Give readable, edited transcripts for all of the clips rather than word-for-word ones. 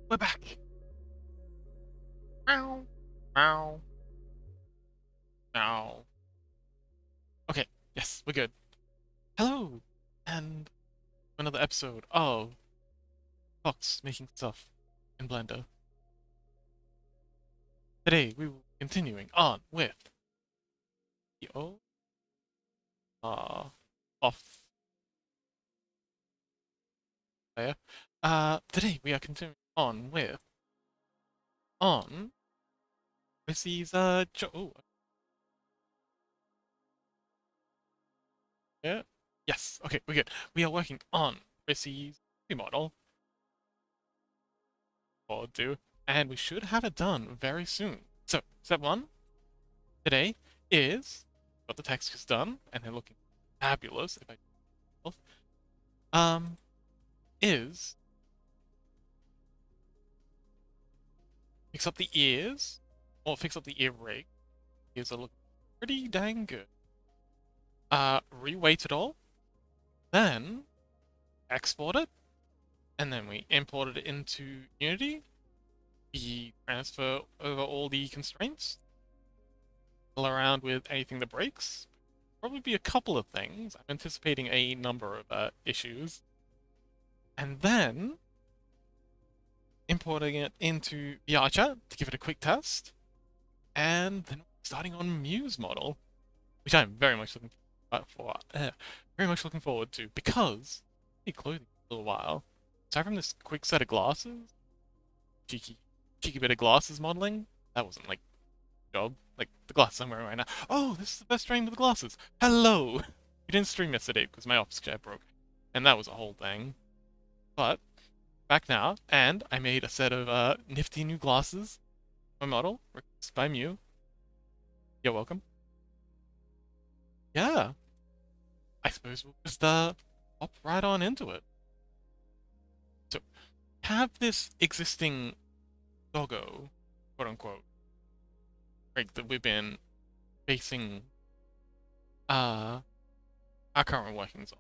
We're back. Meow, meow, meow. Okay, yes, we're good. Hello, and another episode of Fox making stuff in Blender. Today we will be continuing on with the uh off there. Today we are continuing on with these yeah, yes, okay, we're good. We are working on Rissy's model or do, and we should have it done very soon. So, step one today is got the textures done, and they're looking fabulous. If I is fix up the ears, or fix up the ear rig. Ears are looking pretty dang good. Reweight it all, then export it, and then we import it into Unity. We transfer over all the constraints, fiddle around with anything that breaks. Probably be a couple of things. I'm anticipating a number of issues. And then importing it into the Archer to give it a quick test. And then starting on Muse model, which I'm very much looking forward to because I need clothing for a little while. Aside from this quick set of glasses, cheeky bit of glasses modeling, that wasn't like job. Like the glasses I'm wearing right now. Oh, this is the best stream with the glasses. Hello! We didn't stream yesterday because my office chair broke. And that was a whole thing. But back now, and I made a set of nifty new glasses. My model, requested by Mew. You're welcome. Yeah. I suppose we'll just hop right on into it. So have this existing doggo, quote unquote, rig that we've been basing our current workings on.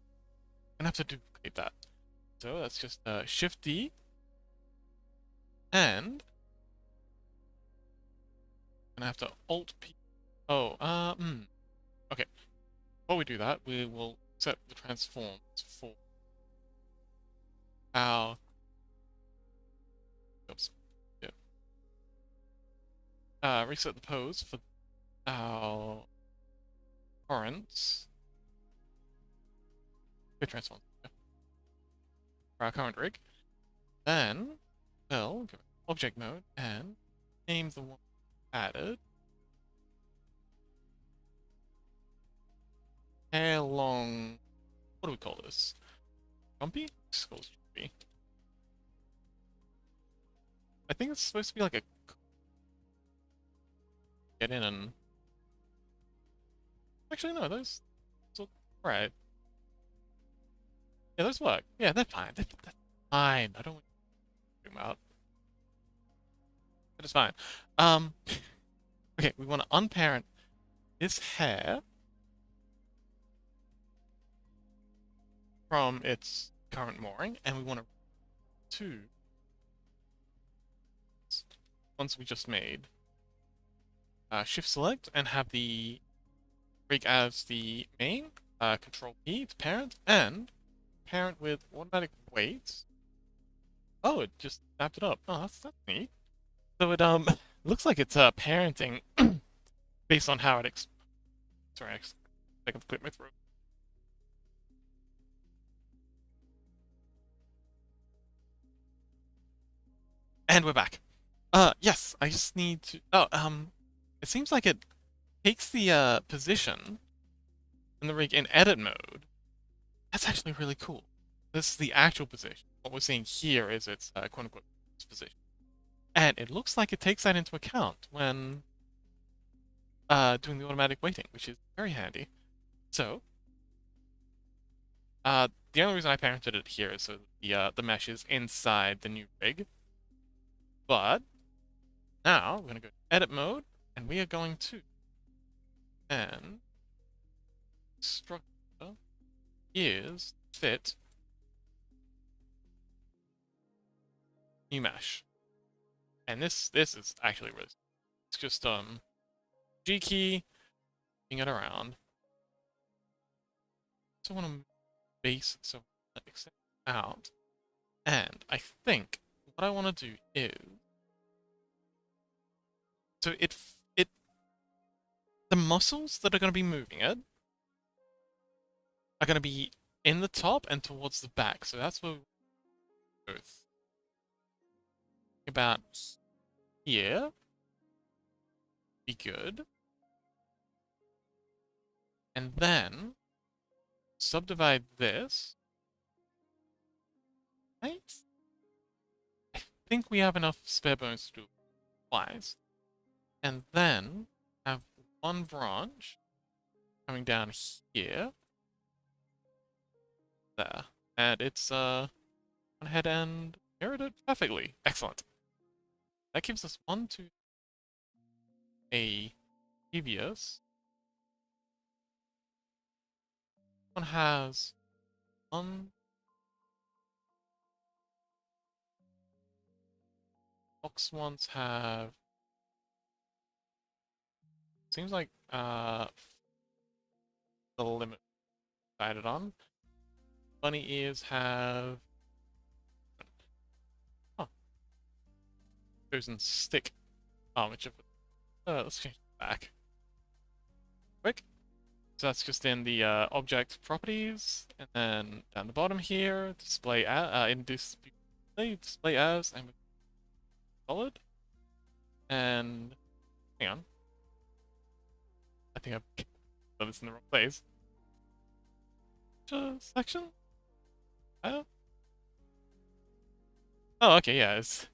I'm gonna have to duplicate that. So that's just Shift D and I'm gonna have to Alt P. Oh, okay. Before we do that, we will set the transforms for our. Oops. Yeah. Reset the pose for our current. Good transform. Yeah. For our current rig. Then, well, go object mode and name the one added. Hair long. What do we call this? Jumpy? Jumpy. I think it's supposed to be like a get in and actually no, those look right. Yeah, those work. Yeah, they're fine. They're fine. I don't want to zoom out. But it's fine. Okay, we want to unparent this hair from its current mooring, and we want to once we just made shift select and have the rig as the main, control P to parent, and parent with automatic weights. Oh, it just snapped it up. Oh, that's neat. So it looks like it's parenting based on how it sorry, I can clear my throat. And we're back. Yes, I just need to. Oh, it seems like it takes the position in the rig in edit mode. That's actually really cool. This is the actual position. What we're seeing here is its quote unquote position. And it looks like it takes that into account when doing the automatic weighting, which is very handy. So, the only reason I parented it here is so the mesh is inside the new rig. But now we're going to go to edit mode, and we are going to and structure is fit new mesh. And this is actually really, it's just G key, moving it around. So I want to base, so extend out. And I think what I want to do is, so the muscles that are going to be moving it are going to be in the top and towards the back. So that's where both about here be good. And then subdivide this. Right? I think we have enough spare bones to do it twice. And then have one branch coming down here. There. And it's one head and mirrored it perfectly. Excellent. That gives us one, two, a previous. One has one. Box ones have. Seems like the limit decided on. Bunny ears have. Oh, chosen stick armature. Let's change it back. Quick. So that's just in the object properties, and then down the bottom here, display in display as and solid. And hang on, I think I've put this in the wrong place. Section. Oh, okay, yeah, it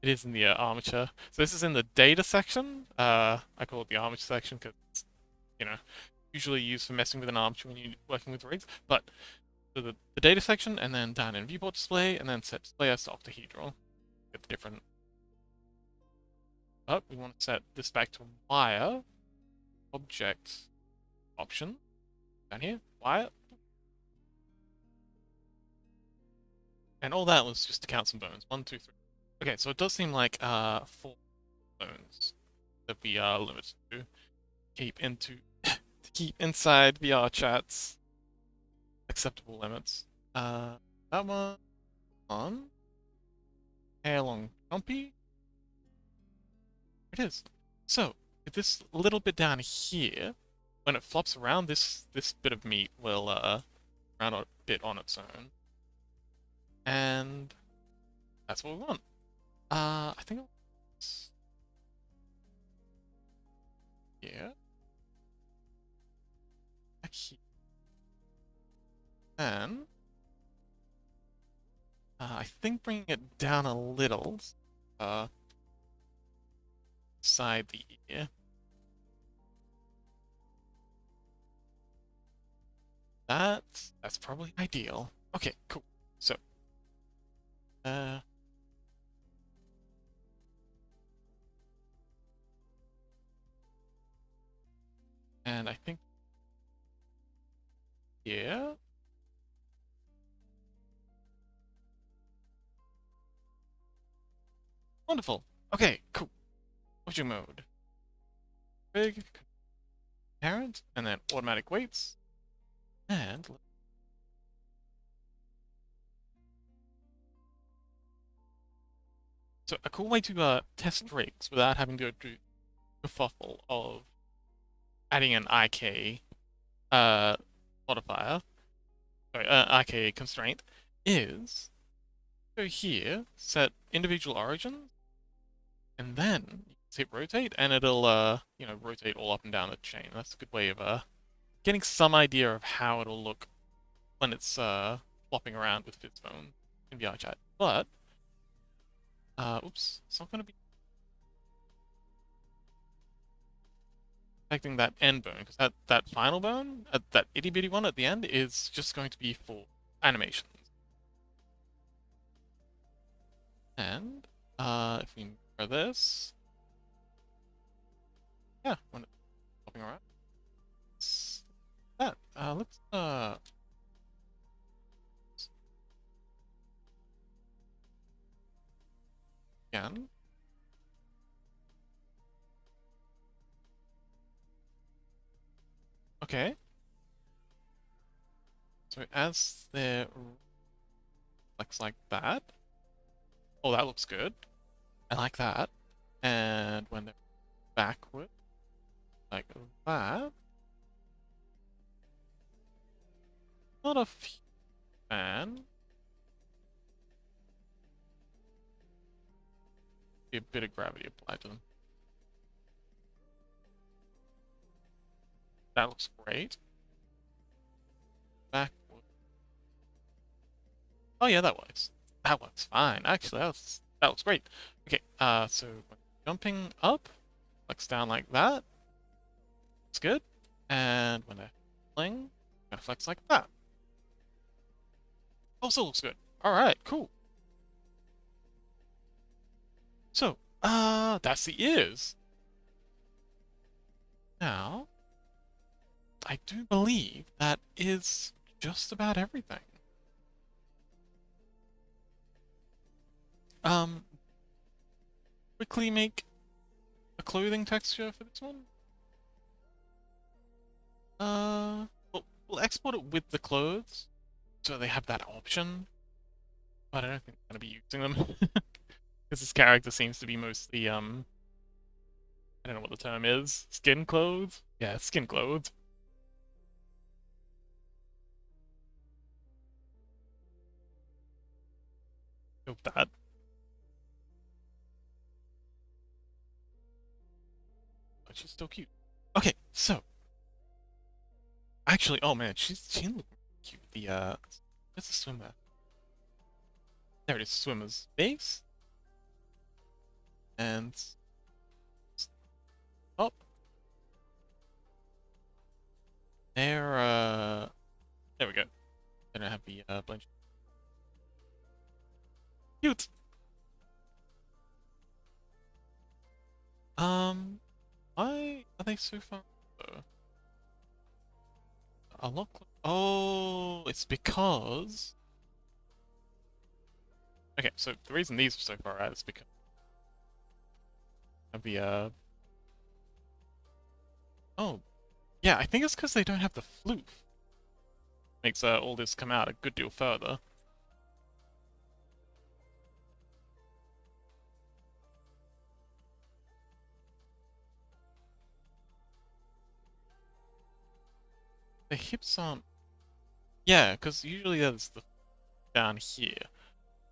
is in the armature. So this is in the data section. I call it the armature section because it's, you know, usually used for messing with an armature when you're working with rigs. But so the data section, and then down in viewport display, and then set display as octahedral. Get the different. Oh, we want to set this back to wire object option down here, wire. And all that was just to count some bones. 1, 2, 3. Okay, so it does seem like 4 bones that we are limited to keep inside VR chat's acceptable limits. That one on hair long jumpy. It is. So this little bit down here, when it flops around, this bit of meat will round a bit on its own, and that's what we want. I think it's here, back here, and I think bringing it down a little, side the ear. That's probably ideal. Okay, cool. So, and I think, yeah. Wonderful. Okay, cool. Object mode. Big, parent, and then automatic weights. And so a cool way to test rigs without having to go through the kerfuffle of adding an IK modifier, sorry, IK constraint, is go here, set individual origins, and then hit rotate, and it'll rotate all up and down the chain. That's a good way of getting some idea of how it'll look when it's flopping around with Fizzbone in VR chat. But oops, it's not gonna be affecting that end bone, because that final bone, that itty bitty one at the end, is just going to be for animations. And if we mirror this, yeah, when it's popping around, it's that. Let's again. Okay. So as they're flex like that. Oh, that looks good. I like that. And when they're backward, like that. Not a fan. Be a bit of gravity applied to them. That looks great. Backward. Oh yeah, that works. That works fine. Actually, that looks great. Okay, so when jumping up, flex down like that. It's good. And when they're flying, gonna flex like that. Also looks good. Alright, cool. So, that's the ears. Now, I do believe that is just about everything. Um, quickly make a clothing texture for this one. We'll export it with the clothes, so they have that option. But I don't think I'm gonna be using them because this character seems to be mostly I don't know what the term is. Skin clothes? Yeah, skin clothes. Hope that. But she's still cute. Okay, so actually, oh man, she looks cute. Where's the swimmer? There it is, swimmer's base. And oh, there there we go. I don't have the blend. Cute. Why are they so far? A lot. Oh, it's because. Okay, so the reason these are so far out is because of the Oh, yeah, I think it's because they don't have the floof. Makes all this come out a good deal further. The hips aren't. Yeah, because usually there's the down here.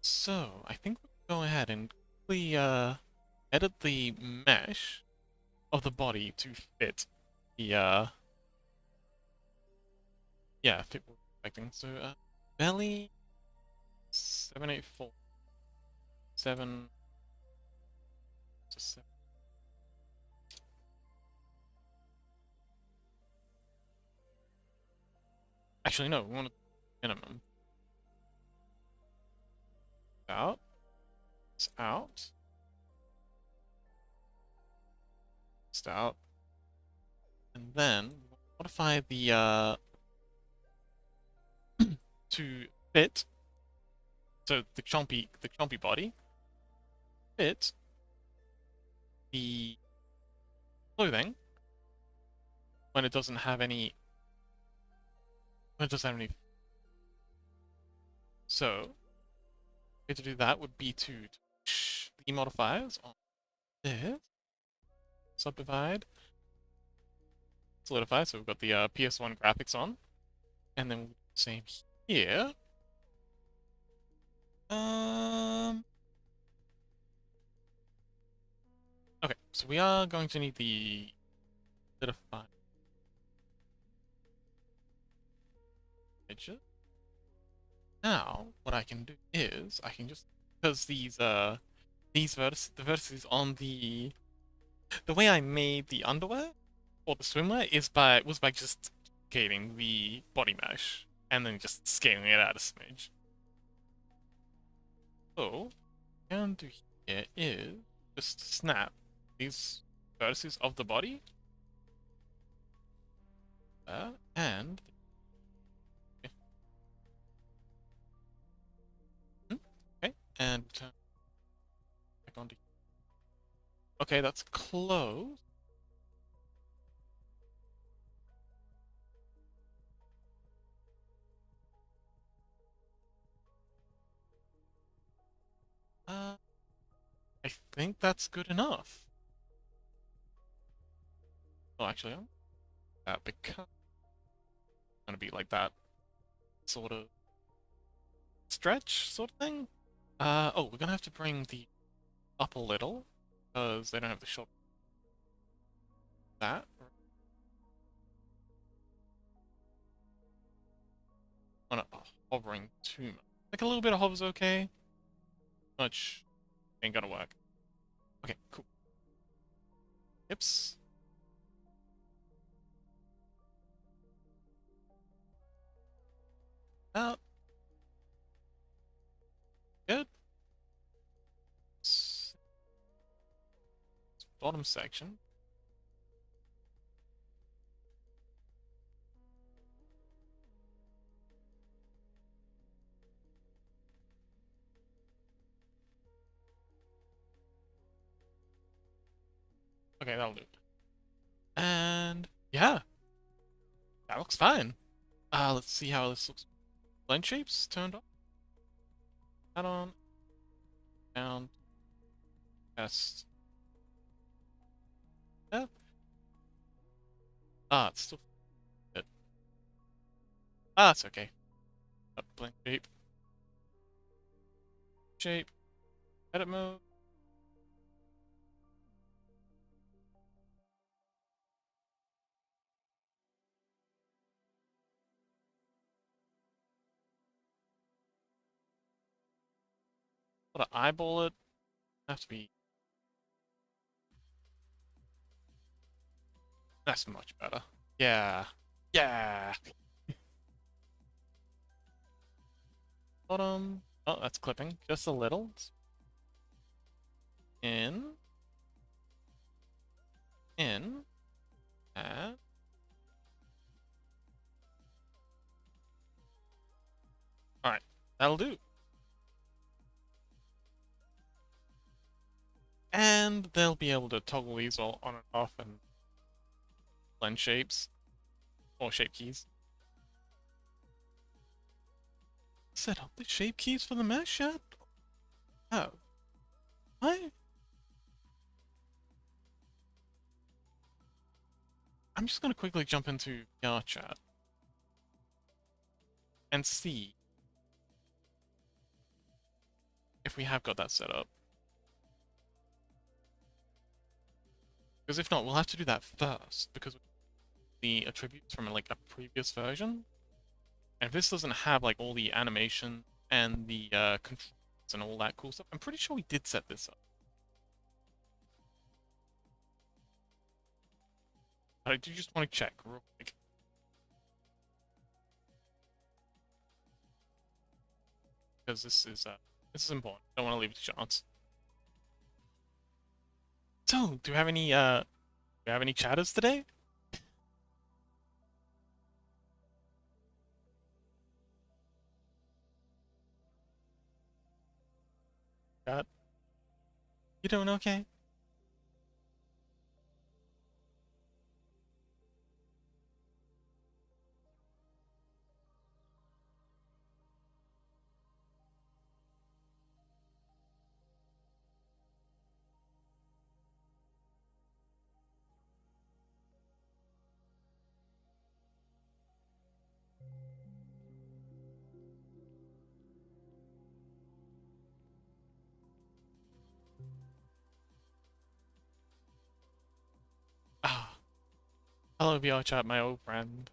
So I think we'll go ahead and quickly edit the mesh of the body to fit the yeah, fit what we're expecting. So belly 784 7 to 7. Actually no, we want a minimum. Out. It's out. It's out. And then modify the to fit. So the chompy body fit the clothing when it doesn't have any. When it doesn't have any. So, way to do that would be to push the modifiers on this, subdivide, solidify. So we've got the PS1 graphics on, and then we'll do the same here. Um. Okay, so we are going to need the solidify edges. Now, what I can do is I can just because these the vertices on the way I made the underwear or the swimwear is by just scaling the body mesh and then just scaling it out a smidge. So, what I can do here is just snap these vertices of the body and okay, and turn back onto. Okay, that's close. Uh, I think that's good enough. Oh, actually, I'm because it's gonna be like that sort of stretch sort of thing. Oh, we're gonna have to bring the up a little because they don't have the shot that. I'm not hovering too much. Like a little bit of hover's okay. Much ain't gonna work. Okay, cool. Hips. Out. Good. Bottom section. Okay, that'll do. And yeah, that looks fine. Let's see how this looks. Blend shapes turned on. Add on. Down. Test. Yeah. It's still good. That's okay. Blend shape. Shape. Edit mode. Gotta eyeball it. Have to be. That's much better. Yeah. Yeah. Bottom. Oh, that's clipping. Just a little. In. In. Add. Alright. That'll do. And they'll be able to toggle these all on and off and blend shapes. Or shape keys. Set up the shape keys for the mesh yet? Oh. What? I'm just gonna quickly jump into VR chat and see if we have got that set up. Because if not, we'll have to do that first, because the attributes from like a previous version. And if this doesn't have like all the animation and the controls and all that cool stuff, I'm pretty sure we did set this up. But I do just want to check real quick. Because this is important. Don't want to leave it to chance. So, do we have any chatters today? Chat? You doing okay? Ah, hello VR chat, my old friend.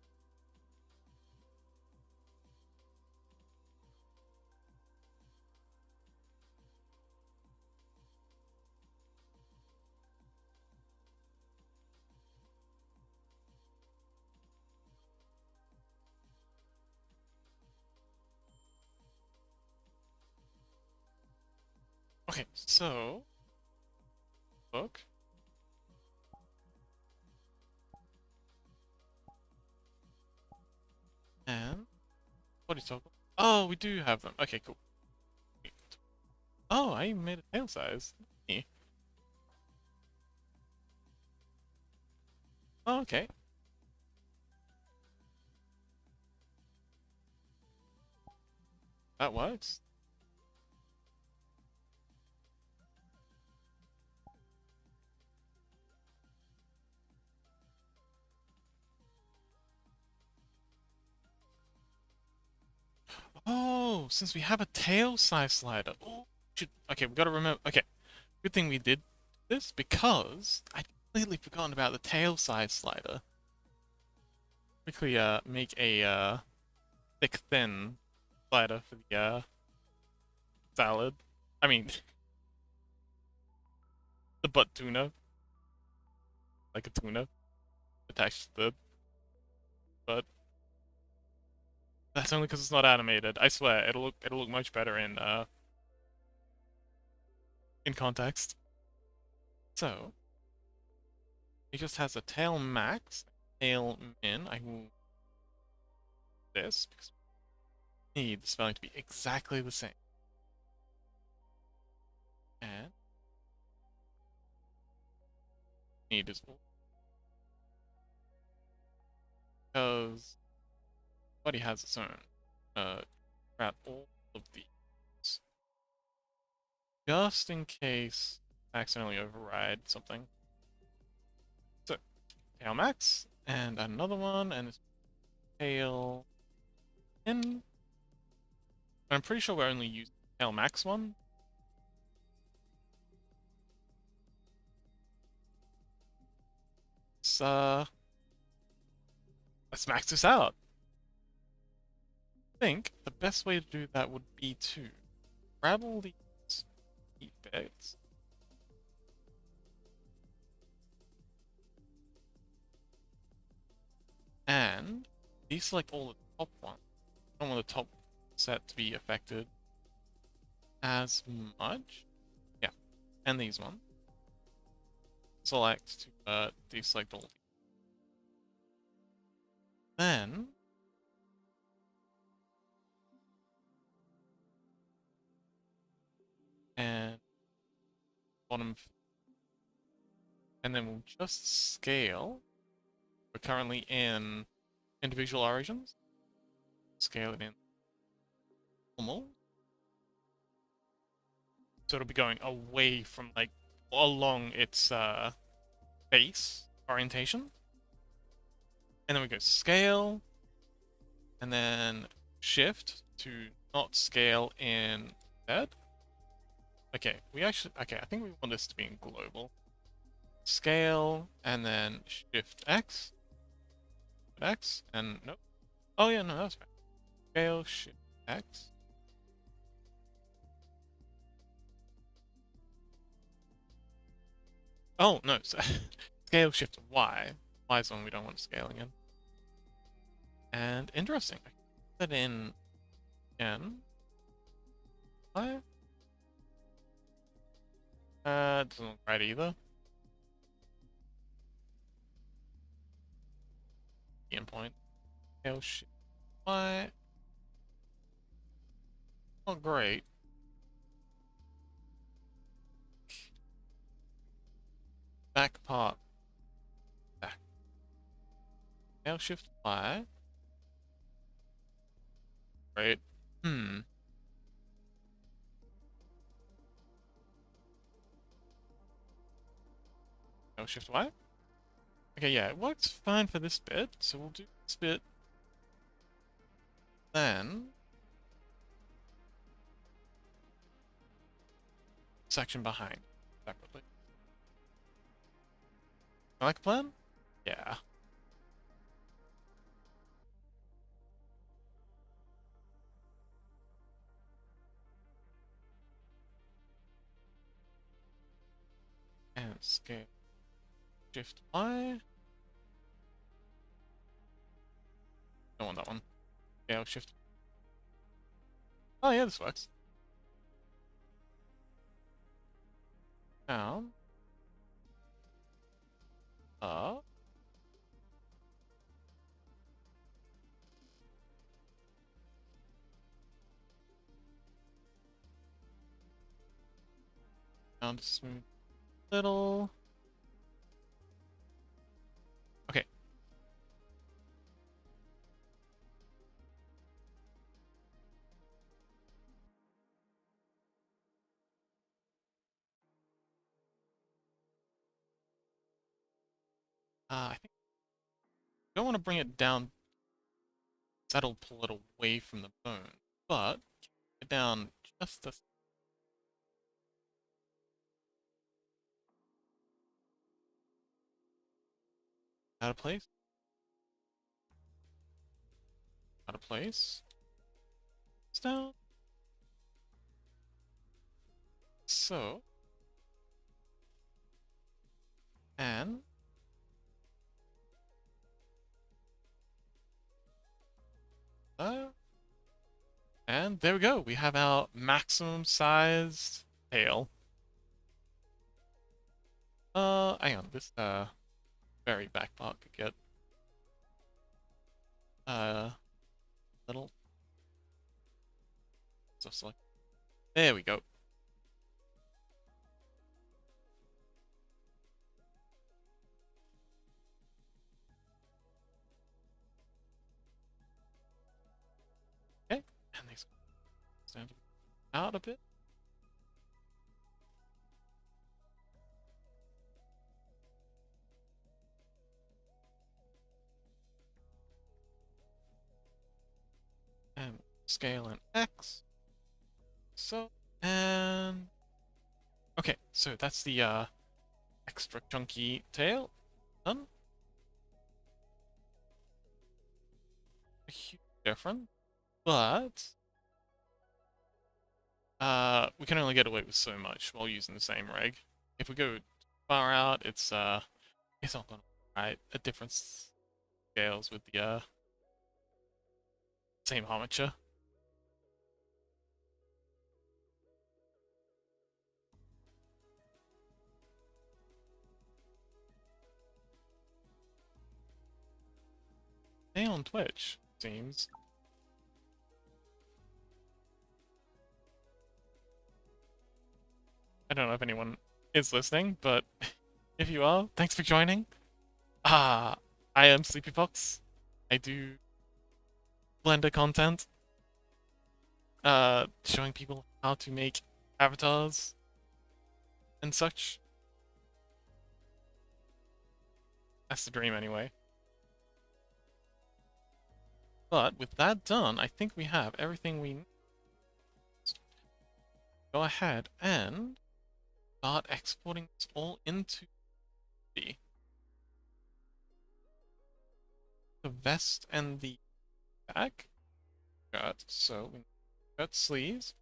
Okay, so book and body toggle. Oh, we do have them. Okay, cool. Oh, I made a tail size. Yeah. Oh, okay. That works. Oh, since we have a tail size slider. Oh, okay, we gotta remember. Okay, good thing we did this because I'd completely forgotten about the tail size slider. Quickly, make a thick, thin slider for the salad. I mean, the butt tuna, like a tuna attached to the butt. That's only because it's not animated. I swear, it'll look much better in context. So, he just has a tail max, tail min. I will do this because we need the spelling to be exactly the same. And need is all because body has its own. Grab all of these just in case I accidentally override something. So, tail max and another one, and it's tail in. I'm pretty sure we're only using tail max one. So, let's max this out. I think the best way to do that would be to grab all these heat bits and deselect all the top ones. I don't want the top set to be affected as much. Yeah, and these ones. Select to deselect all these. Then and bottom, and then we'll just scale. We're currently in individual origins. Scale it in normal. So it'll be going away from like along its base orientation. And then we go scale, and then shift to not scale in Z. Okay, I think we want this to be in global. Scale, and then shift X, and nope. Oh yeah, no, that's fine. Scale, shift X. Oh, no, so scale, shift Y. Y is one we don't want scaling in. And interesting, I can put that in again. Y. Doesn't look right either. Endpoint. Scale, shift Y. Not great. Back part. Back. Scale, shift Y. Right. Hmm. Scale, shift Y. Okay, yeah, it works fine for this bit, so we'll do this bit. Then section behind separately. I like a plan? Yeah. And scale shift Y. Don't want that one. Scale shift. Oh yeah, this works. Down. Up. Down to smooth little. Okay. I think I don't want to bring it down. That'll pull it away from the bone. But Get down just a out of place. Out of place. It's down. So, and uh, and there we go. We have our maximum sized tail. Hang on. This very back part could get uh little. Just like there we go. Okay, and these stand out a bit. And scale in X. So, and okay, so that's the extra chunky tail. Done. A huge difference, but we can only get away with so much while using the same rig. If we go far out, it's not gonna right at different scales with the same armature. Stay on Twitch, seems. I don't know if anyone is listening, but if you are, thanks for joining. Ah, I am Sleepy Fox. I do Blender content, showing people how to make avatars and such. That's the dream anyway. But with that done, I think we have everything we need. Go ahead and start exporting this all into the vest and the back. Got so we got sleeves,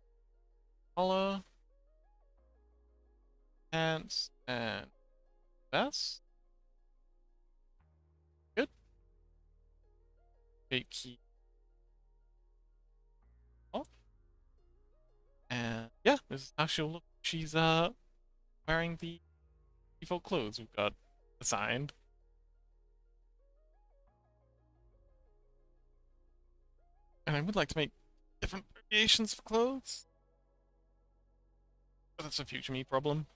collar, pants, and vest. Good. Shape key off. And yeah, this is how she'll look. She's wearing the default clothes we've got assigned. And I would like to make different variations of clothes. But that's a future me problem.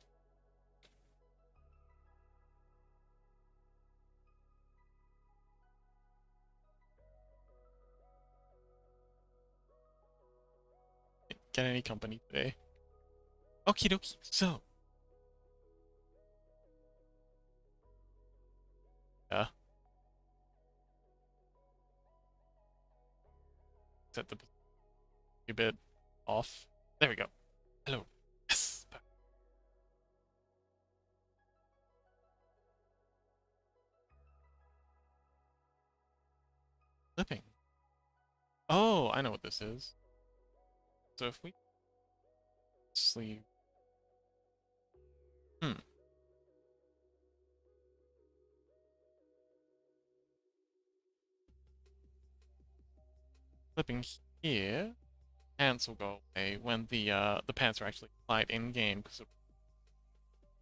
Get any company today. Okie dokie. So. Yeah. Set the a bit off. There we go. Hello. Yes. Flipping. Oh, I know what this is. So if we sleeve. Flipping here. Pants will go away when the pants are actually applied in game because of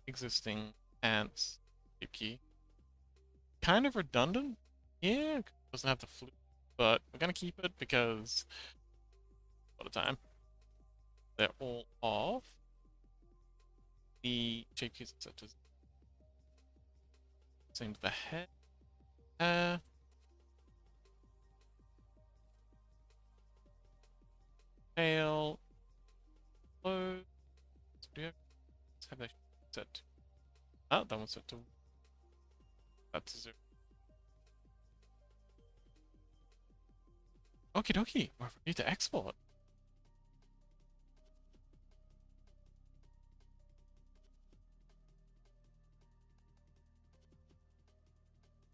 existing pants shape key. Kind of redundant. Yeah, doesn't have the flute, but we're gonna keep it because a lot of time. They're all off. The shape keys are set to same with the head. Tail. Clothes. Do you have that set to? Oh, that one's set to. That's a 0. Okie dokie. We're ready to export.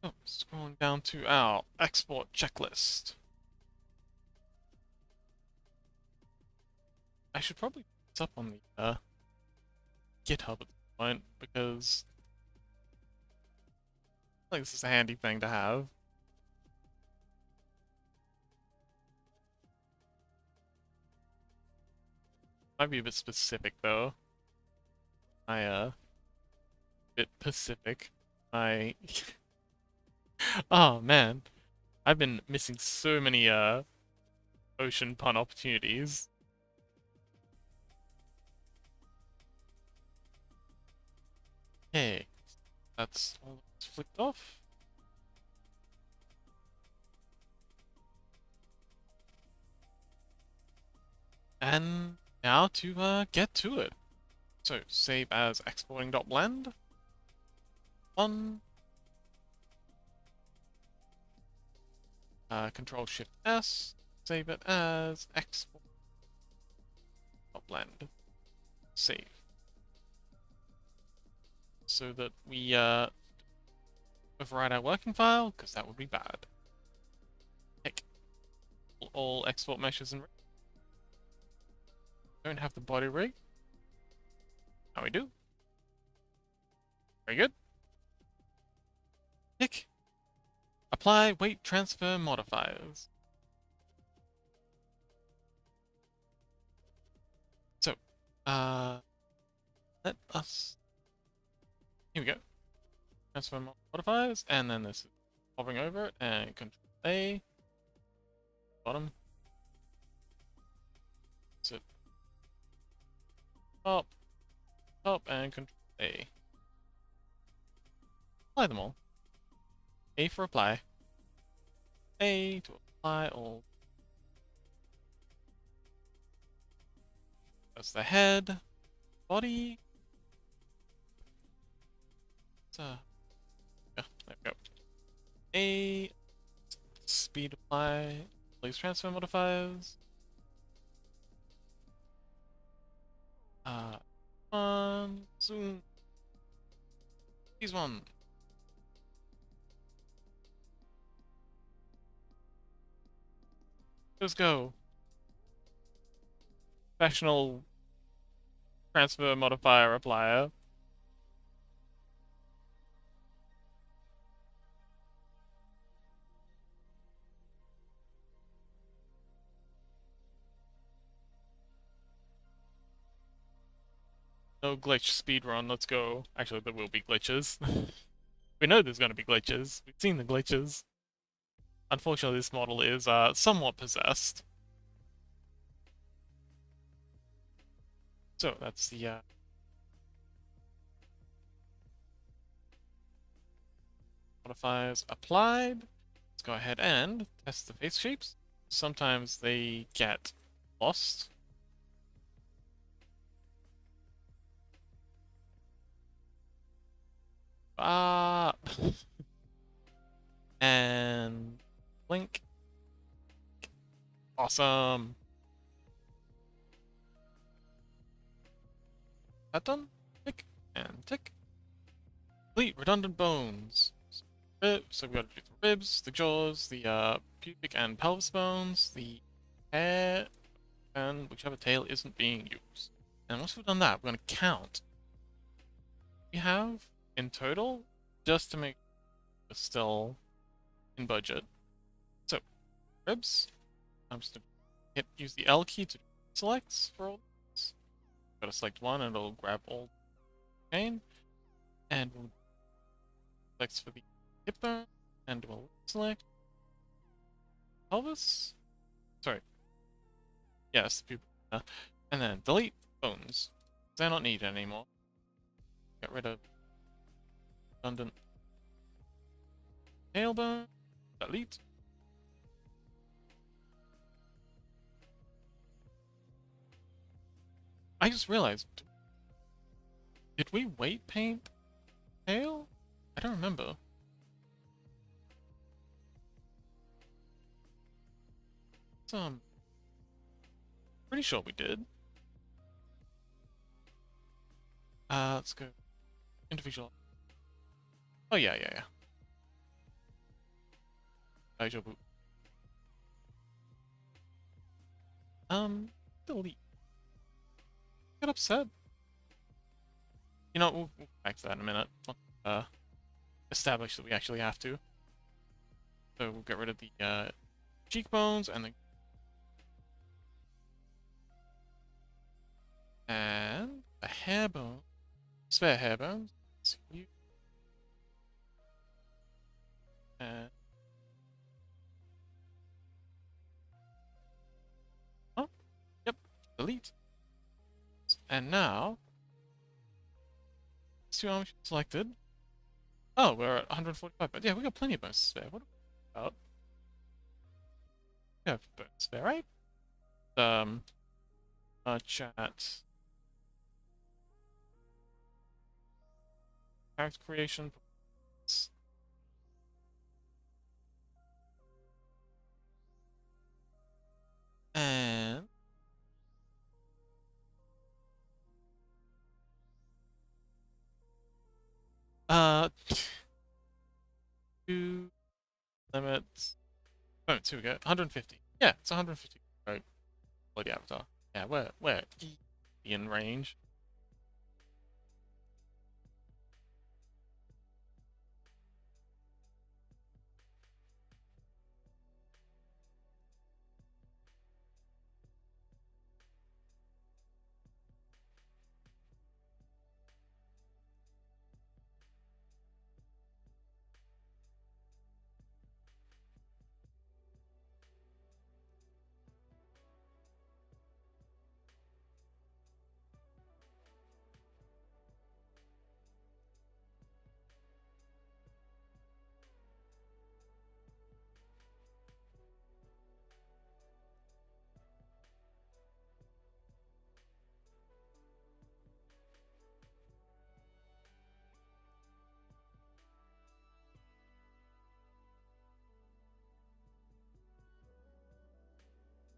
Oh, scrolling down to our export checklist. I should probably put this up on the GitHub at this point because I think this is a handy thing to have. Might be a bit specific though. Bit Pacific. I oh man, I've been missing so many ocean pun opportunities. Okay, that's all that's flicked off. And now to get to it. So save as exporting.blend. On Control Shift S, save it as export.blend. Save. So that we override our working file, because that would be bad. Heck, all export meshes and don't have the body rig. Now we do. Very good. Tick. Apply weight transfer modifiers. So, let us. Here we go. Transfer modifiers, and then this is hovering over it, and Control A. Bottom. So, top, and Control A. Apply them all. A for apply. A to apply all. That's the head, body. Yeah, there we go. A speed apply. Place transfer modifiers. Zoom. These one. Let's go. Professional transfer modifier applier. No glitch speedrun, let's go. Actually, there will be glitches. We know there's gonna be glitches. We've seen the glitches. Unfortunately, this model is somewhat possessed. So that's the modifiers applied. Let's go ahead and test the face shapes. Sometimes they get lost. Ah, and blink. Awesome. That done? Tick and tick. Complete redundant bones. So we gotta do the ribs, the jaws, the pubic and pelvis bones, the hair, and whichever tail isn't being used. And once we've done that, we're gonna count we have in total, just to make sure we're still in budget. So ribs, I'm just gonna use the L key to select for all this. Gotta select one and it'll grab all again. And we'll select for the hip bone, and we'll select pelvis. Sorry. Yes, pubic. And then delete bones. They're not needed anymore. Get rid of redundant tailbone. Delete. I just realized. Did we weight paint tail? I don't remember. Pretty sure we did. Let's go individual. Oh yeah. Daijoubu. Delete. Get upset. You know, we'll come back to that in a minute. Uh, establish that we actually have to. So we'll get rid of the cheekbones and the hair bone, spare hair bones. And oh, yep, delete. And now, two options selected. Oh, we're at 145, but yeah, we got plenty of bones to spare. What are we about? We have bones to spare, right? Um, chat. Character creation. And uh, two limits. Bones. Here we go. 150. Yeah, it's 150. Right. Bloody avatar. Yeah, we're in range.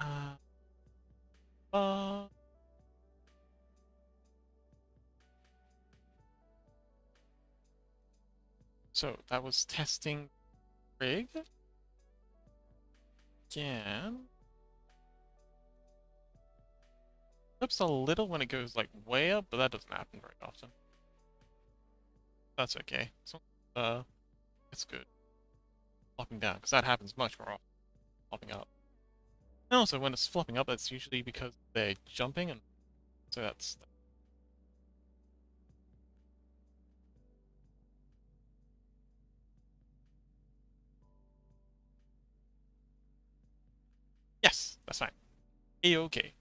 Uh, uh, so that was testing rig. Again. Flips a little when it goes like way up, but that doesn't happen very often. That's okay. So, it's good. Flopping down, because that happens much more often. Flopping up. And also, when it's flopping up, that's usually because they're jumping, and so that's... Yes, that's fine. A-okay.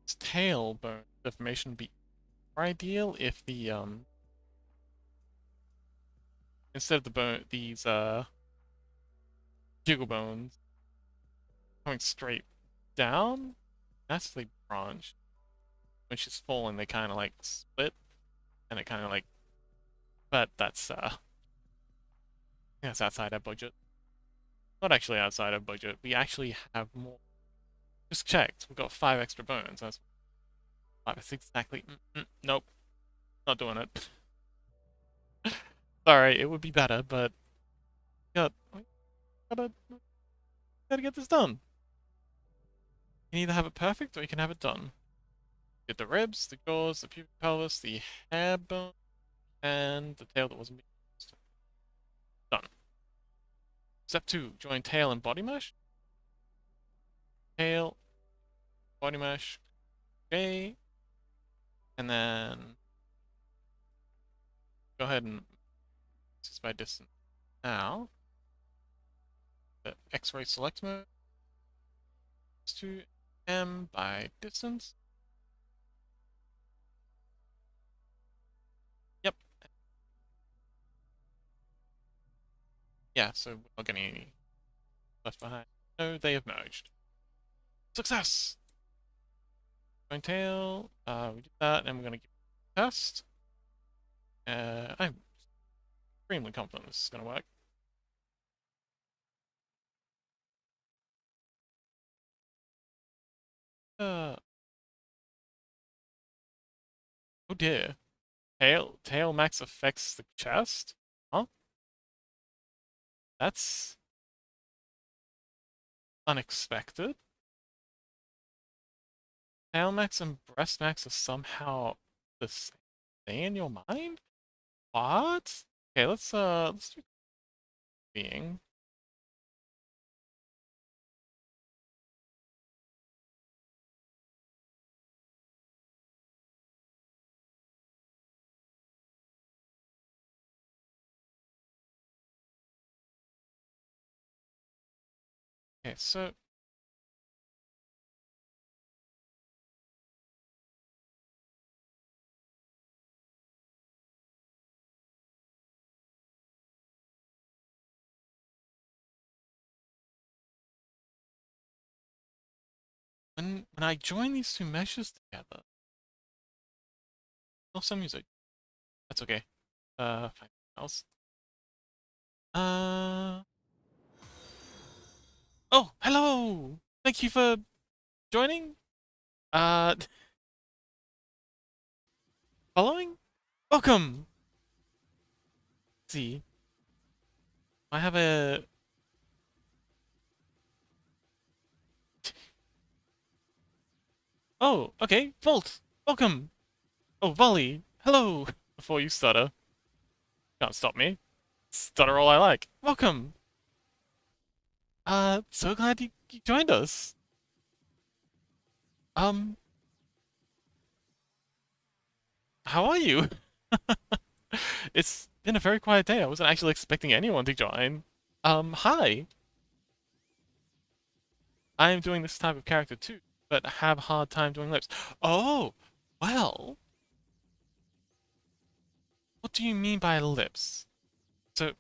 Its tailbone deformation would be more ideal if the, instead of the bone, these, jiggle bones coming straight down, that's the branch. When she's falling, they kind of like split, and it kind of like, but that's outside our budget. Not actually outside our budget. We actually have more. Just checked. We've got 5 extra bones. That's 5. That's exactly. Nope. Not doing it. Sorry, it would be better, but we gotta, gotta get this done. You can either have it perfect or you can have it done. Get the ribs, the jaws, the pubic pelvis, the hair bone, and the tail that wasn't being used. Done. Step 2, join tail and body mesh. Tail, body mesh, okay. And then go ahead and this is by distance. Now, the X-ray select mode is to M by distance. Yep. Yeah, so we're not getting any left behind. No, they have merged. Success! Going tail, we did that, and we're gonna give it a test. I'm extremely confident this is gonna work. Uh, Oh dear. Tail max affects the chest? Huh? That's unexpected. Tail max and breast max are somehow the same thing in your mind? What? Okay, let's do being. Okay, so when I join these two meshes together, oh some music. That's okay. Find something else. Uh oh, hello! Thank you for joining. Uh following? Welcome! Let's see. I have a oh, okay, Volt! Welcome! Oh, Volley! Hello! Before you stutter. Can't stop me. Stutter all I like. Welcome! So glad you joined us. Um, how are you? It's been a very quiet day. I wasn't actually expecting anyone to join. Hi. I am doing this type of character too, but have a hard time doing lips. Oh, well, what do you mean by lips? So,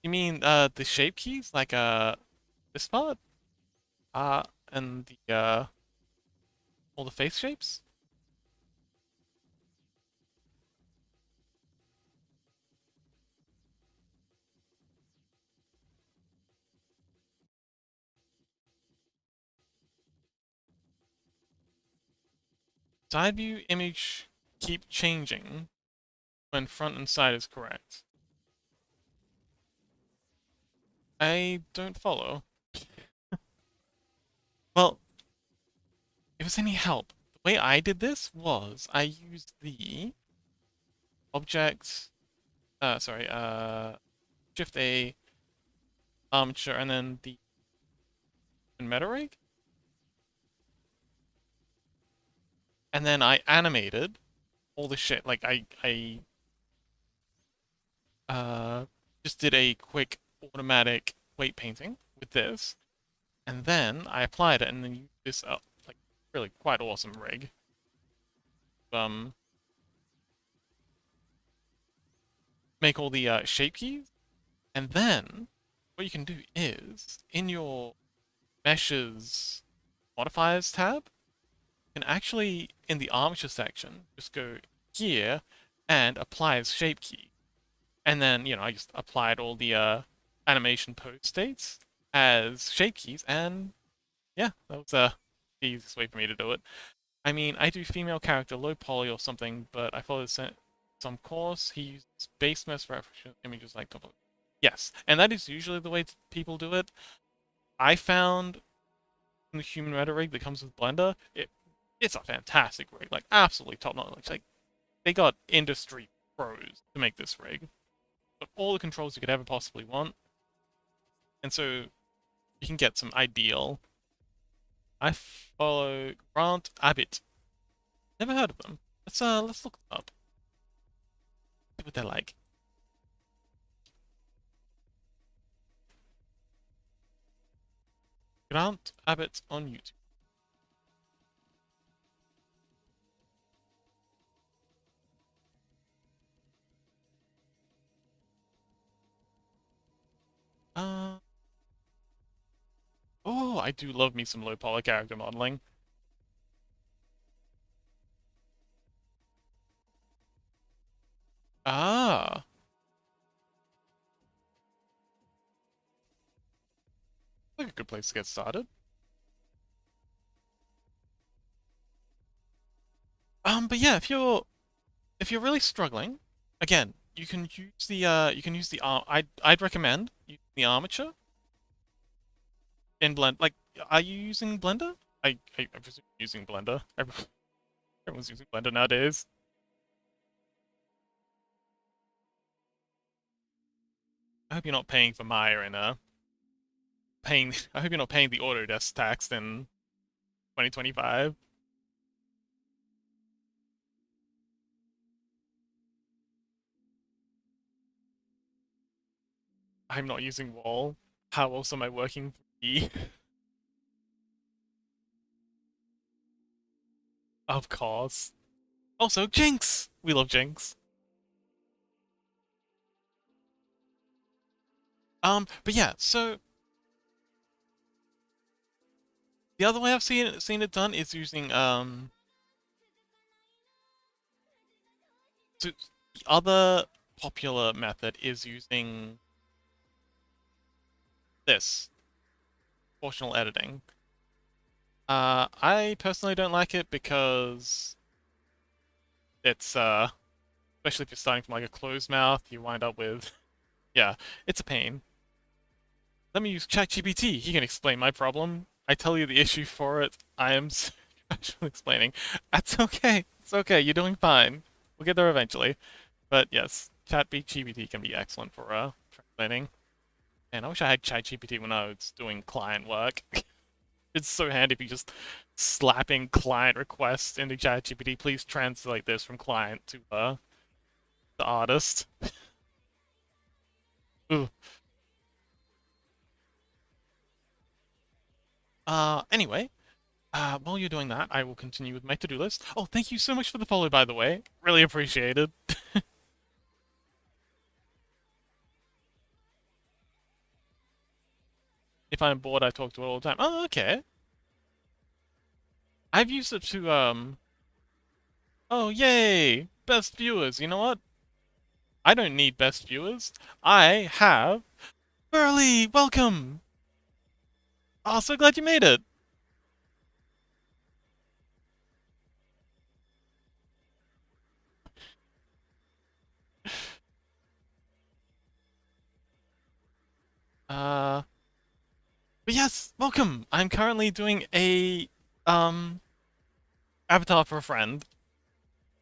you mean, the shape keys? Like, this part? And all the face shapes? Side view image keep changing when front and side is correct. I don't follow. Well, if it's any help, the way I did this was I used the object, sorry, Shift A, armature, and then the meta rig, and then I animated all the shit. Like I just did a quick automatic weight painting with this, and then I applied it, and then used this like really quite awesome rig. Um, make all the shape keys, and then what you can do is in your meshes modifiers tab, you can actually in the armature section just go here and apply as shape key. And then, I just applied all the animation pose states as shape keys, and yeah, that was the easiest way for me to do it. I mean, I do female character low poly or something, but I followed some course. He uses base mesh reference images like top. Yes, and that is usually the way people do it. I found in the human meta rig that comes with Blender, it's a fantastic rig, like absolutely top notch. Like they got industry pros to make this rig. But all the controls you could ever possibly want. And so you can get some ideal. I follow Grant Abbott. Never heard of them. Let's look them up. See what they're like. Grant Abbott on YouTube. Uh oh, I do love me some low poly character modeling. Ah, like a good place to get started. But yeah, if you're if you're really struggling, again, you can use the arm. I'd recommend using the armature in Blend. Like, are you using Blender? I presume you're using Blender. Everyone's using Blender nowadays. I hope you're not paying for Maya and paying. I hope you're not paying the Autodesk tax in 2025. I'm not using Wall. How else am I working 3D? Of course. Also, Jinx! We love Jinx. But yeah, so the other way I've seen it done is using so the other popular method is using this proportional editing. I personally don't like it because it's especially if you're starting from like a closed mouth, you wind up with yeah, it's a pain. Let me use ChatGPT. He can explain my problem. I tell you the issue for it. I am actually explaining. That's okay. It's okay. You're doing fine. We'll get there eventually. But yes, ChatGPT can be excellent for translating. And I wish I had ChatGPT when I was doing client work. It's so handy if you just slapping client requests into ChatGPT. Please translate this from client to the artist. Ooh. Anyway, while you're doing that, I will continue with my to-do list. Oh, thank you so much for the follow, by the way. Really appreciated. If I'm bored, I talk to it all the time. Oh, okay. I've used it to, oh, yay! Best viewers. You know what? I don't need best viewers. I have Burley! Welcome! Oh, so glad you made it. Uh, but yes, welcome! I'm currently doing a, um, avatar for a friend.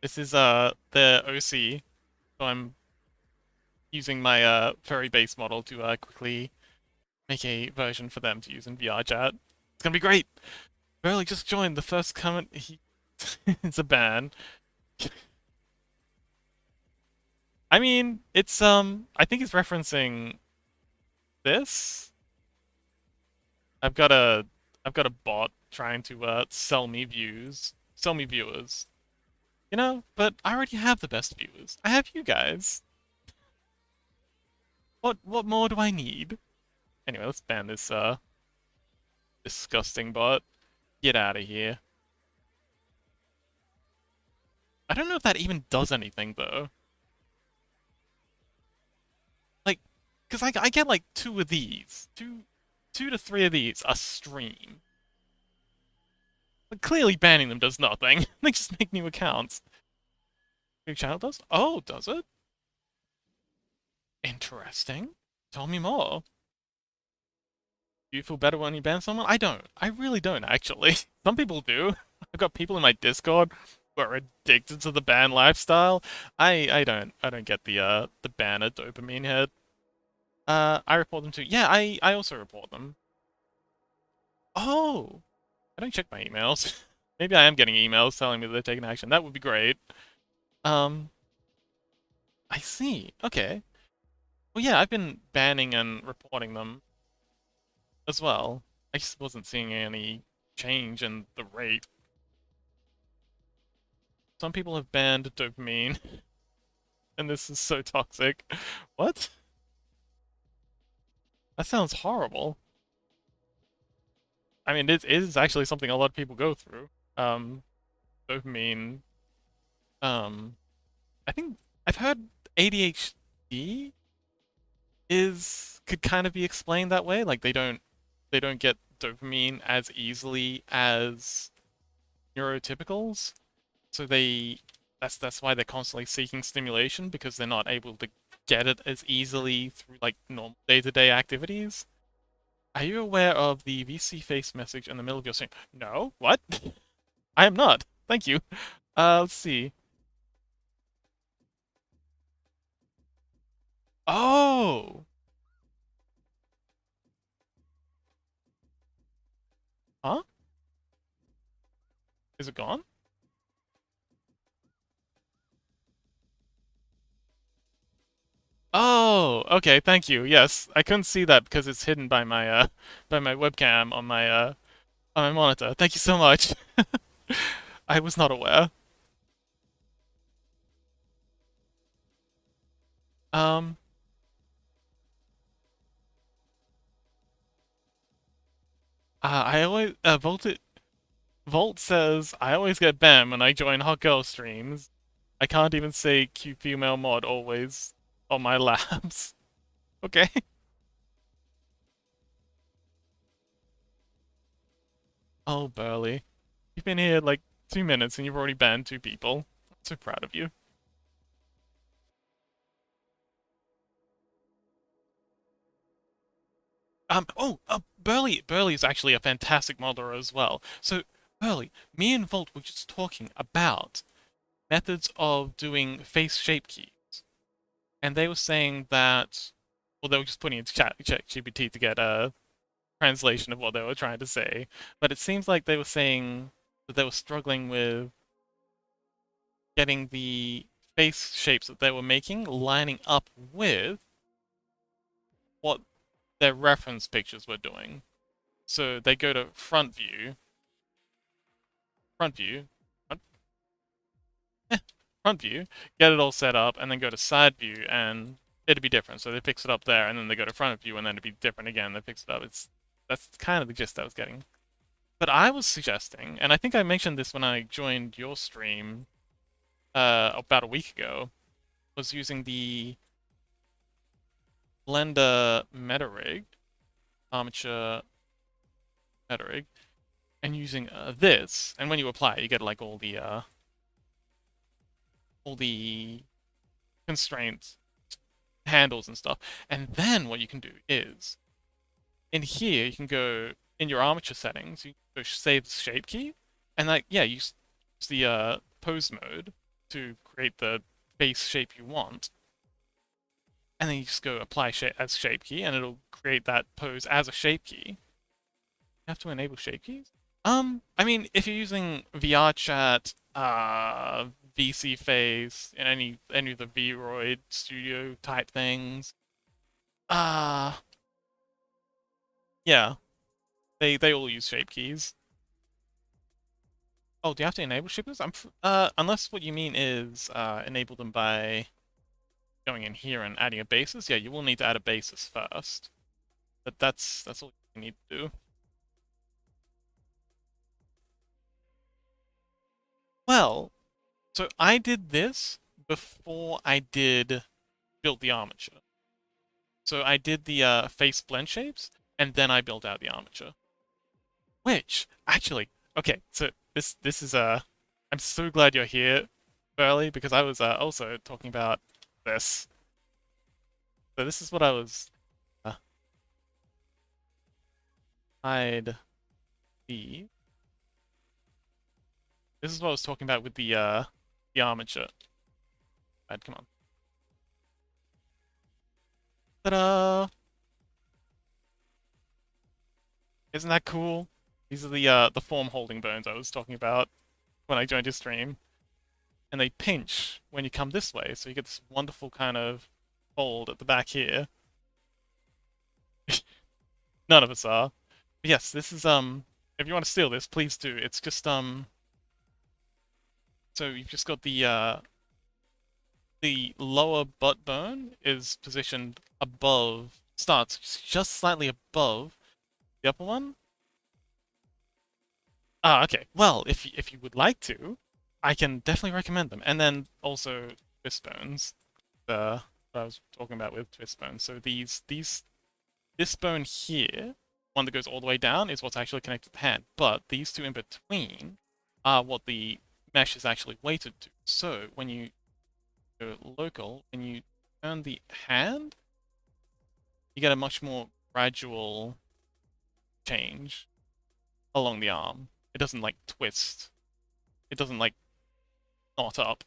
This is, the OC, so I'm using my, furry base model to, quickly make a version for them to use in VR chat. It's gonna be great! Burley just joined the first comment. It's a ban. I mean, it's, I think it's referencing this. I've got a, I've got a bot trying to, sell me views, sell me viewers. You know, but I already have the best viewers. I have you guys. What more do I need? Anyway, let's ban this, disgusting bot. Get out of here. I don't know if that even does anything, though. Like, because I get like two of these. Two to three of these a stream. But clearly banning them does nothing. They just make new accounts. New channel does? Oh, does it? Interesting. Tell me more. Do you feel better when you ban someone? I don't. I really don't, actually. Some people do. I've got people in my Discord who are addicted to the ban lifestyle. I don't get the banner dopamine hit. I report them too. Yeah, I also report them. Oh, I don't check my emails. Maybe I am getting emails telling me that they're taking action. That would be great. Um, I see. Okay. Well, yeah, I've been banning and reporting them as well. I just wasn't seeing any change in the rate. Some people have banned dopamine, and this is so toxic. What? That sounds horrible. I mean, it is actually something a lot of people go through. Dopamine. Um, I think I've heard ADHD could kind of be explained that way. Like they don't get dopamine as easily as neurotypicals. So they That's why they're constantly seeking stimulation because they're not able to get it as easily through like normal day-to-day activities. Are you aware of the VC face message in the middle of your stream? No? What? I am not. Thank you. Let's see. Oh! Huh? Is it gone? Oh, okay, thank you. Yes, I couldn't see that because it's hidden by my webcam on my monitor. Thank you so much. I was not aware. Um, I always Volt says I always get BAM when I join hot girl streams. I can't even say cute female mod always on my labs. Okay. Oh, Burley. You've been here like 2 minutes and you've already banned 2 people. I'm so proud of you. Burley is actually a fantastic modeler as well. So, Burley, me and Volt were just talking about methods of doing face shape keys. And they were saying that, well, they were just putting it into chat GPT to get a translation of what they were trying to say. But it seems like they were saying that they were struggling with getting the face shapes that they were making lining up with what their reference pictures were doing. So they go to front view, front, front view, get it all set up, and then go to side view, and it'd be different. So they fix it up there, and then they go to front view, and then it'd be different again. They fix it up. That's kind of the gist I was getting. But I was suggesting, and I think I mentioned this when I joined your stream about a week ago, was using the Blender MetaRig, Armature MetaRig, and using this. And when you apply it, you get like all the constraints, handles and stuff. And then what you can do is in here you can go in your armature settings, you go save the shape key, and like yeah, you use the pose mode to create the face shape you want. And then you just go apply shape as shape key, and it'll create that pose as a shape key. You have to enable shape keys? I mean, if you're using VR chat, VC Face, and any of the Vroid Studio type things, uh, yeah, they all use shape keys. Oh, do you have to enable shape keys? Unless what you mean is enable them by going in here and adding a basis. Yeah, you will need to add a basis first, but that's all you need to do. Well, so I did this before I did build the armature. So I did the face blend shapes, and then I built out the armature. Which, actually, okay, so this is I'm so glad you're here, Burley, because I was also talking about this. So this is what I was uh, hide the. This is what I was talking about with the armature. Right, come on. Ta-da! Isn't that cool? These are the form holding bones I was talking about when I joined your stream. And they pinch when you come this way, so you get this wonderful kind of fold at the back here. None of us are. But yes, this is if you want to steal this, please do. It's just so you've just got the lower butt bone is positioned above, starts just slightly above the upper one. Ah, okay. Well, if you would like to, I can definitely recommend them. And then also twist bones, what I was talking about with twist bones. So this bone here, one that goes all the way down, is what's actually connected to the hand. But these two in between are what the mesh is actually weighted to. So when you go local, when you turn the hand, you get a much more gradual change along the arm. It doesn't like twist. It doesn't like knot up.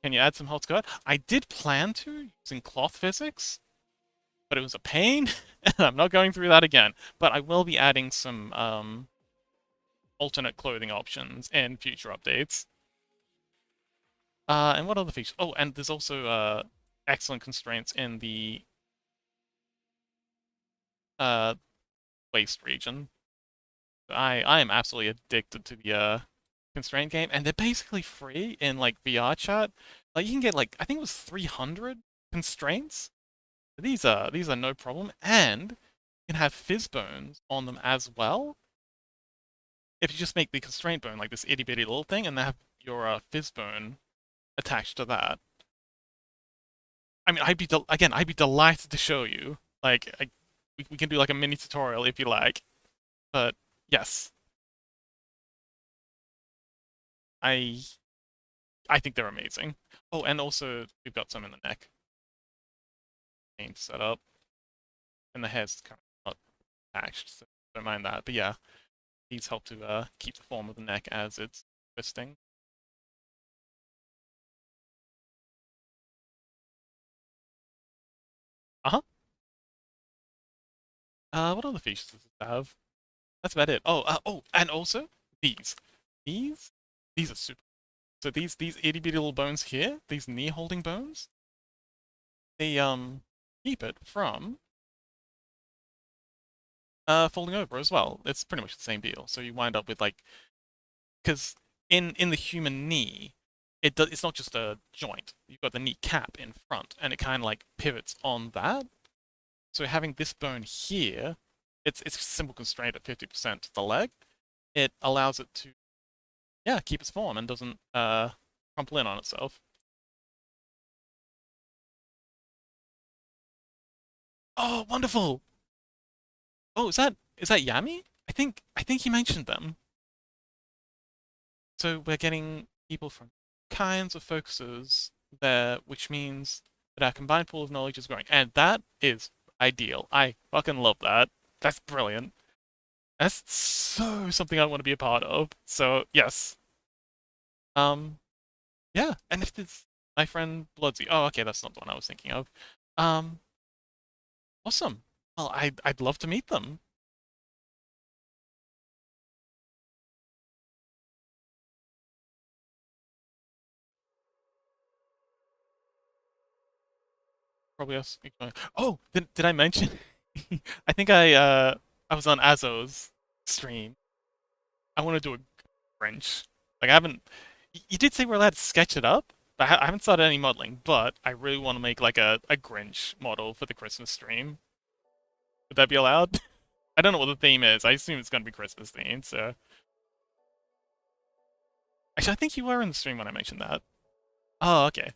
Can you add some hot skirt? I did plan to using cloth physics, but it was a pain, and I'm not going through that again. But I will be adding some alternate clothing options in future updates. And what other features? Oh, and there's also excellent constraints in the uh, waist region. I am absolutely addicted to the constraint game, and they're basically free in like VR chat. Like you can get like I think it was 300 constraints. These are no problem, and you can have fizz bones on them as well. If you just make the constraint bone like this itty bitty little thing, and have your fizz bone attached to that. I mean, I'd be delighted to show you. Like, we can do like a mini tutorial if you like. But yes, I I think they're amazing. Oh, and also we've got some in the neck. Paint set up, and the hair's kind of not attached, so don't mind that. But yeah, these help to keep the form of the neck as it's twisting. Uh-huh. What other features does it have? That's about it. Oh, and also these, these, these are super. So these itty bitty little bones here, these knee holding bones, they keep it from folding over as well. It's pretty much the same deal. So you wind up with like, because in the human knee, it's not just a joint. You've got the knee cap in front, and it kind of like pivots on that. So having this bone here, it's a simple constraint at 50% to the leg. It allows it to yeah keep its form and doesn't crumple in on itself. Oh, wonderful! Oh, is that Yami? I think you mentioned them. So we're getting people from kinds of focuses there, which means that our combined pool of knowledge is growing, and that is ideal. I fucking love that. That's brilliant. That's so something I want to be a part of. So yes, um, yeah. And if it's my friend Bloodsy, oh, okay, that's not the one I was thinking of. Um, awesome. Well, I'd love to meet them. Probably us. Oh, did I mention? I think I was on Azo's stream. I want to do a Grinch. Like I haven't. You did say we're allowed to sketch it up, but I haven't started any modeling. But I really want to make like a Grinch model for the Christmas stream. Would that be allowed? I don't know what the theme is. I assume it's gonna be Christmas themed. So actually, I think you were in the stream when I mentioned that. Oh, okay.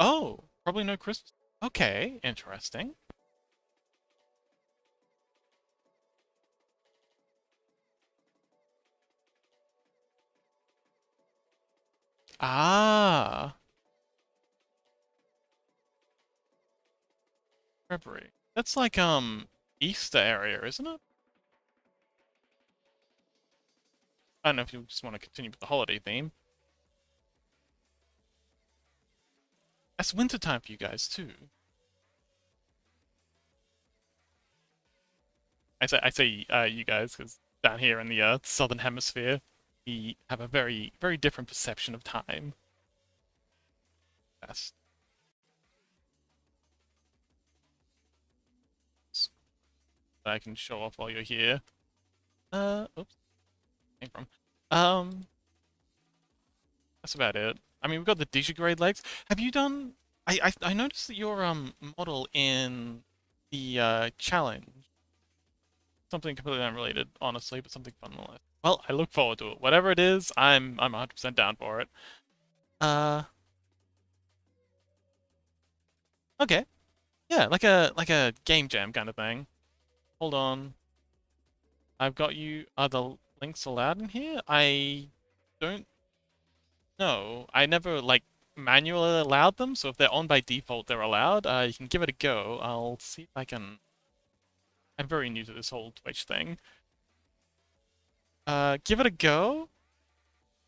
Oh, probably no Christmas. Okay, interesting. Ah, February. That's like Easter area, isn't it? I don't know if you just want to continue with the holiday theme. That's winter time for you guys too. I say you guys because down here in the southern hemisphere, we have a very different perception of time. That's that I can show off while you're here. Oops, came from. Um, that's about it. I mean, we've got the digigrade legs. Have you done? I noticed that your model in the challenge, something completely unrelated, honestly, but something fun nonetheless. Well, I look forward to it. Whatever it is, I'm 100% down for it. Uh, okay. Yeah, like a game jam kind of thing. Hold on. I've got you. Are the links allowed in here? I don't know. I never like manually allowed them, so if they're on by default, they're allowed. You can give it a go. I'll see if I can. I'm very new to this whole Twitch thing. Give it a go.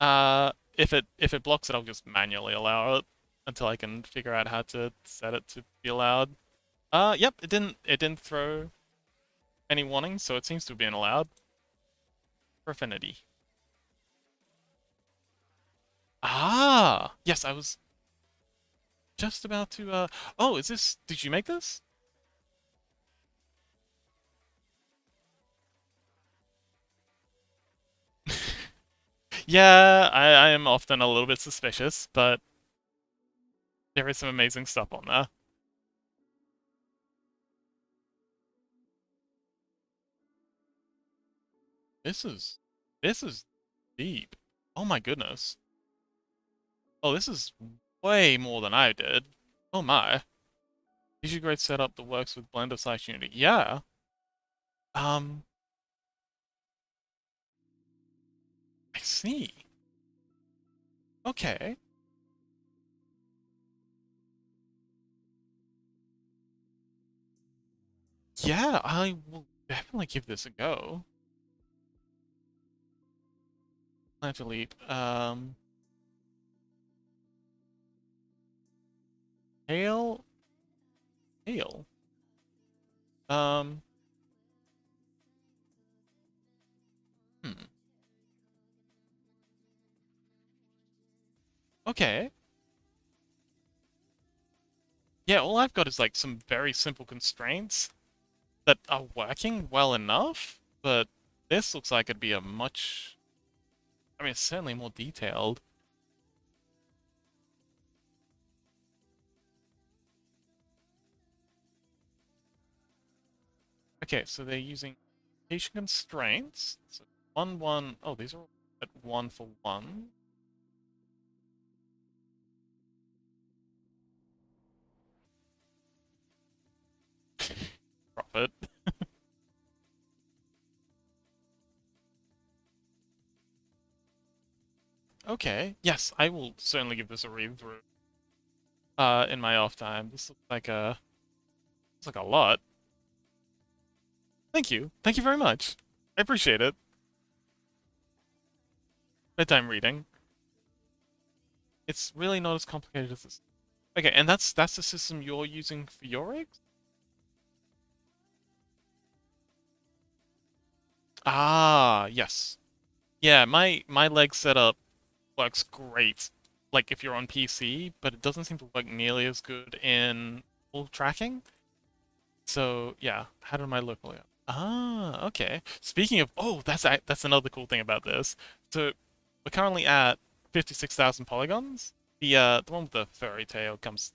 If it blocks it, I'll just manually allow it until I can figure out how to set it to be allowed. Yep, it didn't throw any warnings, so it seems to have been allowed for affinity. Ah, yes, I was just about to. Oh, is this? Did you make this? Yeah, I am often a little bit suspicious, but there is some amazing stuff on there. This is this is deep. Oh my goodness. Oh, this is way more than I did. Oh my. Is your great setup that works with Blender/Unity? Yeah. Um, I see. Okay. Yeah, I will definitely give this a go. I have to leap. Hail, hail. Um, hmm. Okay. Yeah, all I've got is like some very simple constraints that are working well enough, but this looks like it'd be a much, I mean, it's certainly more detailed. Okay, so they're using location constraints. So one. Oh, these are all at 1 for 1. Profit. Okay. Yes, I will certainly give this a read through. In my off time. This looks like a lot. Thank you. Thank you very much. I appreciate it. Bedtime reading. It's really not as complicated as this. Okay, and that's the system you're using for your rigs? Ah, yes. Yeah, my leg setup works great. Like if you're on PC, but it doesn't seem to work nearly as good in full tracking. So yeah, how did my local layout? Ah, okay. Speaking of, oh, that's another cool thing about this. So we're currently at 56,000 polygons. The one with the furry tail comes,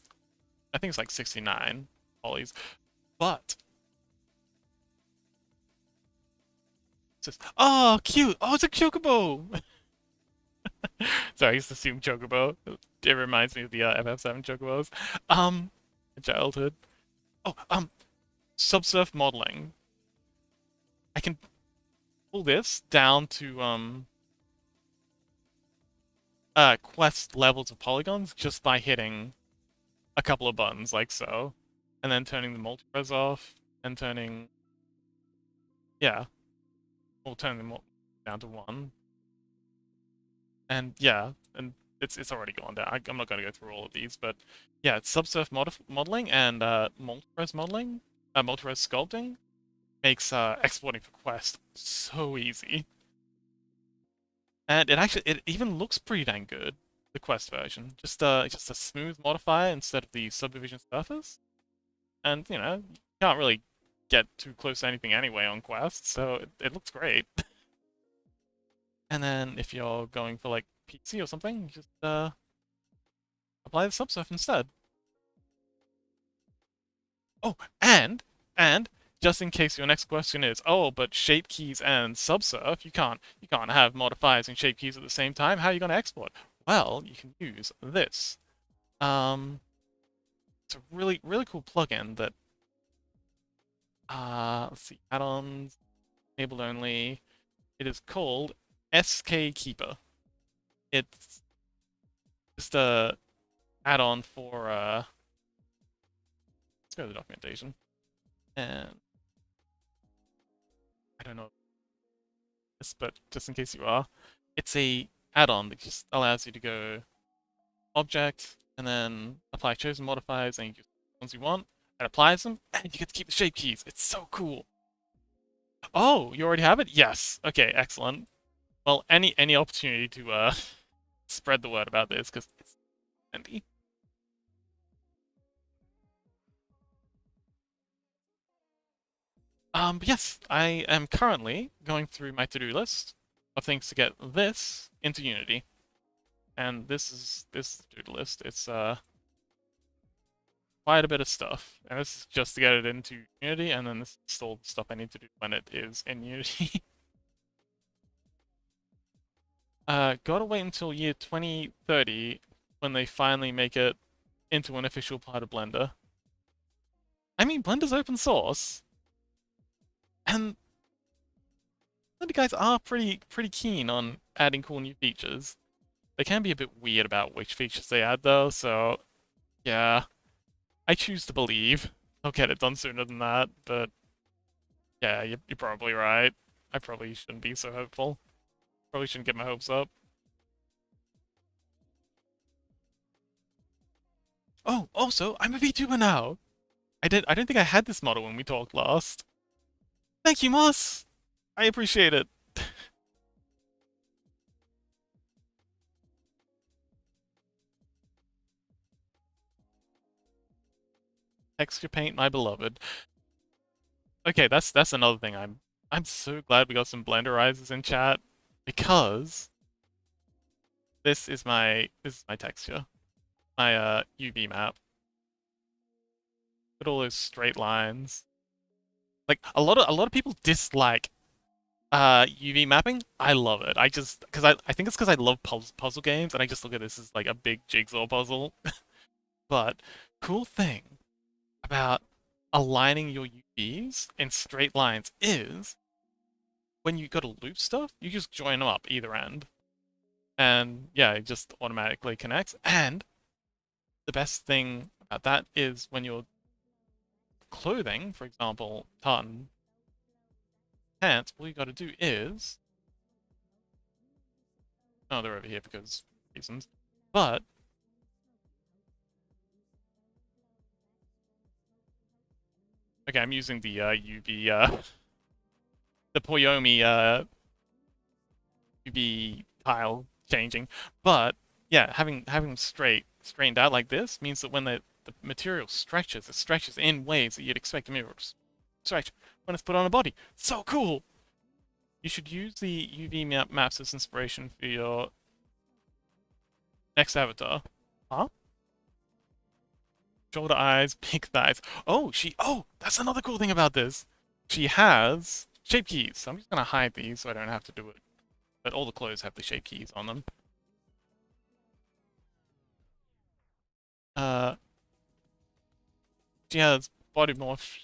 I think it's like 69 polys. But it's just, oh, cute. Oh, it's a chocobo. Sorry, I used to assume chocobo. It reminds me of the FF7 chocobos. Um, childhood. Oh, subsurf modeling. I can pull this down to quest levels of polygons just by hitting a couple of buttons like so, and then turning the multi-res off and turning, yeah, or turning them down to 1, and yeah, and it's already gone down. I'm not going to go through all of these, but yeah, it's subsurf modeling and multi-res modeling, multi-res sculpting makes exporting for quest so easy. And it even looks pretty dang good, the Quest version. Just a smooth modifier instead of the subdivision surface. And, you can't really get too close to anything anyway on Quest, so it looks great. And then if you're going for like PC or something, just apply the subsurf instead. Oh, and just in case your next question is, oh, but shape keys and subsurf, you can't have modifiers and shape keys at the same time. How are you going to export? Well, you can use this. Um, it's a really, really cool plugin that, let's see, add-ons, enabled only. It is called SK Keeper. It's just a add-on for, let's go to the documentation. And I don't know this, but just in case you are, it's a add-on that just allows you to go object and then apply chosen modifiers and you just ones you want and applies them and you get to keep the shape keys. It's so cool. Oh, you already have it? Yes. Okay, excellent. Well, any opportunity to spread the word about this because it's handy. But yes, I am currently going through my to-do list of things to get this into Unity. And this to-do list. It's quite a bit of stuff. And this is just to get it into Unity, and then this is all the stuff I need to do when it is in Unity. Gotta wait until year 2030 when they finally make it into an official part of Blender. I mean, Blender's open source, and Blender guys are pretty keen on adding cool new features. They can be a bit weird about which features they add though, so yeah. I choose to believe I'll get it done sooner than that, but yeah, you're probably right. I probably shouldn't be so hopeful. Probably shouldn't get my hopes up. Oh, also, I'm a VTuber now. I don't think I had this model when we talked last. Thank you, Moss. I appreciate it. Texture paint, my beloved. Okay, that's another thing. I'm so glad we got some Blenderizers in chat because this is my texture, my UV map. With all those straight lines. Like a lot of people dislike UV mapping. I love it. I just because I think it's because I love puzzle games and I just look at this as like a big jigsaw puzzle. But cool thing about aligning your UVs in straight lines is when you got to loop stuff, you just join them up either end. And yeah, it just automatically connects. And the best thing about that is when you're clothing, for example, tartan pants, all you got to do is... Oh, they're over here because reasons. But... Okay, I'm using the UV, the Poyomi UV tile changing. But, yeah, having them straightened out like this means that when the material stretches, it stretches in ways that you'd expect a mirror to stretch when it's put on a body. So cool! You should use the UV maps as inspiration for your next avatar. Huh? Shoulder eyes, big thighs. Oh, that's another cool thing about this. She has shape keys. So I'm just gonna hide these so I don't have to do it. But all the clothes have the shape keys on them. Uh, she has body morph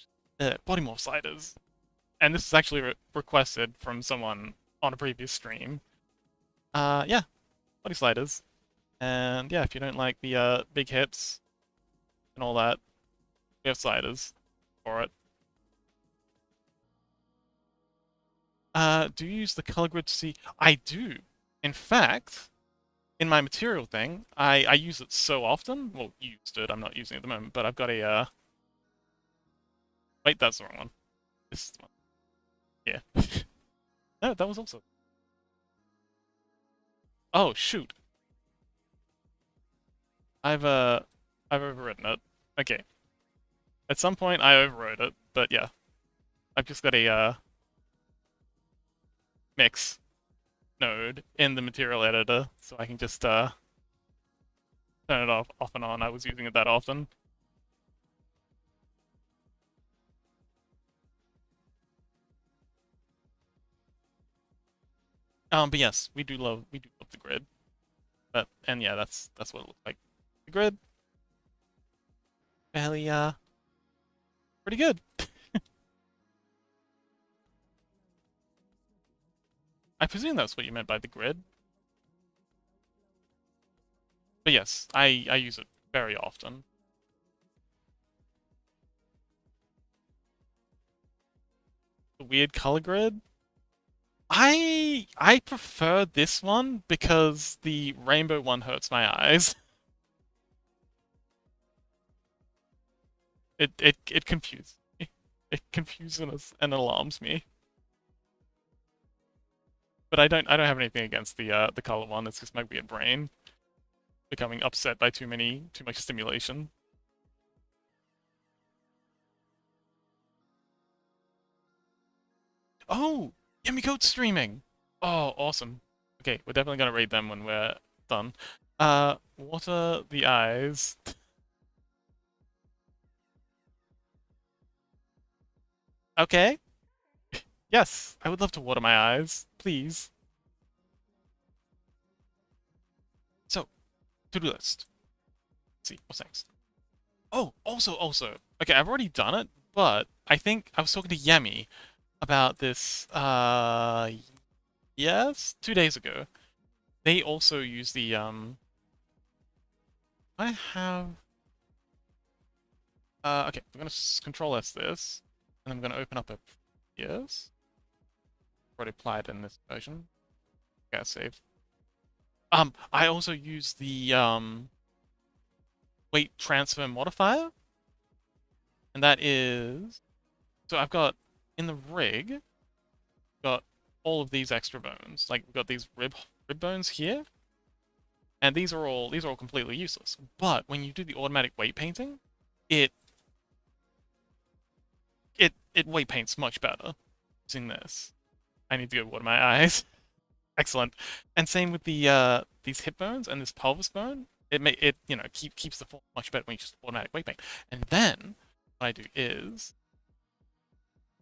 sliders. And this is actually requested from someone on a previous stream. Yeah, body sliders. And yeah, if you don't like the big hips and all that, we have sliders for it. Do you use the color grid to see? I do. In fact, in my material thing, I use it so often. Well, used it. I'm not using it at the moment, but I've got a wait, that's the wrong one. This is the one. Yeah. No, that was also. Oh shoot. I've I've overwritten it. Okay. At some point I overwrote it, but yeah. I've just got a mix node in the material editor, so I can just turn it off and on. I was using it that often. But yes, we do love the grid. But and yeah, that's what it looks like. The grid. fairly, pretty good. I presume that's what you meant by the grid. But yes, I use it very often. The weird color grid. I prefer this one because the rainbow one hurts my eyes. It confuses me. It confuses and alarms me. But I don't have anything against the color one. It's just my weird brain becoming upset by too much stimulation. Oh, Yummy Goat streaming. Oh, awesome. Okay, we're definitely gonna raid them when we're done. Water the eyes. Okay. Yes, I would love to water my eyes, please. So, to-do list. Let's see, what's next? Oh, also. Okay, I've already done it, but I think I was talking to Yemi about this, yes, 2 days ago. They also use the, I have, okay, I'm gonna control S this, and I'm gonna open up a, yes, already applied in this version. Gotta save. I also use the, weight transfer modifier, and that is, so I've got, in the rig, got all of these extra bones. Like, we've got these rib bones here, and these are all completely useless. But when you do the automatic weight painting, it it weight paints much better using this. I need to go water my eyes. Excellent. And same with the these hip bones and this pelvis bone. It keeps the form much better when you just automatic weight paint. And then what I do is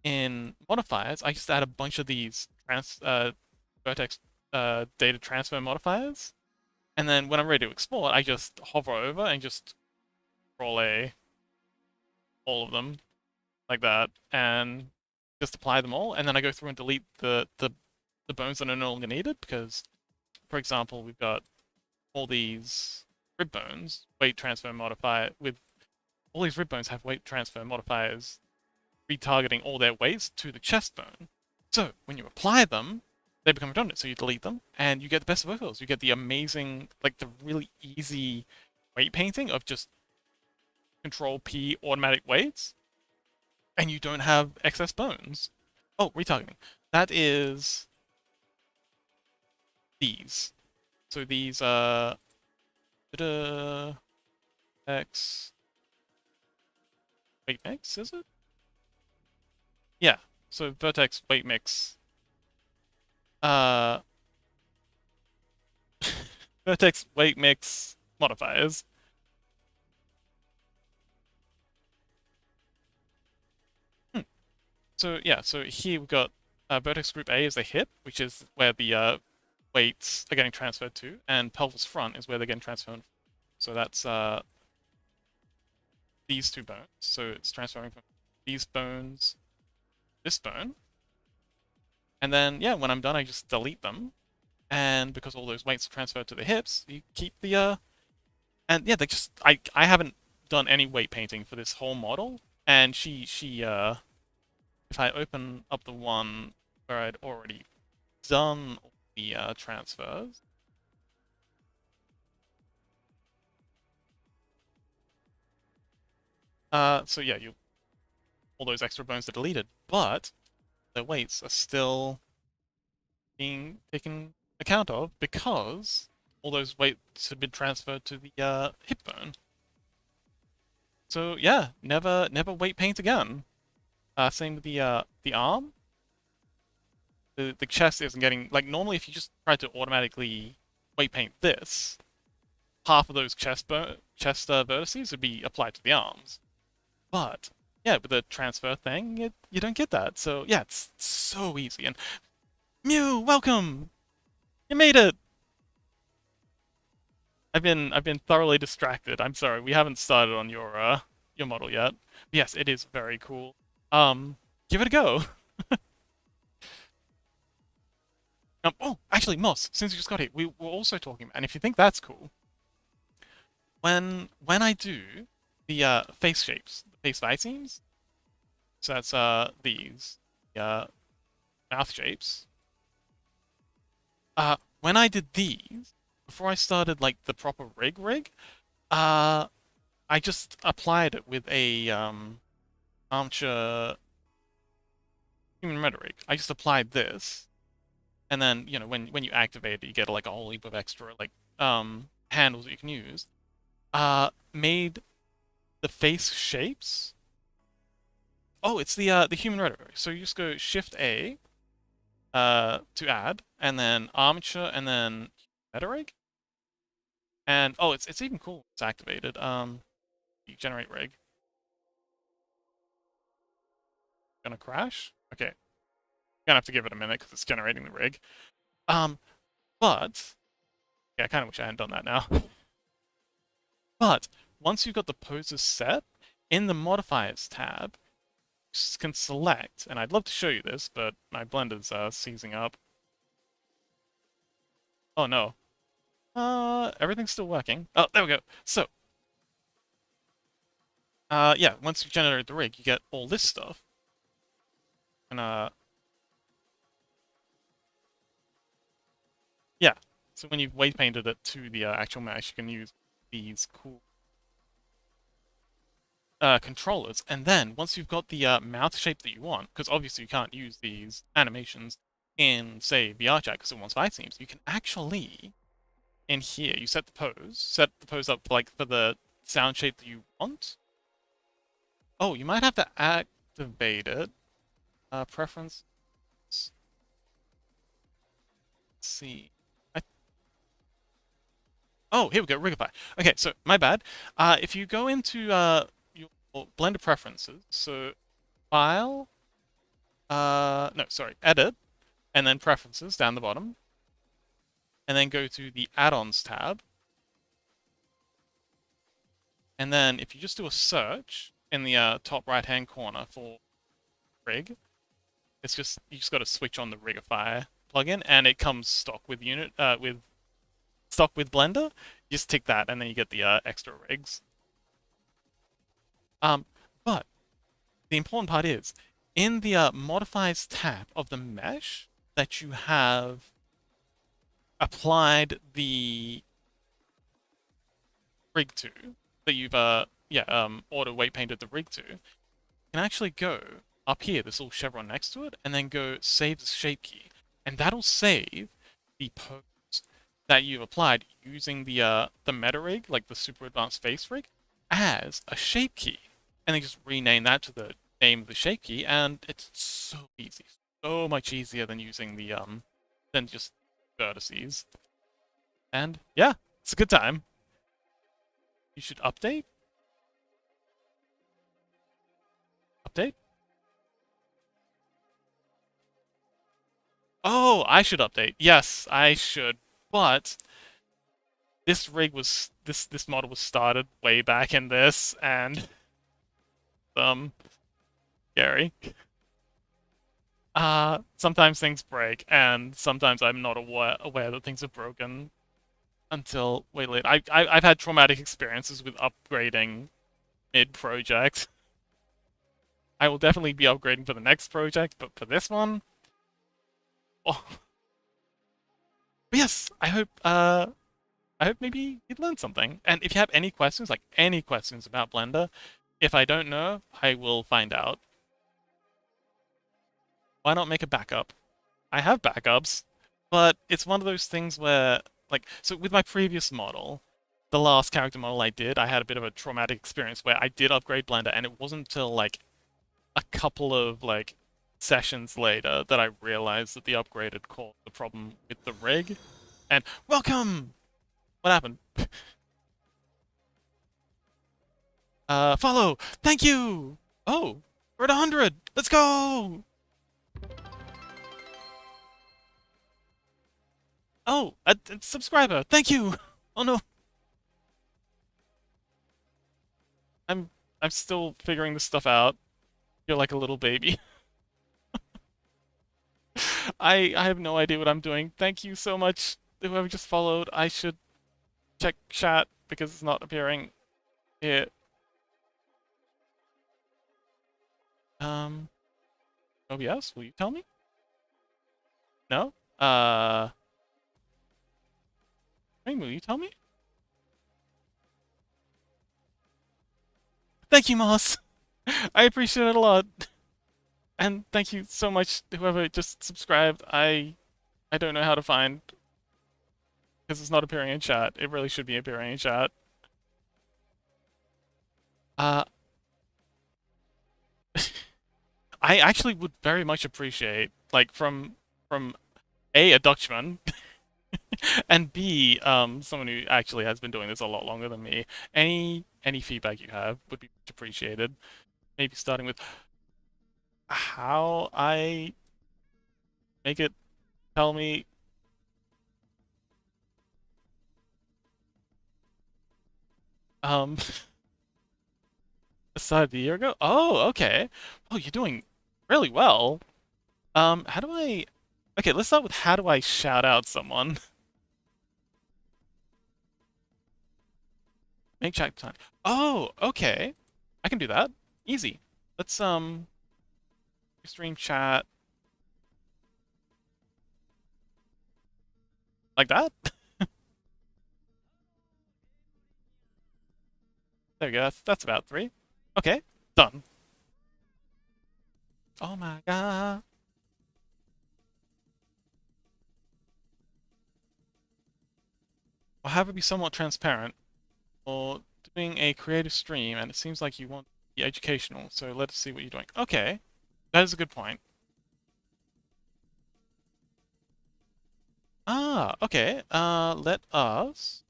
in modifiers, I just add a bunch of these vertex data transfer modifiers. And then when I'm ready to export, I just hover over and just roll all of them like that, and just apply them all. And then I go through and delete the bones that are no longer needed because, for example, we've got all these rib bones, weight transfer modifier with all these rib bones have weight transfer modifiers retargeting all their weights to the chest bone. So when you apply them, they become redundant. So you delete them, and you get the best of both worlds. You get the amazing, like the really easy weight painting of just Control P automatic weights, and you don't have excess bones. Oh, retargeting. That is these. So these are X weight mix, is it? Yeah. So vertex weight mix. Uh vertex weight mix modifiers. So yeah, so here we've got vertex group A is the hip, which is where the weights are getting transferred to, and pelvis front is where they're getting transferred. So that's these two bones. So it's transferring from these bones, this bone, and then yeah, when I'm done, I just delete them. And because all those weights are transferred to the hips, you keep the and yeah, they just I haven't done any weight painting for this whole model, and she if I open up the one where I'd already done all the transfers. So yeah, all those extra bones are deleted, but the weights are still being taken account of because all those weights had been transferred to the hip bone. So yeah, never weight paint again. Same with the arm. The chest isn't getting, like, normally if you just try to automatically weight paint this, half of those chest vertices would be applied to the arms. But yeah, with the transfer thing, you don't get that. So yeah, it's so easy. And Mew, welcome! You made it! I've been thoroughly distracted. I'm sorry, we haven't started on your your model yet. But yes, it is very cool. Give it a go. Oh, actually, Moss, since you just got here, we were also talking about, and if you think that's cool, when I do the face shapes, the face seams, so that's these mouth shapes. When I did these, before I started like the proper rig, uh, I just applied it with a armature human rhetoric. I just applied this, and then when you activate it, you get like a whole heap of extra like handles that you can use. Made the face shapes. Oh, it's the human rhetoric. So you just go Shift A to add, and then armature, and then rhetoric. And oh, it's even cool. It's activated. You generate rig. Gonna crash? Okay. Gonna have to give it a minute because it's generating the rig. Um, but yeah, I kind of wish I hadn't done that now. But once you've got the poses set, in the modifiers tab, you can select, and I'd love to show you this, but my blender's seizing up. Oh no. Everything's still working. Oh, there we go. So, yeah, once you generate the rig, you get all this stuff. And yeah. So when you've weight painted it to the actual mesh, you can use these cool controllers. And then once you've got the mouth shape that you want, because obviously you can't use these animations in, say, VR chat because it wants fight scenes, you can actually, in here, you set the pose up like for the sound shape that you want. Oh, you might have to activate it. Preference. Let's see. Oh, here we go, Rigify. Okay, so my bad. If you go into your Blender preferences, so File, no, sorry, Edit, and then Preferences down the bottom, and then go to the Add-ons tab, and then if you just do a search in the top right-hand corner for Rig, it's just you just got to switch on the Rigify plugin, and it comes stock with Blender. You just tick that, and then you get the extra rigs. But the important part is in the modifiers tab of the mesh that you have applied the rig to, that you've auto weight painted the rig to, you can actually go up here, this little chevron next to it, and then go save the shape key, and that'll save the pose that you've applied using the meta rig, like the super advanced face rig, as a shape key, and then just rename that to the name of the shape key, and it's so easy, so much easier than using the than just vertices. And yeah, it's a good time. You should update. Update. Oh, I should update. Yes, I should. But this model was started way back in this, and scary. Sometimes things break, and sometimes I'm not aware that things are broken until way later. I've had traumatic experiences with upgrading mid-project. I will definitely be upgrading for the next project, but for this one, oh. But yes, I hope maybe you'd learned something. And if you have any questions, like any questions about Blender, if I don't know, I will find out. Why not make a backup? I have backups, but it's one of those things where, like, so with my previous model, the last character model I did, I had a bit of a traumatic experience where I did upgrade Blender, and it wasn't until, like, a couple of, like, sessions later that I realized that the upgrade had caused the problem with the rig. And, welcome! What happened? Follow! Thank you! Oh, we're at 100! Let's go! Oh, a subscriber! Thank you! Oh no! I'm I'm still figuring this stuff out. You're like a little baby. I have no idea what I'm doing. Thank you so much, whoever just followed. I should check chat because it's not appearing here. Um, OBS, will you tell me? No? Hey, will you tell me? Thank you, Moss. I appreciate it a lot. And thank you so much, whoever just subscribed. I don't know how to find because it's not appearing in chat. It really should be appearing in chat. Uh, I actually would very much appreciate, like, from A, a Dutchman, and B, someone who actually has been doing this a lot longer than me. Any feedback you have would be much appreciated. Maybe starting with how I make it tell me um started a year ago. Oh, okay. Oh, you're doing really well. How do I? Okay, let's start with how do I shout out someone? Make chat time. Oh, okay. I can do that. Easy. Let's stream chat like that. There we go. That's about three. Okay, done. Oh my god. I'll have it be somewhat transparent. Or doing a creative stream, and it seems like you want to be educational. So let's see what you're doing. Okay, that is a good point. Ah, okay. Let us.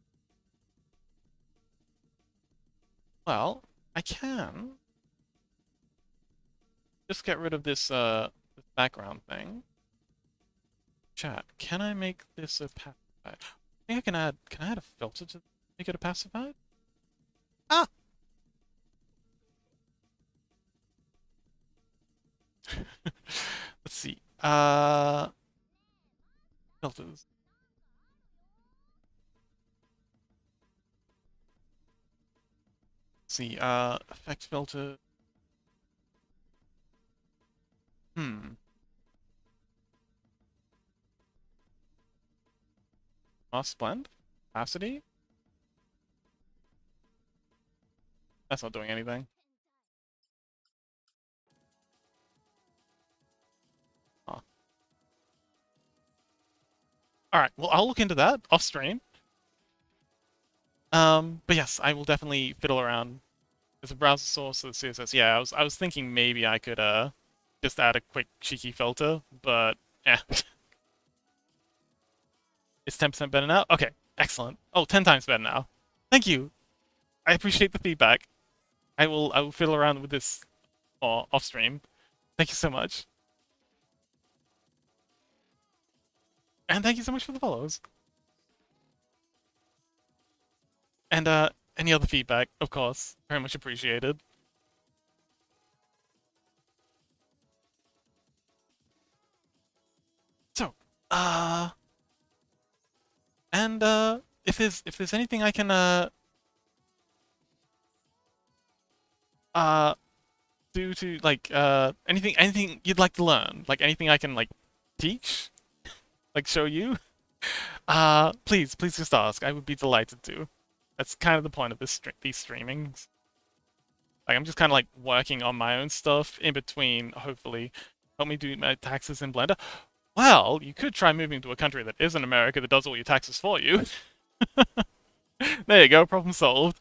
Well, I can just get rid of this background thing. Chat. Can I make this a pacified? I think I can add. Can I add a filter to make it a pacified? Ah. Let's see. Filters. Let's see. Effect filter. Hmm. Mask blend. Opacity. That's not doing anything. Oh. All right. Well, I'll look into that off stream. But yes, I will definitely fiddle around. There's a browser source of CSS. Yeah, I was thinking maybe I could just add a quick cheeky filter, but yeah. It's 10% better now? Okay, excellent. Oh, 10 times better now. Thank you. I appreciate the feedback. I will fiddle around with this off stream. Thank you so much. And thank you so much for the follows. And any other feedback, of course, very much appreciated. So, and if there's anything I can uh do to like anything you'd like to learn, like anything I can like teach, like show you, please just ask. I would be delighted to. That's kind of the point of these streamings. Like I'm just kind of like working on my own stuff in between. Hopefully, help me do my taxes in Blender. Well, you could try moving to a country that isn't America that does all your taxes for you. There you go, problem solved.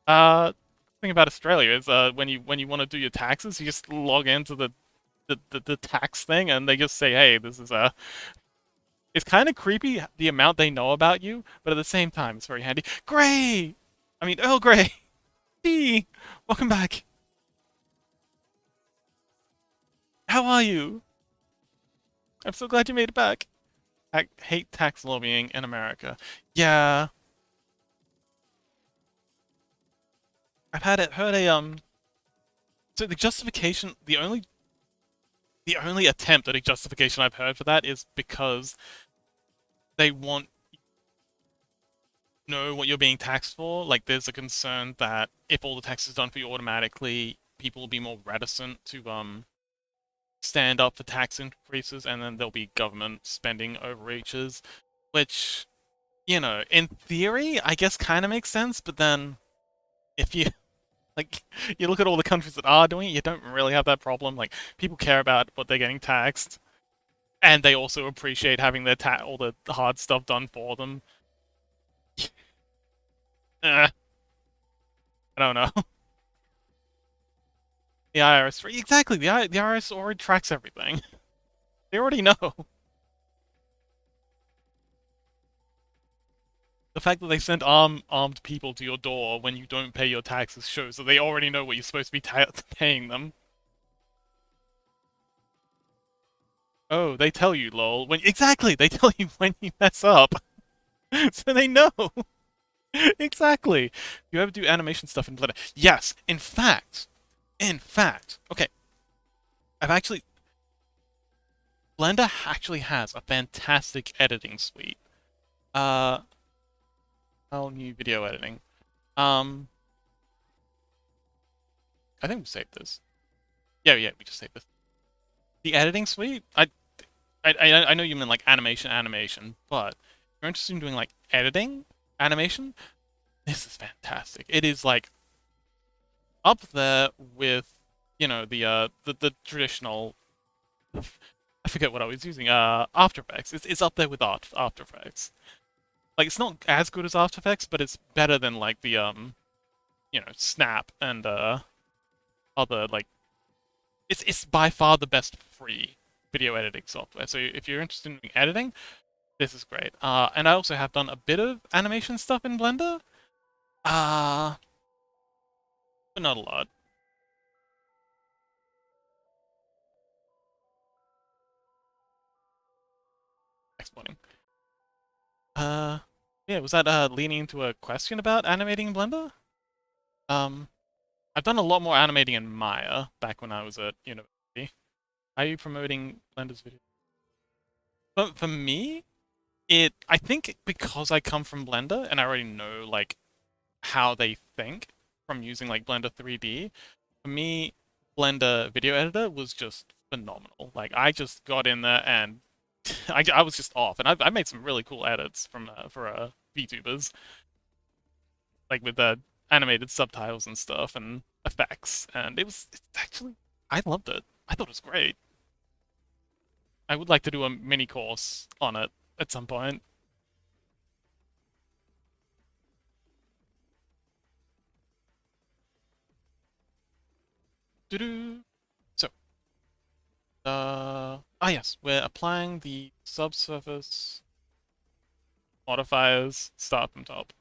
Thing about Australia is when you want to do your taxes, you just log into the tax thing and they just say, hey, this is it's kind of creepy the amount they know about you, but at the same time, it's very handy. Gray! I mean, Earl Grey! Hey! Welcome back! How are you? I'm so glad you made it back. I hate tax lobbying in America. Yeah. I've heard a so the justification, the only attempt at a justification I've heard for that is because they want to know what you're being taxed for. Like, there's a concern that if all the tax is done for you automatically, people will be more reticent to stand up for tax increases, and then there'll be government spending overreaches, which, in theory, I guess kind of makes sense, but then if you like you look at all the countries that are doing it, you don't really have that problem. Like, people care about what they're getting taxed, and they also appreciate having their all the hard stuff done for them. I don't know. The IRS, exactly. The IRS already tracks everything. They already know. The fact that they send armed people to your door when you don't pay your taxes shows that they already know what you're supposed to be paying them. Oh, they tell you, lol. Exactly, they tell you when you mess up, so they know. Exactly. You ever do animation stuff in Blender? Yes. In fact. Okay, I've actually Blender actually has a fantastic editing suite. Uh, oh, new video editing. Um, I think we saved this. Yeah, we just saved this. The editing suite. I know you mean like animation, but if you're interested in doing like editing animation, this is fantastic. It is like up there with, the traditional. I forget what I was using. After Effects. It's up there with After Effects. Like, it's not as good as After Effects, but it's better than like the Snap and other, like, it's by far the best free video editing software. So if you're interested in editing, this is great. And I also have done a bit of animation stuff in Blender. Uh, but not a lot. Exporting. Uh, yeah, was that leaning into a question about animating in Blender? Um, I've done a lot more animating in Maya back when I was at university. Are you promoting Blender's video? But for me, I think because I come from Blender and I already know like how they think from using like Blender 3D, for me, Blender Video Editor was just phenomenal. Like, I just got in there and I was just off, and I made some really cool edits for VTubers, like with the animated subtitles and stuff and effects, and it's actually, I loved it. I thought it was great. I would like to do a mini course on it at some point. Doo-doo. So, yes, we're applying the subsurface modifiers. Start from top.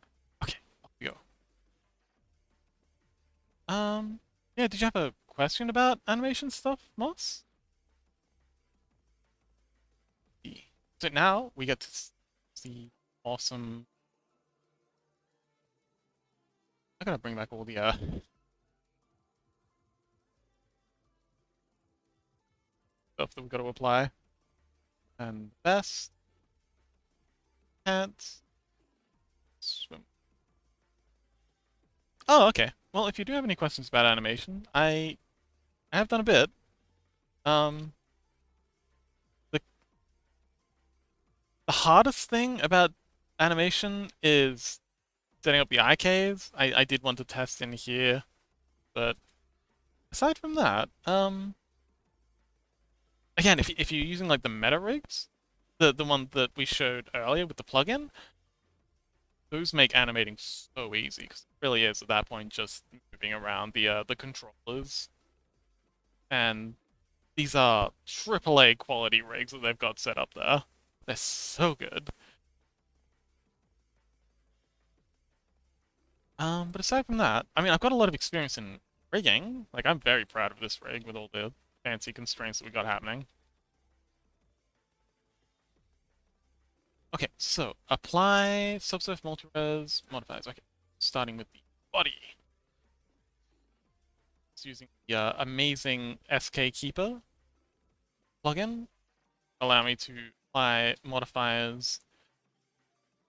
Okay, off we go. Yeah, did you have a question about animation stuff, Moss? So now we get to see awesome. I gotta bring back all the stuff that we gotta apply. And best, can't swim. Oh, okay. Well, if you do have any questions about animation, I have done a bit. Um, the the hardest thing about animation is setting up the IKs. I did want to test in here, but aside from that, again, if you're using like the meta rigs, the one that we showed earlier with the plugin, those make animating so easy because it really is at that point just moving around the controllers, and these are AAA quality rigs that they've got set up there. They're so good. But aside from that, I mean, I've got a lot of experience in rigging. Like, I'm very proud of this rig with all the fancy constraints that we got happening. Okay, so apply subsurf multi-res modifiers. Okay, starting with the body. it's using the amazing SK Keeper plugin, allow me to apply modifiers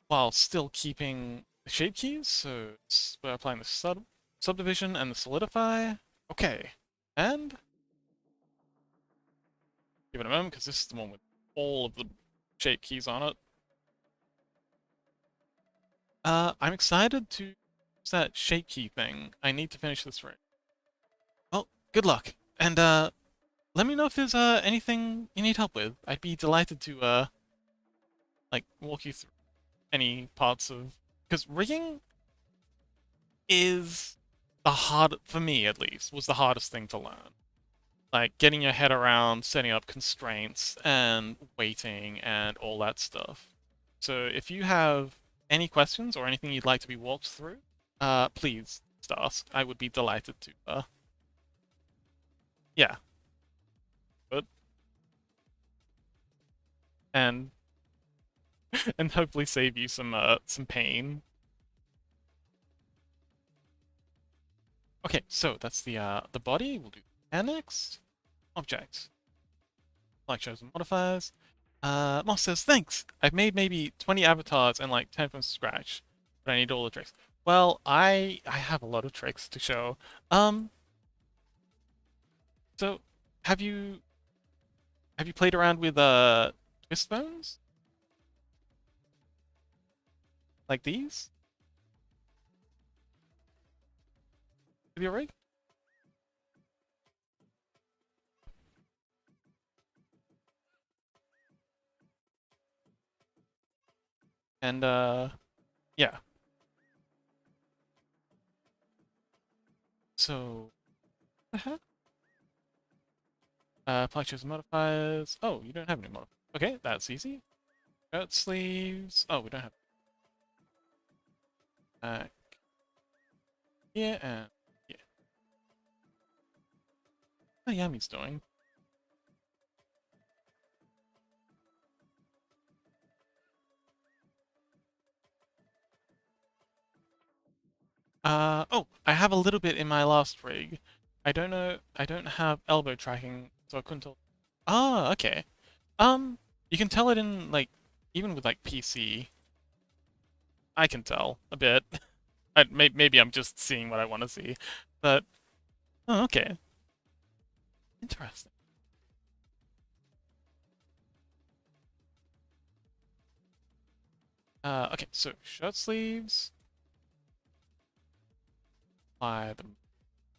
while still keeping the shape keys. So we're applying the subdivision and the solidify. Okay, and give it a moment because this is the one with all of the shape keys on it. I'm excited to use that shape key thing. I need to finish this rig. Well, good luck, and let me know if there's anything you need help with. I'd be delighted to like walk you through any parts of, because rigging is the hard, for me at least, was the hardest thing to learn. Like getting your head around setting up constraints and waiting and all that stuff. So if you have any questions or anything you'd like to be walked through, please just ask. I would be delighted to yeah. But and and hopefully save you some pain. Okay, so that's the body. We'll do the hair next. Object. Like shows and modifiers. Moss says, thanks! I've made maybe 20 avatars and like 10 from scratch, but I need all the tricks. Well, I have a lot of tricks to show. So have you played around with twist bones? Like these? With your rig? And yeah. So what the heck? Apply chosen modifiers. Oh, you don't have any modifiers. Okay, that's easy. Shirt sleeves. Oh, we don't have here and here. How Yami's doing? Oh, I have a little bit in my last rig. I don't know, I don't have elbow tracking, so I couldn't tell. Ah, okay. You can tell it in, like, even with, like, PC. I can tell a bit. Maybe I'm just seeing what I want to see. But, oh, okay. Interesting. Okay, so shirt sleeves. Apply the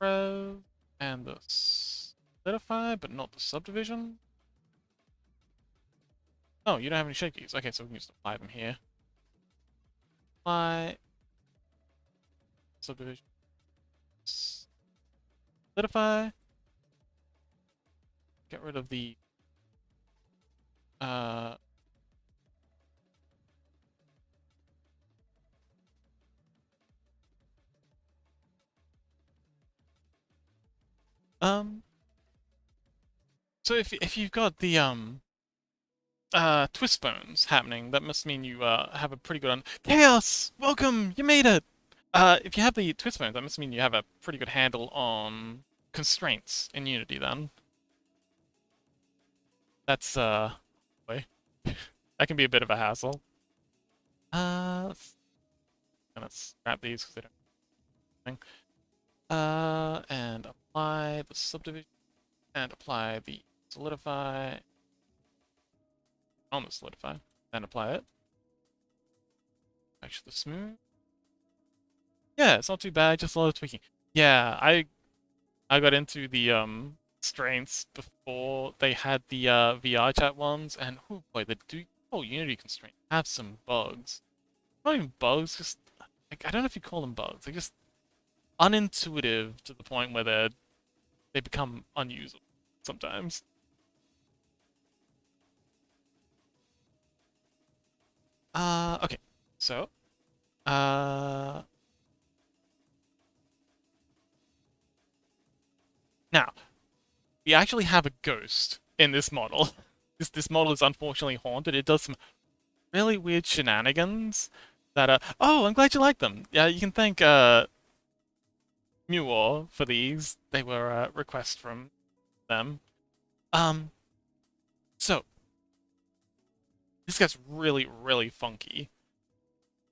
res and the solidify, but not the subdivision. Oh, you don't have any shape keys. Okay, so we can just apply them here. Apply subdivision. Solidify. Get rid of the uh um so if you've got the twist bones happening, that must mean you have a pretty good Chaos! Welcome! You made it! If you have the twist bones, that must mean you have a pretty good handle on constraints in Unity then. That's boy. That can be a bit of a hassle. Let's scrap these because they don't and apply the subdivision and apply the solidify on the solidify, then apply it. Actually, the smooth. Yeah, it's not too bad, just a lot of tweaking. Yeah, I got into the constraints before they had the VR chat ones, and oh boy, the Unity constraints have some bugs. Not even bugs, just like I don't know if you call them bugs. They're just unintuitive to the point where they become unusable sometimes. Okay. So, now we actually have a ghost in this model. This model is unfortunately haunted. It does some really weird shenanigans that oh, I'm glad you like them. Yeah, you can thank Muor for these. They were requests from them. Um, so this gets really, really funky.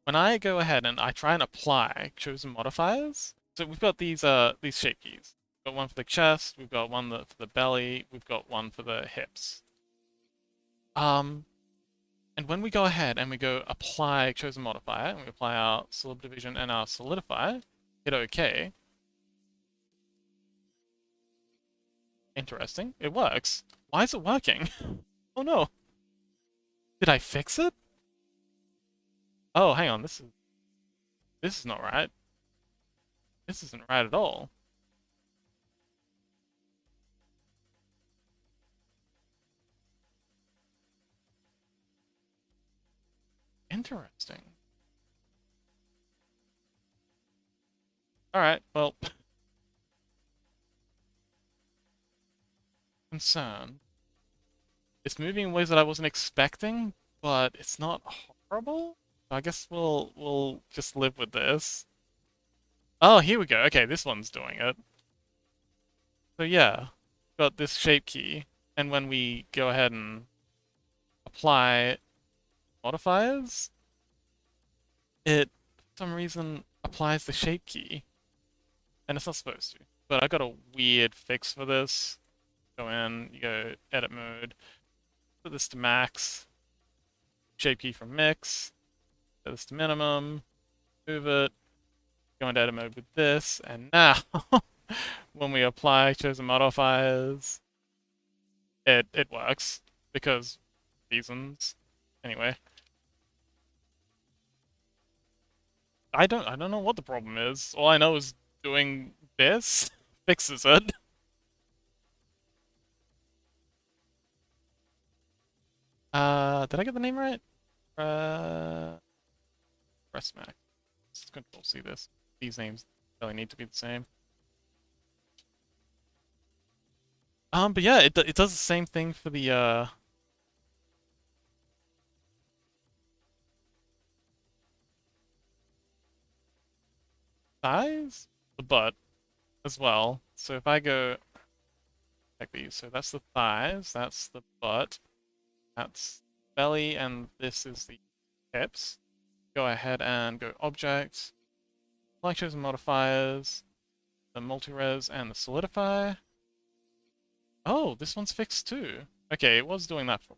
When I go ahead and I try and apply chosen modifiers, so we've got these shape keys. We've got one for the chest, we've got one for the belly, we've got one for the hips. Um, and when we go ahead and we go apply chosen modifier, and we apply our solid division and our solidify, hit OK. Interesting. It works. Why is it working? Oh no. Did I fix it? Oh, hang on. This is not right. This isn't right at all. Interesting. Alright, well, concern. It's moving in ways that I wasn't expecting, but it's not horrible. I guess we'll just live with this. Oh, here we go. Okay, this one's doing it. So yeah, got this shape key, and when we go ahead and apply modifiers, it for some reason applies the shape key, and it's not supposed to. But I got a weird fix for this. Go in, you go edit mode, put this to max, shape key from mix, set this to minimum, move it, go into edit mode with this, and now when we apply chosen modifiers, it works because reasons. Anyway, I don't know what the problem is. All I know is doing this fixes it. Did I get the name right? Press Mac. Let's control C this. These names really need to be the same. But yeah, it does the same thing for the thighs, the butt as well. So if I go check these, so that's the thighs, that's the butt, that's belly, and this is the hips. Go ahead and go object, like chosen modifiers, the multi-res and the solidify. Oh, this one's fixed too. Okay, it was doing that for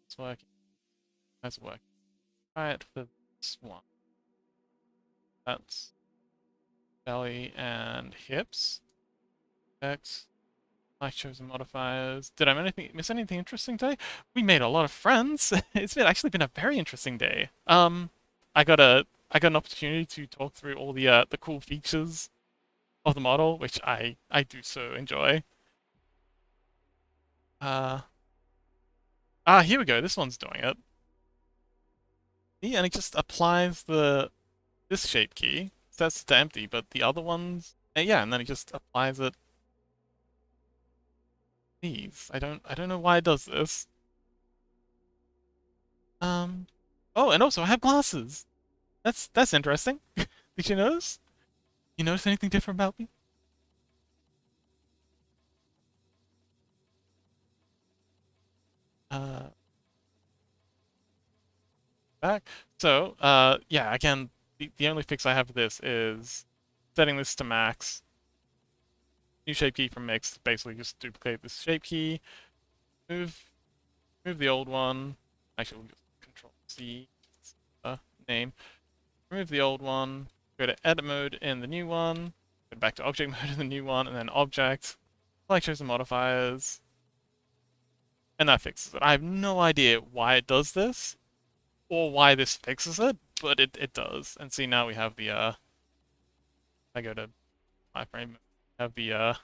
it's working. That's working. Alright, for this one. That's belly and hips. X. I chosen modifiers. Did I miss anything interesting today? We made a lot of friends. It's actually been a very interesting day. I got an opportunity to talk through all the cool features of the model, which I do so enjoy. Uh, Here we go. This one's doing it. Yeah, and it just applies this shape key. Sets it to empty, but the other ones, yeah, and then it just applies it. These. I don't know why it does this. Um, oh, and also I have glasses. That's interesting. Did you notice? You notice anything different about me? Uh, Back. So, yeah, again, the only fix I have for this is setting this to max. New shape key from mix, basically just duplicate this shape key. Move the old one. Actually, we'll just control C name. Remove the old one. Go to edit mode in the new one. Go back to object mode in the new one, and then object. Apply chosen modifiers. And that fixes it. I have no idea why it does this, or why this fixes it, but it does. And see, now we have I go to my frame, have the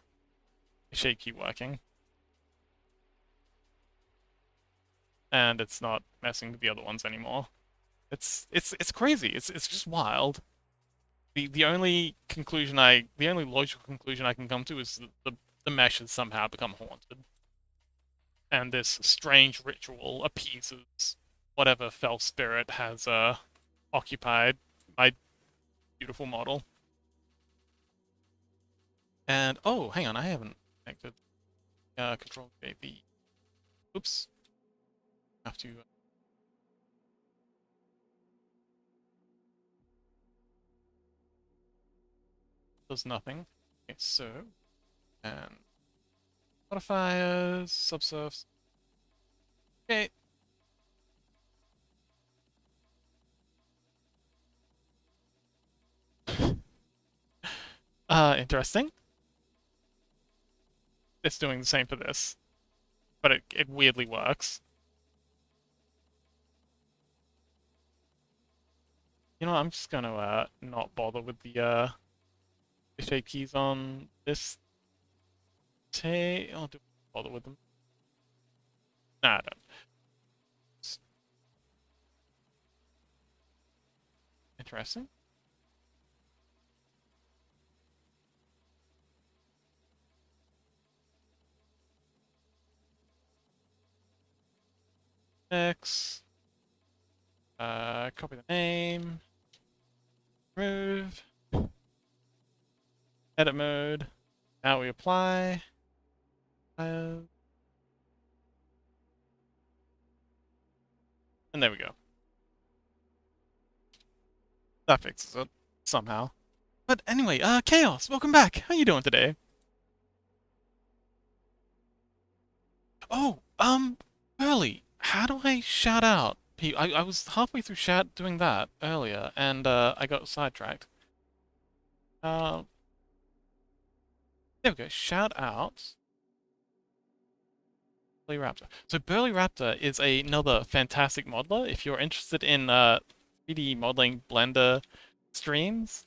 shape key working. And it's not messing with the other ones anymore. It's crazy. It's just wild. The only logical conclusion I can come to is the mesh has somehow become haunted. And this strange ritual appeases whatever fell spirit has occupied my beautiful model. And oh, hang on, I haven't connected control JP. Oops, have to. Does nothing. Okay, so and modifiers, subsurfs. Okay. Interesting. It's doing the same for this, but it weirdly works. You know, I'm just gonna not bother with the shape keys on this I'll do bother with them. Nah, I don't. Interesting. X. Copy the name. Remove. Edit mode. Now we apply. And there we go. That fixes it. Somehow. But anyway, Chaos, welcome back. How you doing today? Oh, Early. How do I shout out? I was halfway through shout doing that earlier, and I got sidetracked. Uh, there we go. Shout out Burly Raptor. So Burly Raptor is another fantastic modeler. If you're interested in 3D modeling Blender streams,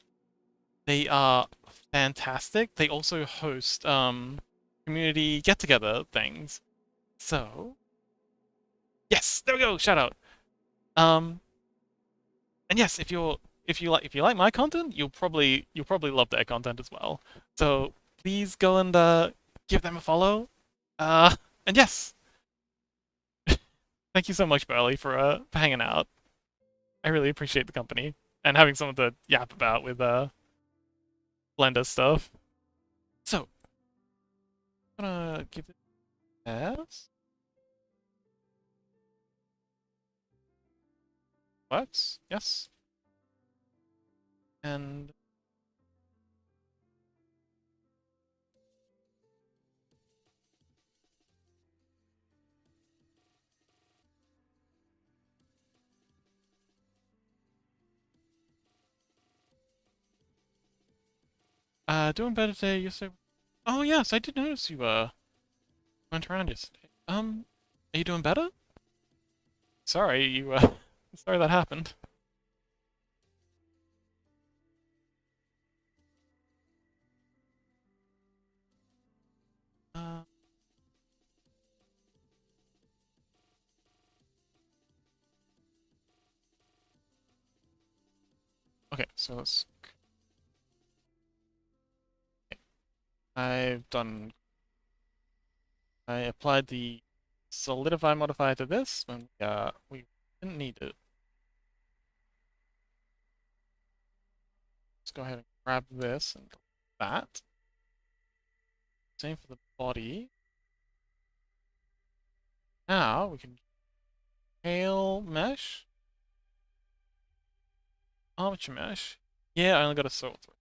they are fantastic. They also host community get-together things. So yes, there we go. Shout out. Um, and yes, if you like my content, you'll probably love their content as well. So please go and give them a follow. And yes, thank you so much, Burley, for hanging out. I really appreciate the company and having someone to yap about with Blender stuff. So I'm gonna give it as works. Yes, and doing better today. Yesterday. Oh yes, I did notice you went around yesterday. Are you doing better? Sorry, you sorry that happened. Uh, okay, so let's. Okay. I've done. I applied the solidify modifier to this when we didn't need it. Let's go ahead and grab this and that. Same for the body. Now we can scale mesh, armature mesh. Yeah, I only got a sword through.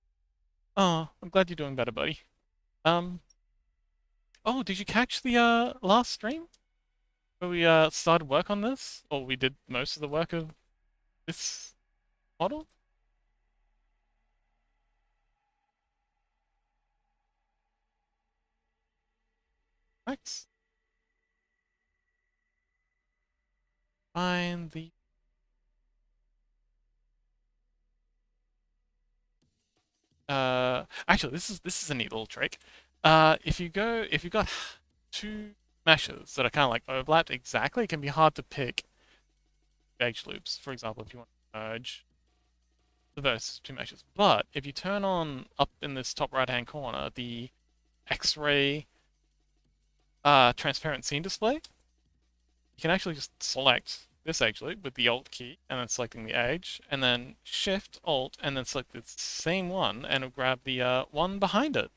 Oh, I'm glad you're doing better, buddy. Um. Oh, did you catch the last stream where we started work on this, or we did most of the work of this model? Thanks. Find the actually this is a neat little trick. If you've got two meshes that are kind of like overlapped exactly, it can be hard to pick edge loops. For example, if you want to merge the versus two meshes. But if you turn on up in this top right hand corner the X-ray transparent scene display, you can actually just select this actually with the Alt key and then selecting the edge, and then Shift, Alt, and then select the same one and it'll grab the one behind it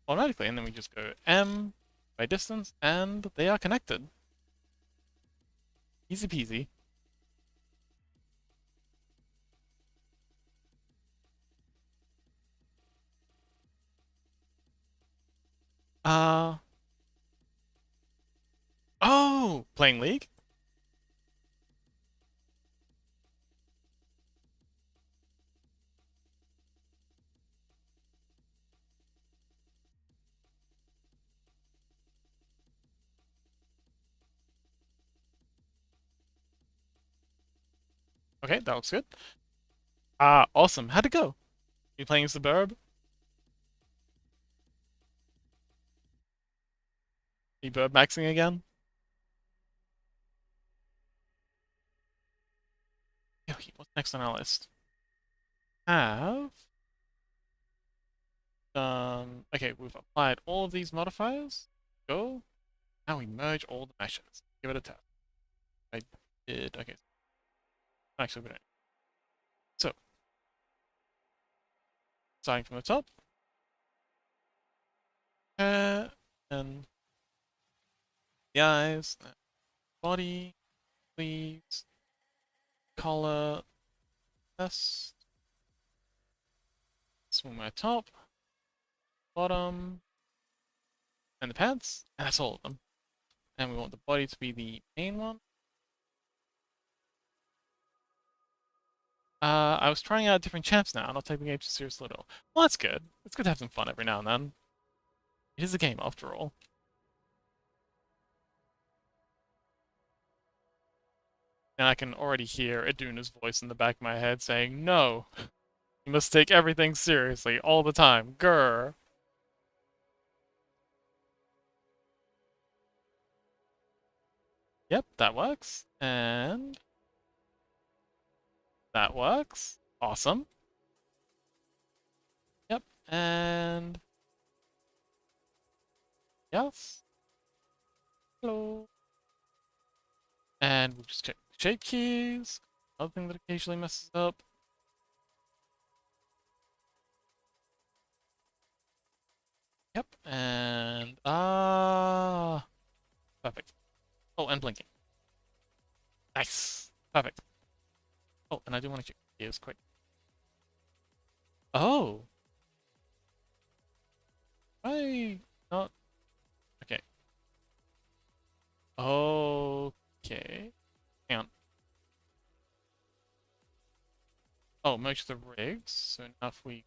automatically. And then we just go M by distance and they are connected. Easy peasy. Uh, oh, playing League? Okay, that looks good. Awesome. How'd it go? You playing Suburb? You bird maxing again? Okay, what's next on our list? Have done. Okay, we've applied all of these modifiers. Go. Now we merge all the meshes. Give it a test. I did. Okay. Actually, we don't. So, starting from the top. And the eyes, body, sleeves, collar, chest, swimwear top, bottom, and the pants, and that's all of them. And we want the body to be the main one. I was trying out different champs now, not taking the game too seriously at all. Well, that's good. It's good to have some fun every now and then. It is a game after all. And I can already hear Iduna's voice in the back of my head saying, "No, you must take everything seriously all the time. Grr." Yep, that works. And that works. Awesome. Yep, and yes. Hello. And we'll just check the shape keys. Another thing that occasionally messes up. Yep, and perfect. Oh, and blinking. Nice. Perfect. Oh, and I do want to check the gears quick. Oh. I not okay. Okay. Hang on. Oh, merge the rigs. So now if we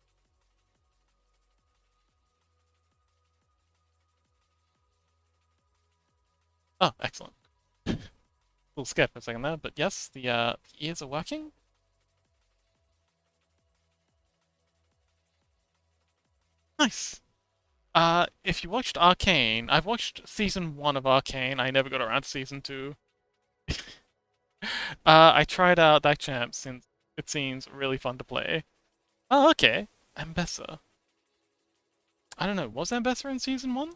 oh, excellent. A little scared for a second there, but yes, the ears are working. Nice. If you watched Arcane, I've watched season 1 of Arcane. I never got around to season 2. I tried out that champ since it seems really fun to play. Oh, okay. Ambessa. I don't know, was Ambessa in season 1?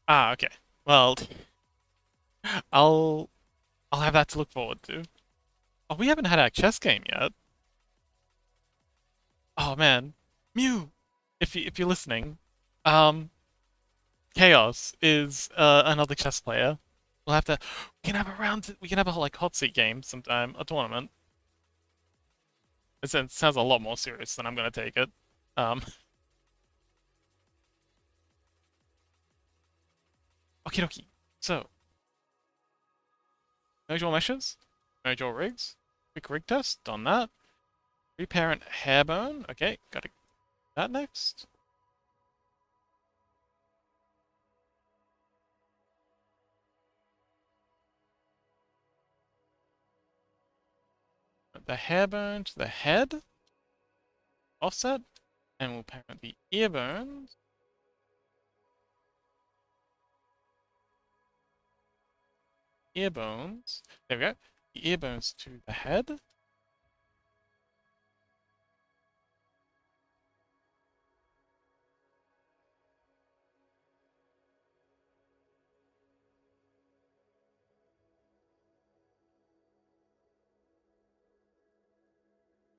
Ah, okay. Well, I'll I'll have that to look forward to. Oh, we haven't had our chess game yet. Oh man, Mew, if you're listening, um, Chaos is another chess player. We'll have to. We can have a round. We can have a like hot seat game sometime, a tournament. It sounds a lot more serious than I'm gonna take it. Um, okie dokie. So, merge all meshes, merge all rigs. Quick rig test, done that. Reparent hairbone. Okay, gotta that next. The hairbone to the head, offset, and we'll parent the ear bones. Ear bones. There we go. the ear bones to the head.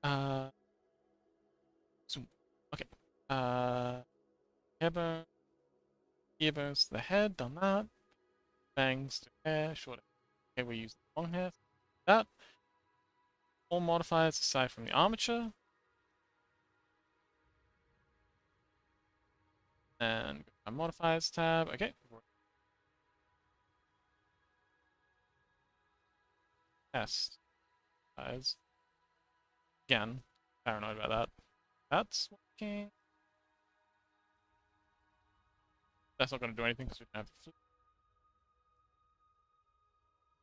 Uh, so, okay. Uh, hair bone, ear bones to the head, done that. Bangs to hair, short hair. Okay, we use long hair. That. All modifiers aside from the armature. And go to our modifiers tab. Okay. Test. Guys. Again, paranoid about that. That's working. That's not going to do anything because we don't have the.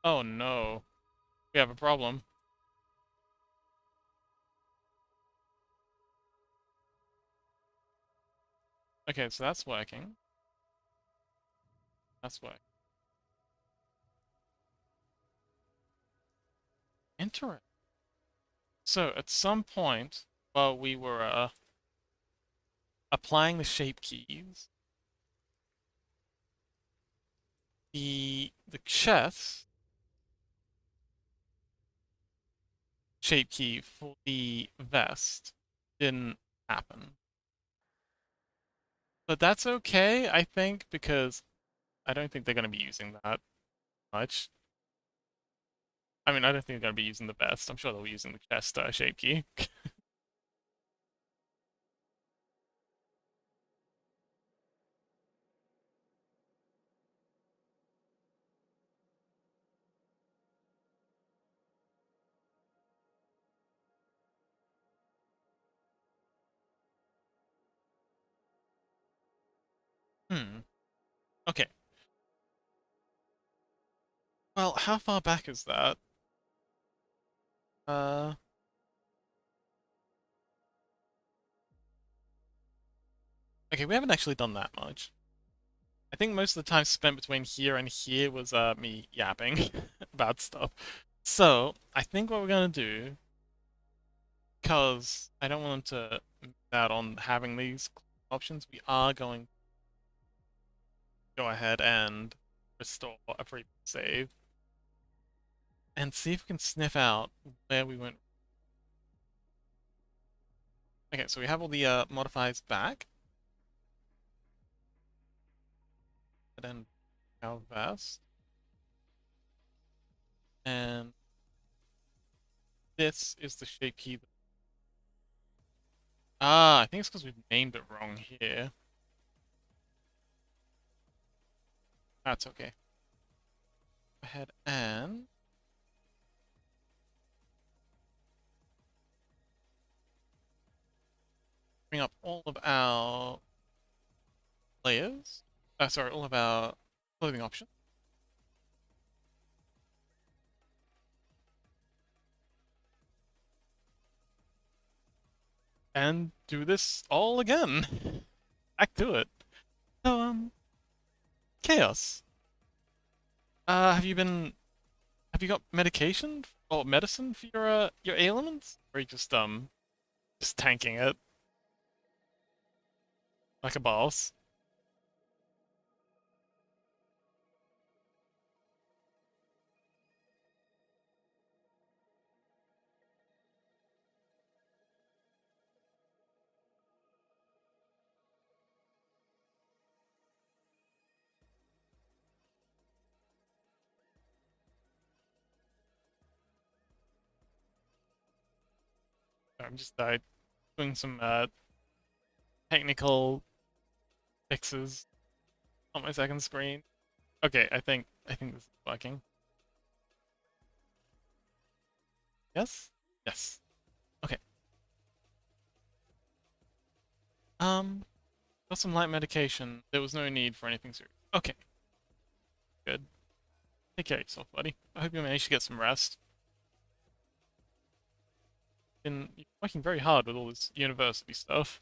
Oh no. We have a problem. Okay, so that's working. That's working. Interesting. So at some point, while we were applying the shape keys, the chest shape key for the vest didn't happen. But that's okay, I think, because I don't think they're going to be using that much. I mean, I don't think they're going to be using the vest. I'm sure they'll be using the chest shape key. Hmm. Okay. Well, how far back is that? Uh, okay, we haven't actually done that much. I think most of the time spent between here and here was me yapping about stuff. So, I think what we're gonna do, because I don't want them to miss out on having these options, we are going to go ahead and restore a previous save and see if we can sniff out where we went. Okay, so we have all the modifiers back. And then our vest. And this is the shape key. Ah, I think it's because we've named it wrong here. That's okay. Go ahead and bring up all of our layers. Sorry, all of our clothing options. And do this all again. Back to it. So, Chaos. Have you got medication or medicine for your ailments? Or are you just tanking it like a boss? I'm just doing some technical fixes on my second screen. Okay, I think this is working. Yes? Yes. Okay. Um, got some light medication. There was no need for anything serious. Okay, good. Take care of yourself, buddy. I hope you manage to get some rest. You're working very hard with all this university stuff.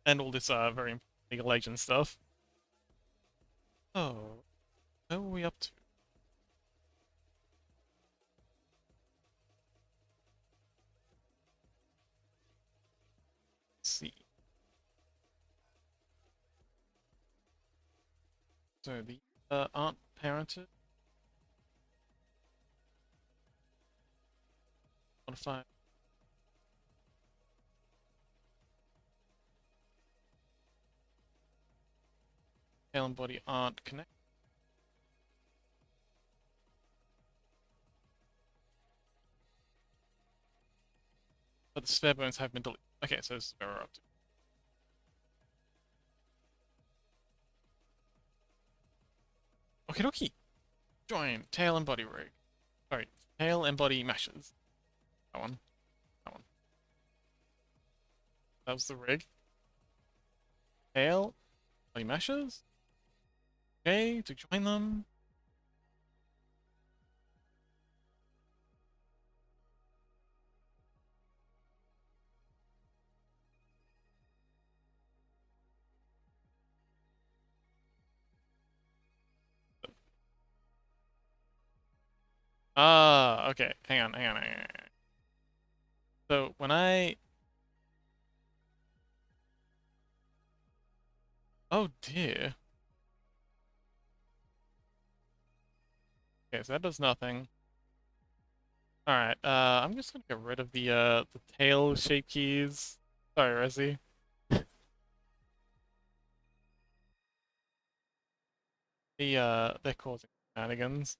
And all this very important League of Legends stuff. Oh, how are we up to? Let's see. So the aren't parented. Modify. Tail and body aren't connected. But the spare bones have been deleted. Okay, so this is where we're up to. Okie dokie. Join tail and body rig. Sorry, tail and body meshes. That one. That one. That was the rig. Tail, body meshes. Okay, to join them. Ah, okay. Hang on, hang on, hang on. So when I... Oh dear. Okay, so that does nothing. Alright, I'm just gonna get rid of the tail shape keys. Sorry, Resi. They're causing shenanigans.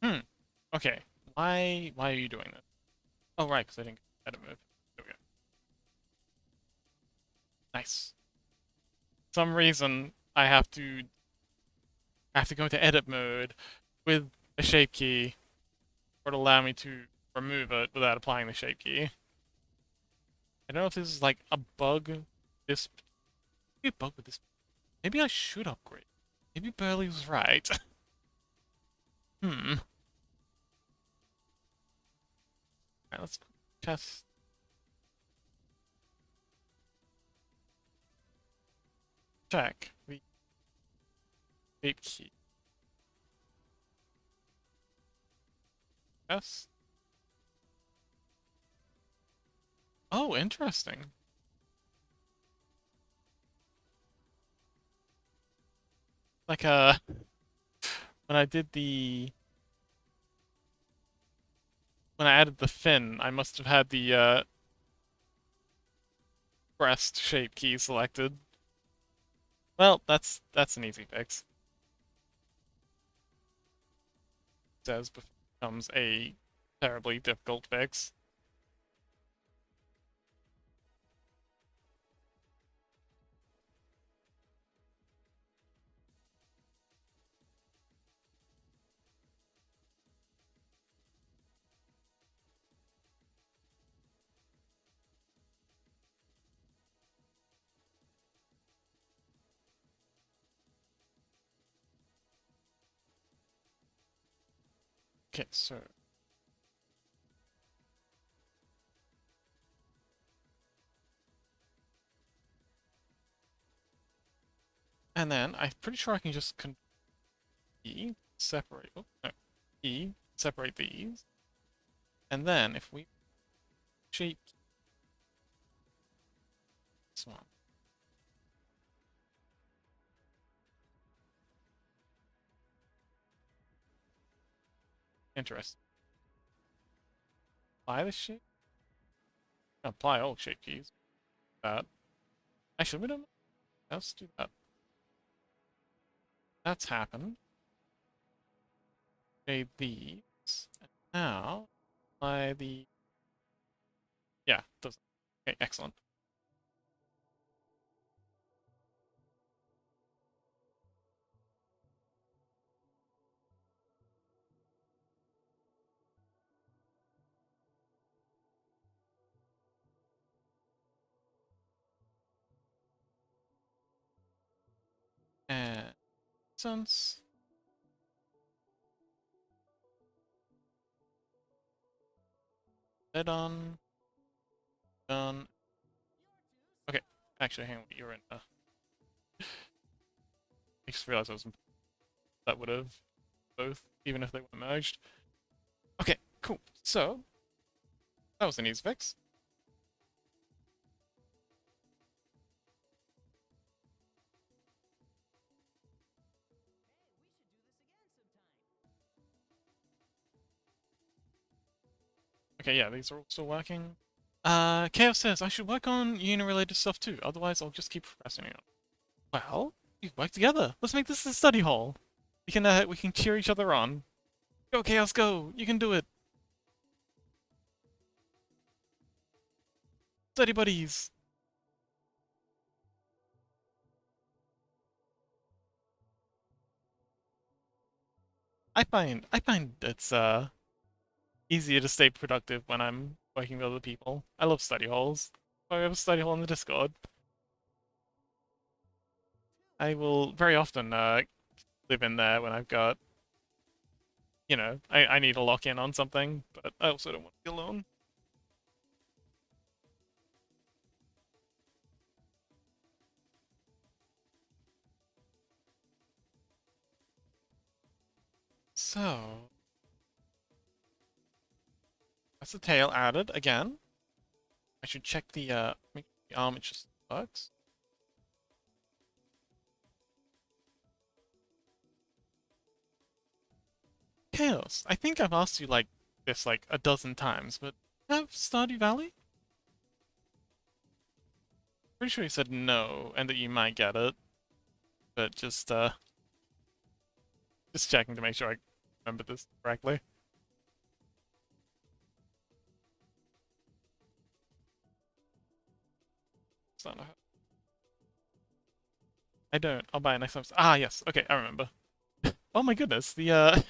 Hmm. Okay. Why are you doing this? Oh, right, because I didn't edit mode. There we go. Nice. For some reason, I have to go into edit mode with a shape key for it to allow me to remove it without applying the shape key. I don't know if this is like a bug. This maybe a bug with this. Maybe I should upgrade. Maybe Burley was right. Hmm. Alright, let's test. Check the shape key. Yes. Oh, interesting. Like when I did the when I added the fin, I must have had the breast shape key selected. Well, that's an easy fix. Says becomes a terribly difficult fix. Okay, so and then I'm pretty sure I can just E separate. Oh, no, E separate these, and then if we shape this one, interesting. Apply the shape. Apply all shape keys. That actually we don't. Let's do that. That's happened. Shade these. Now, apply the... Yeah, does. Okay, excellent. And since head on, done. Okay, actually, hang on, you're in. I just realized I was in, that would have both, even if they were merged. Okay, cool. So that was an easy fix. Okay, yeah, these are all still working. Chaos says I should work on uni-related stuff too, otherwise I'll just keep procrastinating. Well, we work together. Let's make this a study hall. We can cheer each other on. Go, Chaos, go! You can do it! Study buddies! I find it's easier to stay productive when I'm working with other people. I love study halls. If I have a study hall on the Discord, I will very often live in there when I've got, I need to lock in on something, but I also don't want to be alone. So, that's the tail added again. I should check make sure the arm, it just works. Chaos. I think I've asked you like this like a dozen times, but have Stardew Valley? Pretty sure you said no, and that you might get it, but just checking to make sure I remember this correctly. It's not a- I don't. I'll buy it next time. Ah, yes. Okay, I remember. Oh my goodness, the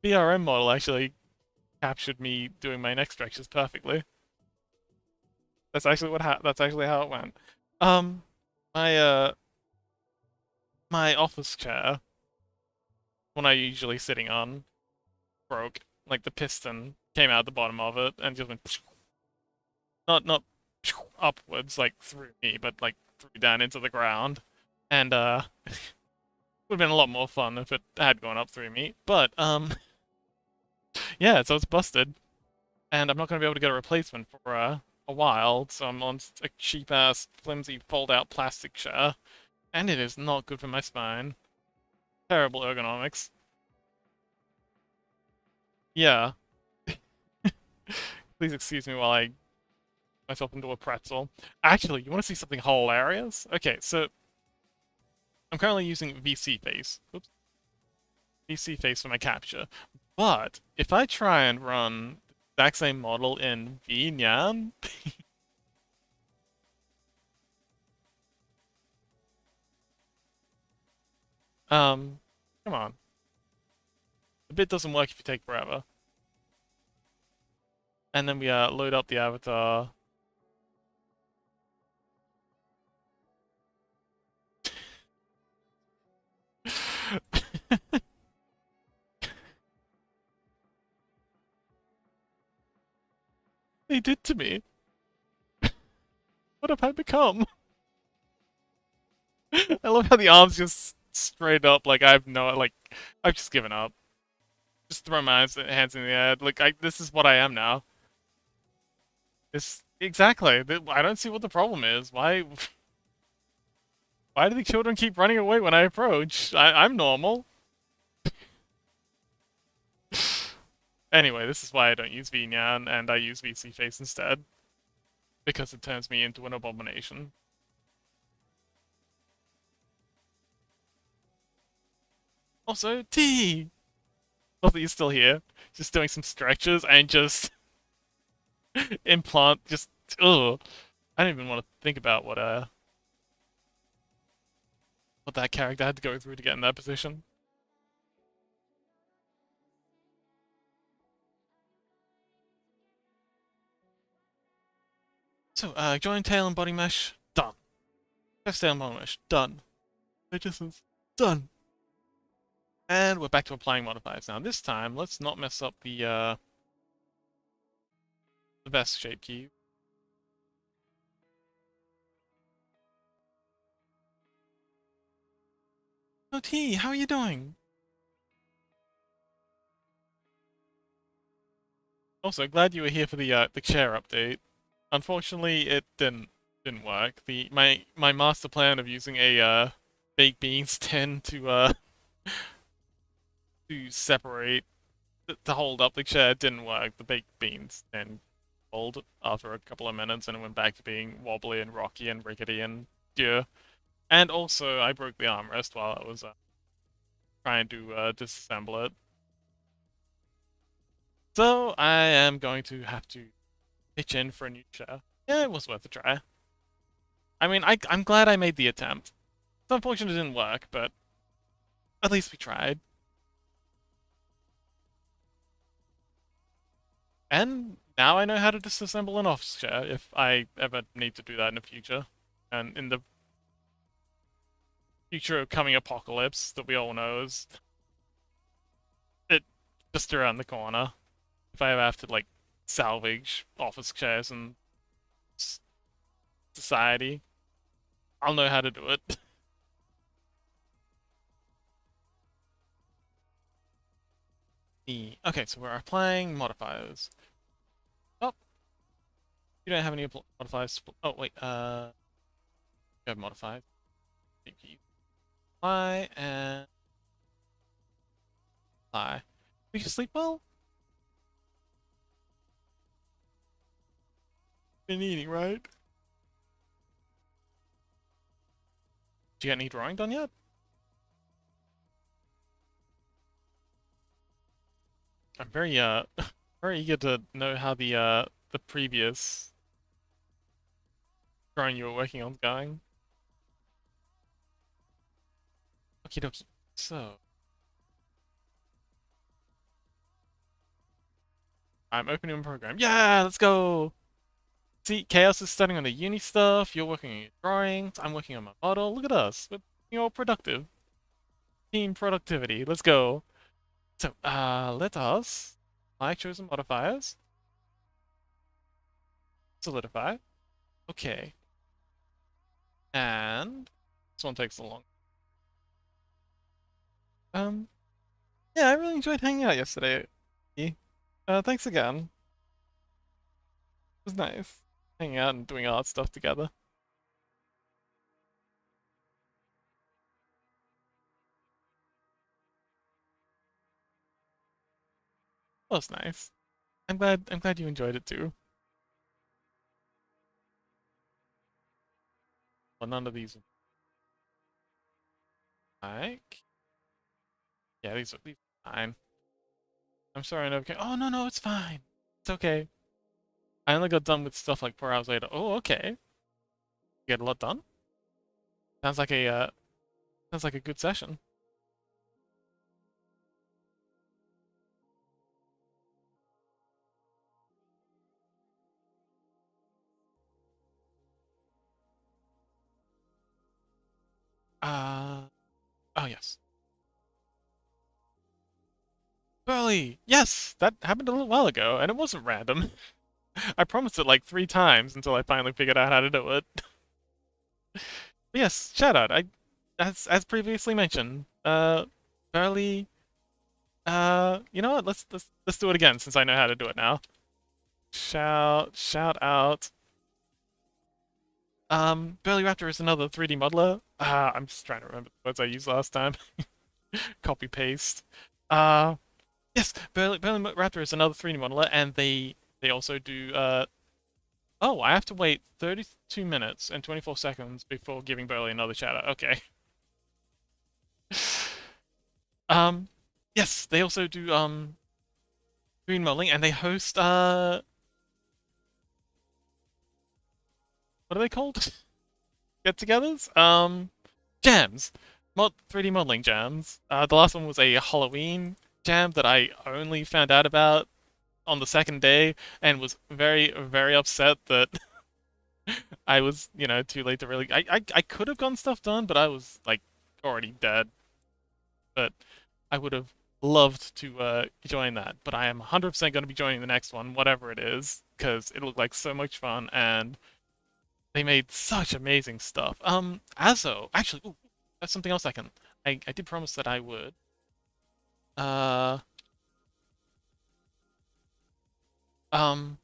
BRM model actually captured me doing my next stretches perfectly. That's actually how it went. Um, my my office chair, one I usually sitting on, broke. Like the piston came out the bottom of it and just went not upwards like through me, but like through down into the ground. And would have been a lot more fun if it had gone up through me. But yeah, so it's busted, and I'm not gonna be able to get a replacement for a while. So I'm on a cheap ass, flimsy, fold out plastic chair, and it is not good for my spine. Terrible ergonomics. Yeah. Please excuse me while I myself into a pretzel. Actually, you want to see something hilarious? Okay, so I'm currently using VC Face. Oops. VC Face for my capture. But if I try and run the exact same model in VNyan, um, come on. The bit doesn't work if you take forever. And then we load up the avatar. They did to me. What have I become? I love how the arms just straight up, like I've just given up. Just throw my hands in the air. Like this is what I am now. This exactly. I don't see what the problem is. Why do the children keep running away when I approach? I'm normal. Anyway, this is why I don't use VNyan and I use VC Face instead. Because it turns me into an abomination. Also, T! Love that you're still here. Just doing some stretches and just implant, just, ugh. I don't even want to think about what that character had to go through to get in that position. So, join tail and body mesh, done. Press tail and body mesh, done. Distance, done. And we're back to applying modifiers. Now this time, let's not mess up the best shape key. Oh T, how are you doing? Also, glad you were here for the chair update. Unfortunately, it didn't work. My master plan of using a baked beans tin to separate to hold up the chair didn't work. The baked beans tin hold after a couple of minutes, and it went back to being wobbly and rocky and rickety and yeah. And also, I broke the armrest while I was trying to disassemble it. So I am going to have to pitch in for a new chair. Yeah, it was worth a try. I mean, I'm glad I made the attempt. It's unfortunate it didn't work, but at least we tried. And now I know how to disassemble an office chair if I ever need to do that in the future. And in the future of coming apocalypse that we all know is it just around the corner. If I ever have to like salvage office chairs in society, I'll know how to do it. Okay, so we're applying modifiers. Oh, you don't have any modifiers. Oh wait, you have modifiers. Apply and apply. We can sleep well. Been eating, right? Did you get any drawing done yet? I'm very very eager to know how the previous drawing you were working on is going. Okie dokie. So I'm opening a program. Yeah, let's go! See, Chaos is studying on the uni stuff, you're working on your drawings, I'm working on my model. Look at us. We're being all productive. Team productivity. Let's go. So, let us apply chosen modifiers. Solidify. Okay. And this one takes a long. Yeah, I really enjoyed hanging out yesterday. Thanks again. It was nice hanging out and doing art stuff together. That was nice. I'm glad you enjoyed it too. Well, none of these like. Yeah, these are fine. I'm sorry I never came. Oh no no, it's fine. It's okay. I only got done with stuff like 4 hours later. Oh, okay. You get a lot done? Sounds like a good session. Uh oh yes. Burley! Yes! That happened a little while ago, and it wasn't random. I promised it like 3 times until I finally figured out how to do it. But yes, shout out. As previously mentioned, Burley, you know what? Let's do it again since I know how to do it now. Shout out. Burly Raptor is another 3D modeler. I'm just trying to remember the words I used last time. Copy paste. Uh, yes, Burly Raptor is another 3D modeler, and they also do. Oh, I have to wait 32 minutes and 24 seconds before giving Burly another shout out. Okay. Um, yes, they also do green modeling, and they host what are they called? Get-togethers? Jams. 3D modeling jams. The last one was a Halloween jam that I only found out about on the second day and was very, very upset that I was, too late to really. I could have gotten stuff done, but I was like already dead. But I would have loved to join that. But I am 100% going to be joining the next one, whatever it is, because it looked like so much fun and they made such amazing stuff. Azo, actually, ooh, that's something else I did promise that I would. Uh, um,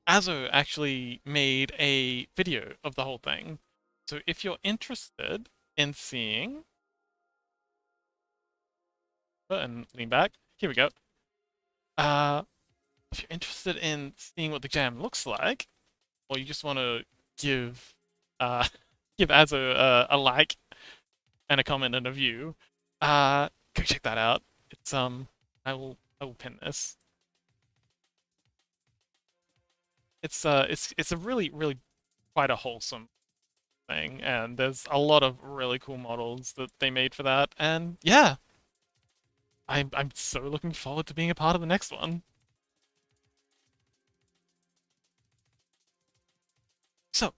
Azo actually made a video of the whole thing. So if you're interested in seeing, and lean back, here we go. Uh, if you're interested in seeing what the jam looks like, or you just want to give, uh, give Azo a like and a comment and a view, go check that out. It's I will pin this. It's a really really quite a wholesome thing, and there's a lot of really cool models that they made for that, and yeah, I'm so looking forward to being a part of the next one. So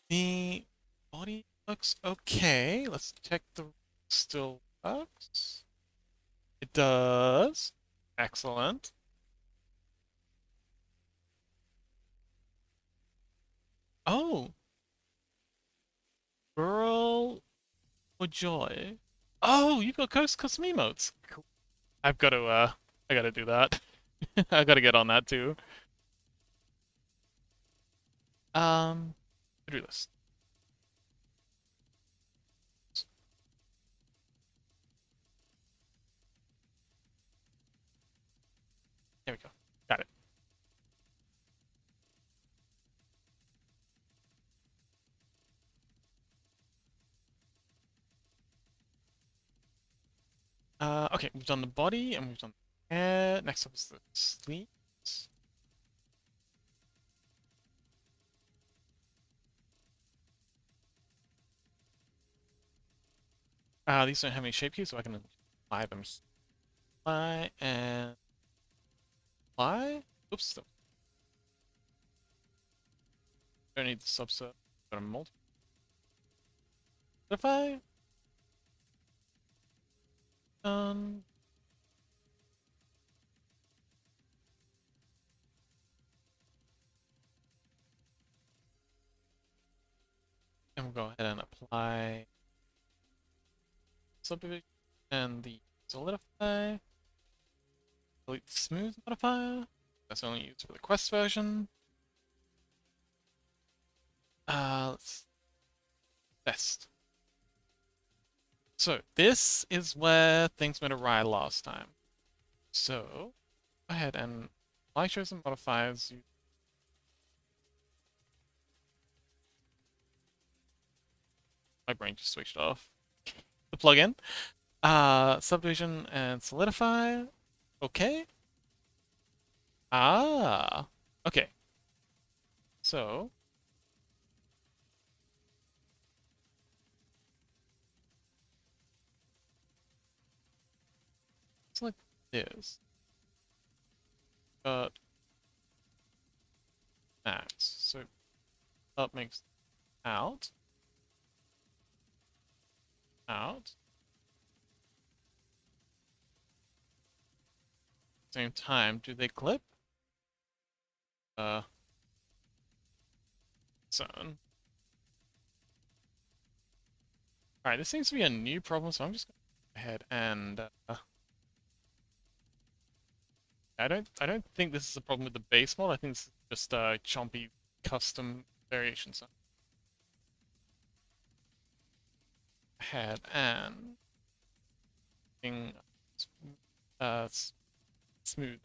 the body looks okay. Let's check the still works. It does. Excellent. Oh, girl or joy. Oh, you got custom emotes. Cool. I've got to I gotta do that. I gotta get on that too. To-do list. There we go. Got it. Okay, we've done the body and we've done the hair. Next up is the sleeves. These don't have any shape keys, so I can apply them. Apply and apply. Oops, don't need the subset. Got a multiply. Done. And we'll go ahead and apply subdivision and the solidify. Delete the smooth modifier. That's only used for the quest version. Let's test. So this is where things went awry last time. So go ahead and apply chosen modifiers. My brain just switched off. The plugin. Subdivision and solidify. Okay. Ah. Okay. So it's like this. But max. So up makes out. Out. Same time. Do they clip? Uh Zone. Alright, this seems to be a new problem, so I'm just gonna go ahead and I don't think this is a problem with the base mod. I think this is just chompy custom variation. So ahead and uh smooth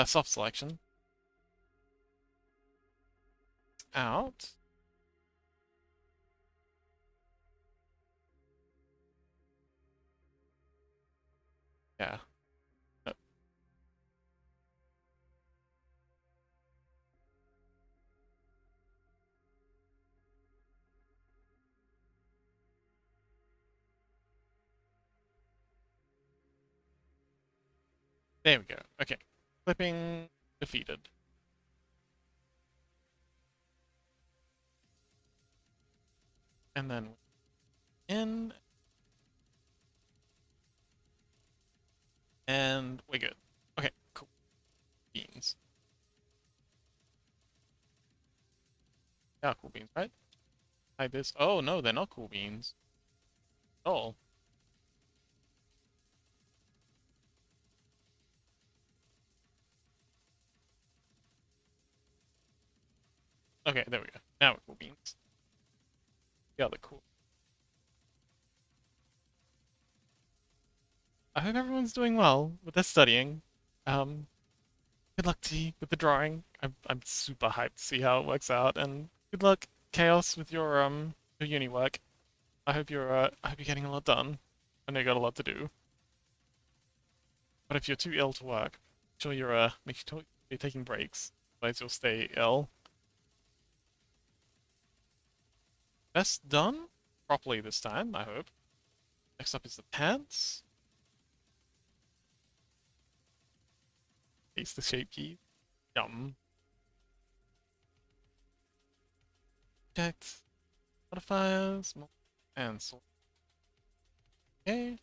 Soft selection. Out. Yeah. Uh, There we go. Okay. Flipping defeated. And then in. And we're good. Okay, cool. Beans. Yeah, cool beans, right? Like this. Oh no, they're not cool beans. Oh. Okay, there we go. Now we're cool beans. Yeah, they're cool. I hope everyone's doing well with their studying. Um, Good luck to you with the drawing. I'm super hyped to see how it works out, and good luck, Chaos, with your uni work. I hope you're getting a lot done. I know you got a lot to do. But if you're too ill to work, make sure you're taking breaks, otherwise you'll stay ill. Best done properly this time, I hope. Next up is the pants. Paste the shape key. Yum. Object. Modifiers. And so. Okay.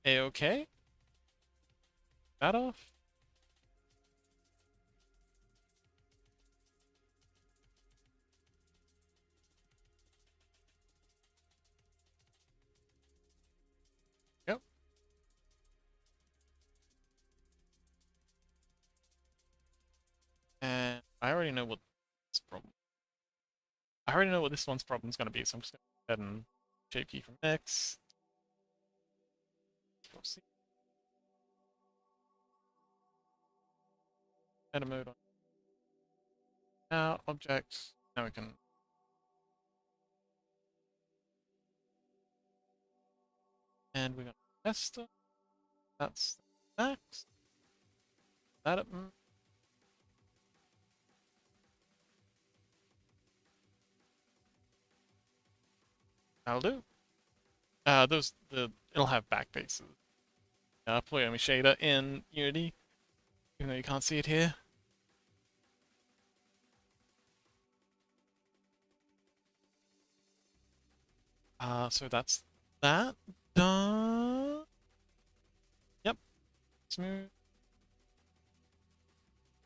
A-okay. That off. Yep. And I already know what this problem. I already know what this one's problem is going to be, so I'm just going to go ahead and shape key from X. Control C. Meta mode on. Now object. Now we can. And we're going to test it. That's max. That it. That'll do. It'll have back faces. Polyomi shader in Unity, even though you can't see it here. So that's that done. Yep, smooth.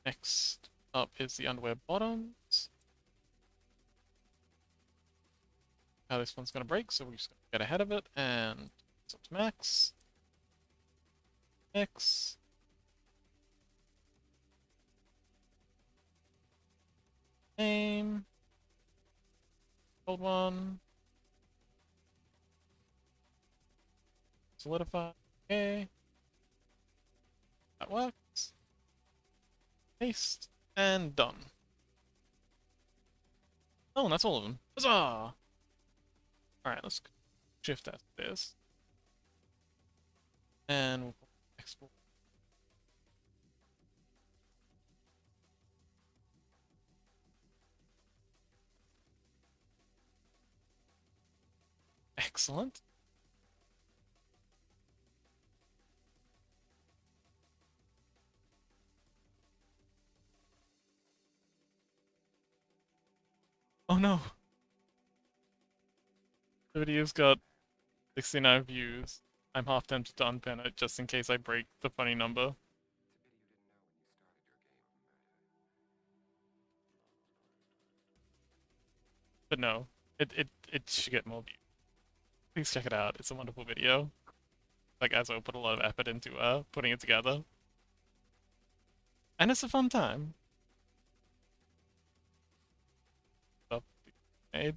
Next up is the underwear bottoms. Now this one's gonna break, so we're just gonna get ahead of it and it's up to max. X. Name. Hold one. Solidify. Okay. That works. Paste. And done. Oh, and that's all of them. Huzzah! Alright, let's shift that to this. And we'll export. Excellent. Oh no! The video's got 69 views. I'm half tempted to unpin it just in case I break the funny number. But no, it should get more views. Please check it out. It's a wonderful video. Like, as I put a lot of effort into putting it together. And it's a fun time. Stuff made.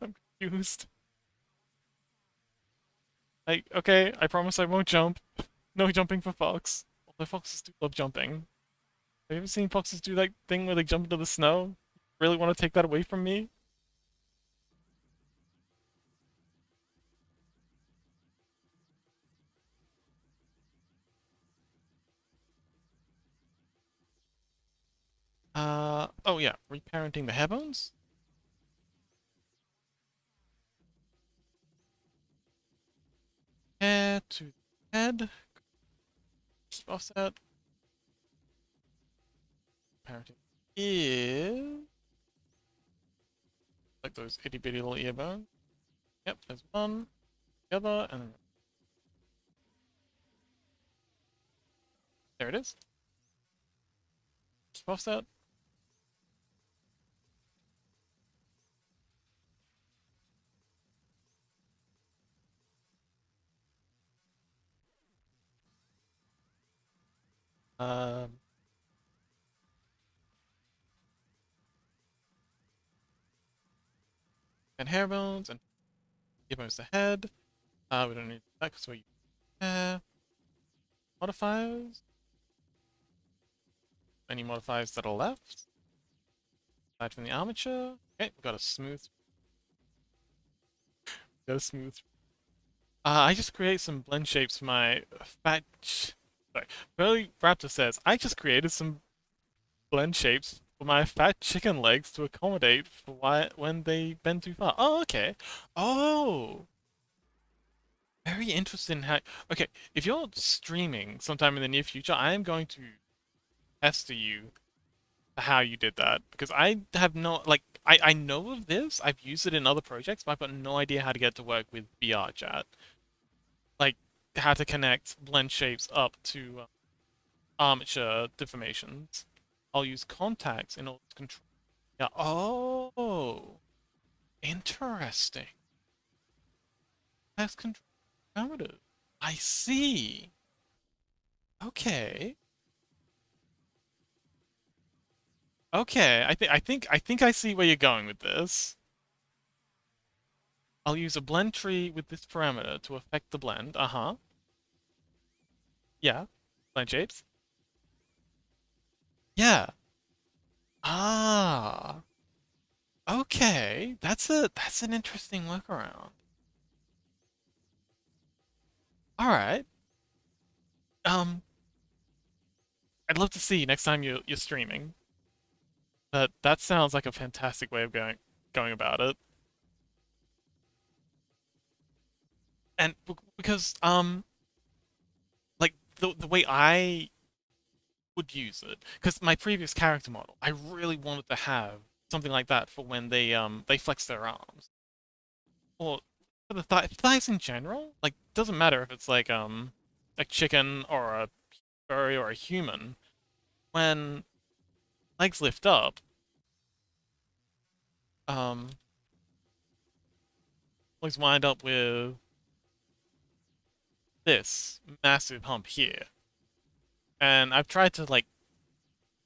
I'm confused. Like, okay, I promise I won't jump. No jumping for fox. Although foxes do love jumping. Have you ever seen foxes do that thing where they jump into the snow? Really want to take that away from me? Oh yeah, reparenting the hairbones? Hair to head. Keep offset. Parenting is like those itty bitty little ear bones. Yep, there's one. The other, and then there it is. Keep offset. Um, and hair bones, and ear bones to head. We don't need that because we're using hair. Modifiers. Any modifiers that are left? Aside from the armature. Okay, we got a smooth. Got a smooth. I just create some blend shapes for my sorry, Burly Raptor says, I just created some blend shapes for my fat chicken legs to accommodate for when they bend too far. Oh, okay. Oh, very interesting how. Okay, if you're streaming sometime in the near future, I am going to pester you for how you did that because I have no like I know of this. I've used it in other projects, but I've got no idea how to get it to work with VR chat. Like how to connect blend shapes up to armature deformations. I'll use contacts in order to control. Yeah. Oh, interesting. That's control parameters. I see. Okay. Okay. I think I see where you're going with this. I'll use a blend tree with this parameter to affect the blend. Uh-huh. Yeah. Blend shapes. Yeah. Ah. Okay. That's an interesting workaround. All right. Um, I'd love to see next time you're streaming. That sounds like a fantastic way of going about it. And because like the way I would use it, because my previous character model, I really wanted to have something like that for when they flex their arms. Or for the thighs in general. Like doesn't matter if it's like a chicken or a furry or a human. When legs lift up, um legs wind up with this massive hump here. And I've tried to like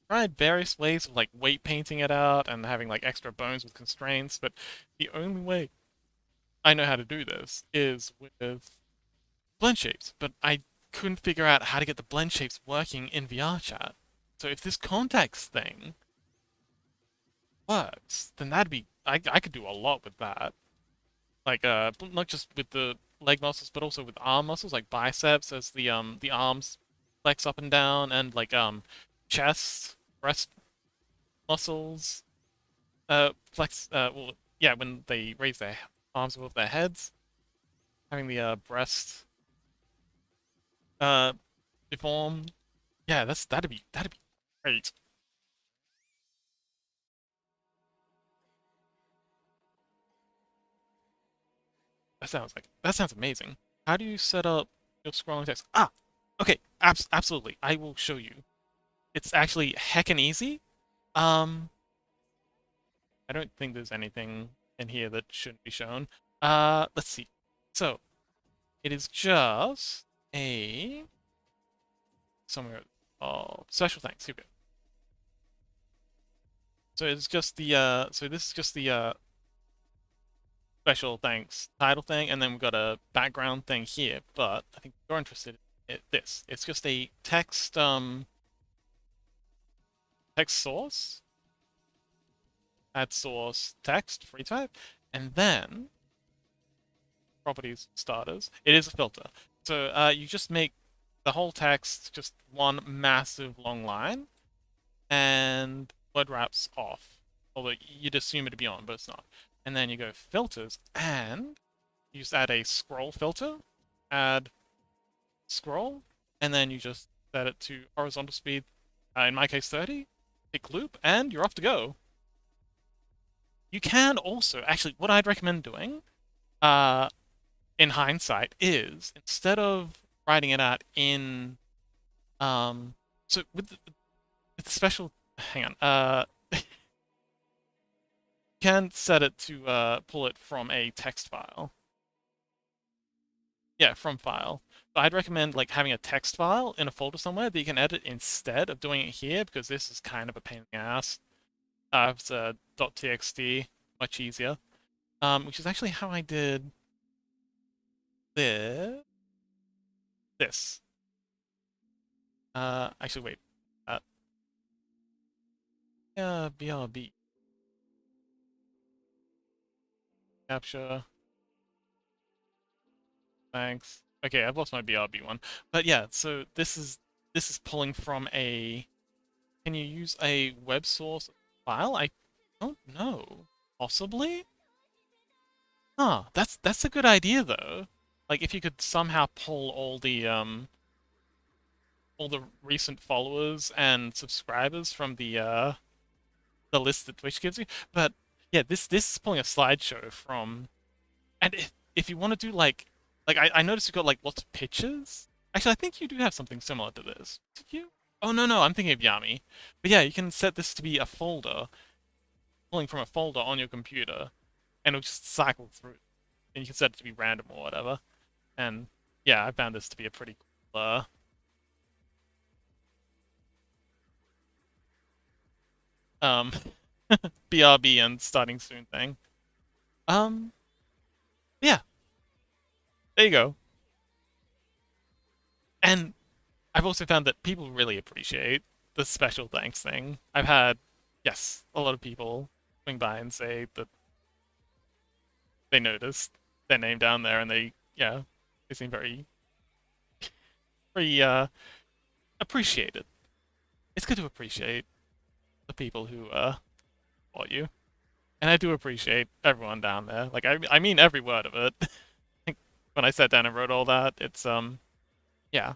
tried various ways of like weight painting it out and having like extra bones with constraints, but the only way I know how to do this is with blend shapes. But I couldn't figure out how to get the blend shapes working in VR chat. So if this contacts thing works, then that'd be I could do a lot with that. Like not just with the leg muscles, but also with arm muscles, like biceps as the arms flex up and down, and like chest, breast muscles flex well yeah when they raise their arms above their heads, having the breast uh deform. Yeah, that'd be great. That sounds amazing. How do you set up your scrolling text? Ah, okay, absolutely. I will show you. It's actually heckin' easy. Um, I don't think there's anything in here that shouldn't be shown. Let's see. So it is just a somewhere. Oh, special thanks. Here we go. So it's just the so this is just the special thanks title thing, and then we've got a background thing here. But I think you're interested in this. It's just a text source, add source text free type, and then properties starters. It is a filter. So you just make the whole text just one massive long line, and word wraps off. Although you'd assume it to be on, but it's not. And then you go filters, and you just add a scroll filter, add scroll, and then you just set it to horizontal speed, in my case 30, pick loop, and you're off to go. You can also, actually, what I'd recommend doing, in hindsight, is instead of writing it out in, so with the special, hang on, you can set it to pull it from a text file. Yeah, from file. So I'd recommend like having a text file in a folder somewhere that you can edit instead of doing it here, because this is kind of a pain in the ass. It's a .txt, much easier. Which is actually how I did this. This. Actually, wait. Yeah, BRB. Capture. Thanks. Okay, I've lost my BRB one. But yeah, so this is pulling from a. Can you use a web source file? I don't know. Possibly? Huh, that's a good idea though. Like if you could somehow pull all the recent followers and subscribers from the list that Twitch gives you. But yeah, this is pulling a slideshow from, and if you want to do like I noticed you've got like lots of pictures. Actually, I think you do have something similar to this. Did you? Oh no, I'm thinking of Yami. But yeah, you can set this to be a folder, pulling from a folder on your computer, and it'll just cycle through. And you can set it to be random or whatever. And yeah, I found this to be a pretty cool um BRB and starting soon thing. Um yeah, there you go. And I've also found that people really appreciate the special thanks thing. I've had, yes, a lot of people swing by and say that they noticed their name down there, and yeah, they seem very appreciated. It's good to appreciate the people who support you. And I do appreciate everyone down there. Like I mean every word of it. When I sat down and wrote all that, it's yeah.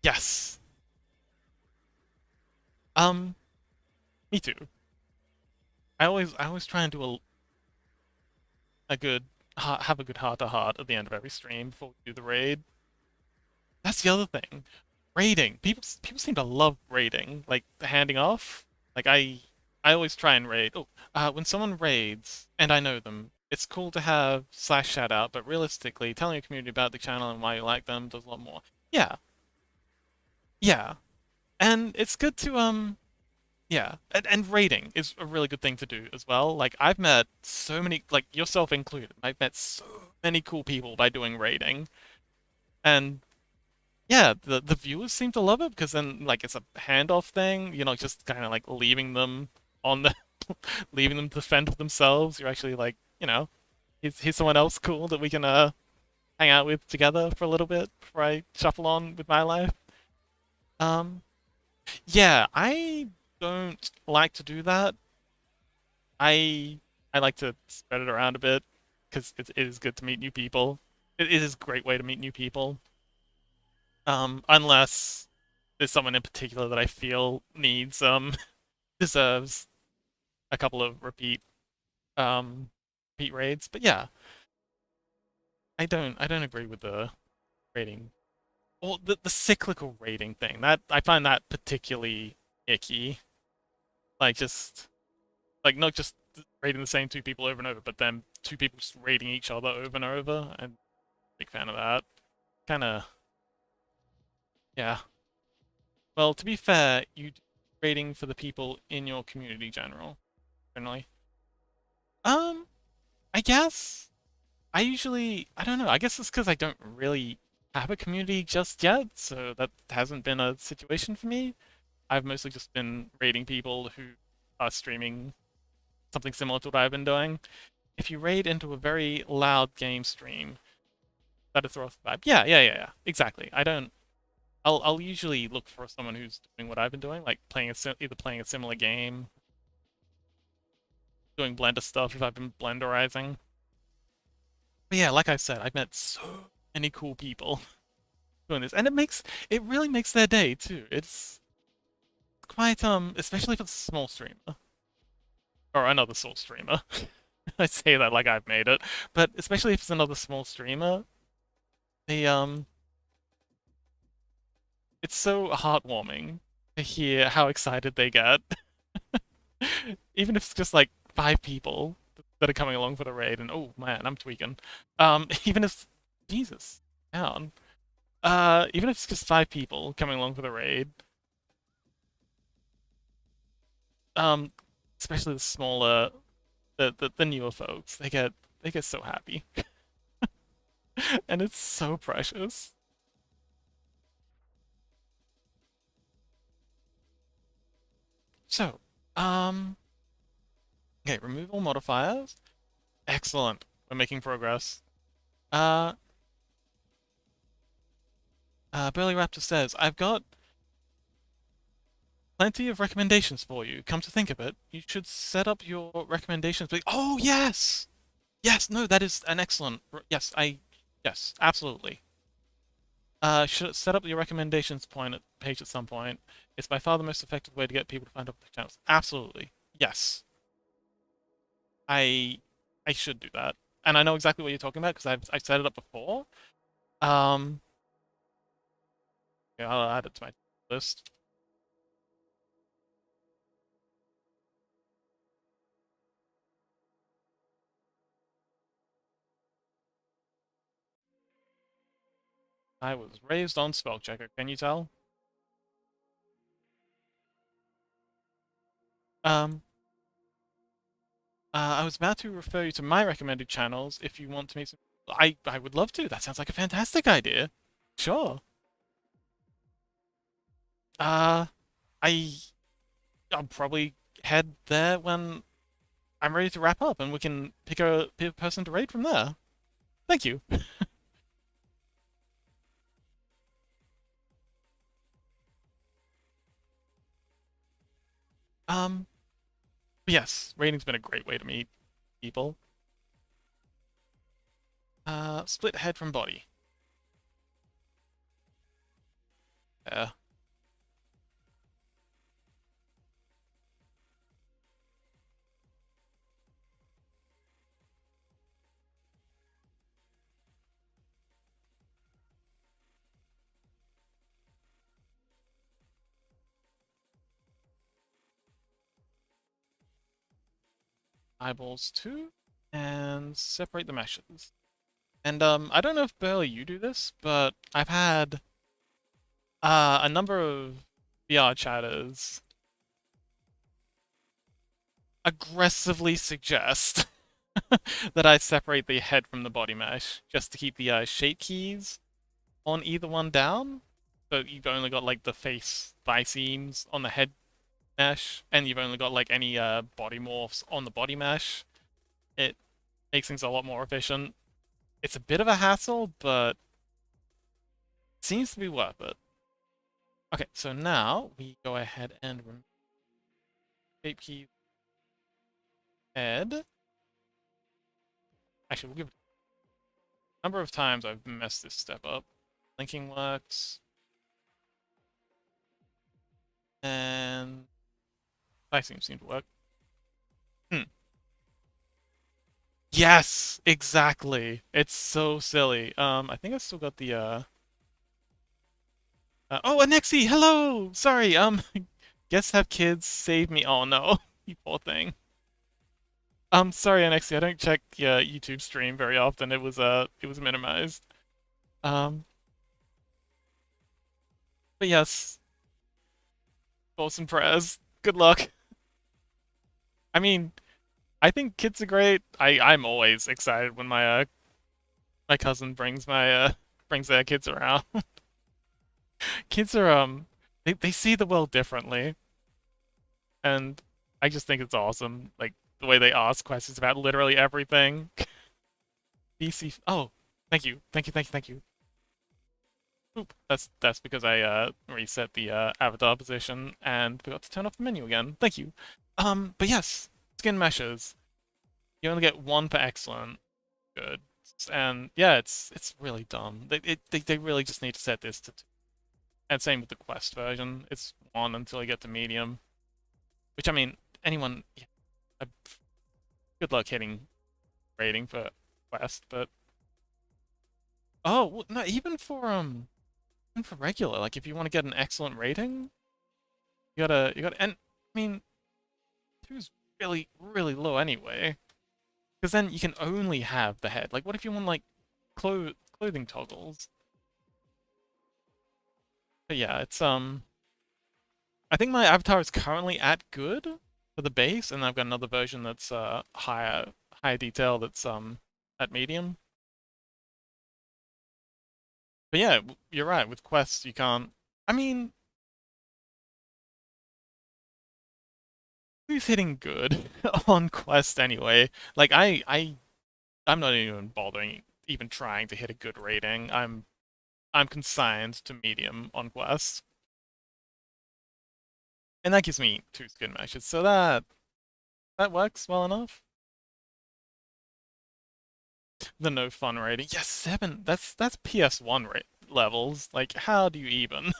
Yes. Um Me too. I always try and do a good have a good heart to heart at the end of every stream before we do the raid. That's the other thing. Raiding. People seem to love raiding, like the handing off. Like I always try and raid. Oh, when someone raids and I know them, it's cool to have slash shout out, but realistically, telling your community about the channel and why you like them does a lot more. Yeah, yeah, and it's good to yeah, and raiding is a really good thing to do as well. Like I've met so many, like yourself included, I've met so many cool people by doing raiding, and yeah, the viewers seem to love it because then like it's a handoff thing, just kind of like leaving them on the leaving them to fend for themselves. You're actually like, here's someone else cool that we can hang out with together for a little bit before I shuffle on with my life. Um, yeah, I don't like to do that. I I like to spread it around a bit because it is good to meet new people. It is a great way to meet new people. Unless there's someone in particular that I feel needs deserves a couple of um repeat raids. But yeah, I don't agree with the rating or the cyclical rating thing. That I find that particularly icky. Like just like not just rating the same two people over and over, but then two people just rating each other over and over. I'm a big fan of that. Kind of, yeah. Well, to be fair, you rating for the people in your community generally? I guess I don't know. I guess it's because I don't really have a community just yet, so that hasn't been a situation for me. I've mostly just been raiding people who are streaming something similar to what I've been doing. If you raid into a very loud game stream, that'll throw off the vibe. Yeah. Exactly. I don't. I'll usually look for someone who's doing what I've been doing, like either playing a similar game, doing Blender stuff if I've been Blenderizing. But yeah, like I said, I've met so many cool people doing this, and it really makes their day too. It's quite especially if it's a small streamer or another small streamer. I say that like I've made it, but especially if it's another small streamer, they it's so heartwarming to hear how excited they get. Even if it's just like 5 people that are coming along for the raid, and oh man, I'm tweaking. Even if Jesus down. Even if it's just 5 people coming along for the raid, um, especially the smaller, the newer folks, they get so happy, and it's so precious. So, um, okay, remove all modifiers. Excellent. We're making progress. Uh, Burly Raptor says, I've got plenty of recommendations for you. Come to think of it, you should set up your recommendations. Oh, yes! Yes, no, that is an excellent. Yes, absolutely. Should set up your recommendations page at some point. It's by far the most effective way to get people to find other channels. Absolutely. Yes. I I should do that. And I know exactly what you're talking about because I've set it up before. Um, yeah, I'll add it to my list. I was raised on spell checker, can you tell? Um, I was about to refer you to my recommended channels if you want to make some. I would love to. That sounds like a fantastic idea. Sure. Uh, I I'll probably head there when I'm ready to wrap up, and we can pick a person to raid from there. Thank you. Um, but yes, raiding's been a great way to meet people. Split head from body. Yeah. Eyeballs too, and separate the meshes. And I don't know if Burley you do this, but I've had a number of VR chatters aggressively suggest that I separate the head from the body mesh just to keep the shape keys on either one down. So you've only got like the face seams on the head mesh, and you've only got like any body morphs on the body mesh. It makes things a lot more efficient. It's a bit of a hassle, but it seems to be worth it. Okay, so now we go ahead and remove shape key head. Actually, we'll give it a number of times I've messed this step up. Linking works. And seem to work. Yes, exactly. It's so silly. I think I still got the oh, Anexi, hello. Sorry. Guests have kids. Save me. Oh no, you poor thing. Sorry, Anexi. I don't check your YouTube stream very often. It was minimized. Um, but yes. Thoughts and prayers. Good luck. I mean, I think kids are great. I'm always excited when my cousin brings their kids around. Kids are they see the world differently, and I just think it's awesome. Like the way they ask questions about literally everything. BC. Oh, thank you, thank you, thank you, thank you. Oop, that's because I reset the avatar position and forgot to turn off the menu again. Thank you. But yes, skin meshes. You only get one per excellent. Good. And yeah, it's really dumb. They really just need to set this to 2. And same with the quest version. It's 1 until you get to medium. Which I mean, anyone, yeah, good luck hitting rating for quest, but oh no, even for regular, like if you want to get an excellent rating, you gotta, and I mean, 2's really low anyway, because then you can only have the head. Like, what if you want like clothing toggles? But yeah, it's I think my avatar is currently at good for the base, and I've got another version that's higher detail that's at medium. But yeah, you're right. With quests, you can't. I mean, who's hitting good on quest anyway? Like I'm not even bothering, even trying to hit a good rating. I'm consigned to medium on quest, and that gives me 2 skin meshes, so that works well enough. The no fun rating, yes, 7. That's PS1 levels. Like, how do you even?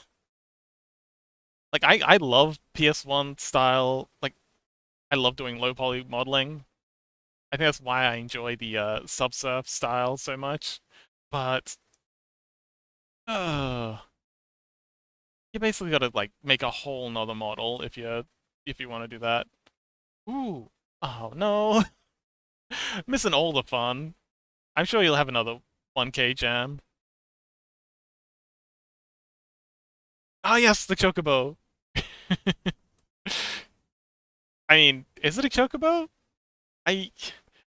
Like, I love PS1 style. Like, I love doing low poly modeling. I think that's why I enjoy the subsurf style so much. But uh you basically gotta like make a whole nother model if you want to do that. Ooh. Oh no. Missing all the fun. I'm sure you'll have another 1K jam. Ah yes, the chocobo. I mean, is it a chocobo? I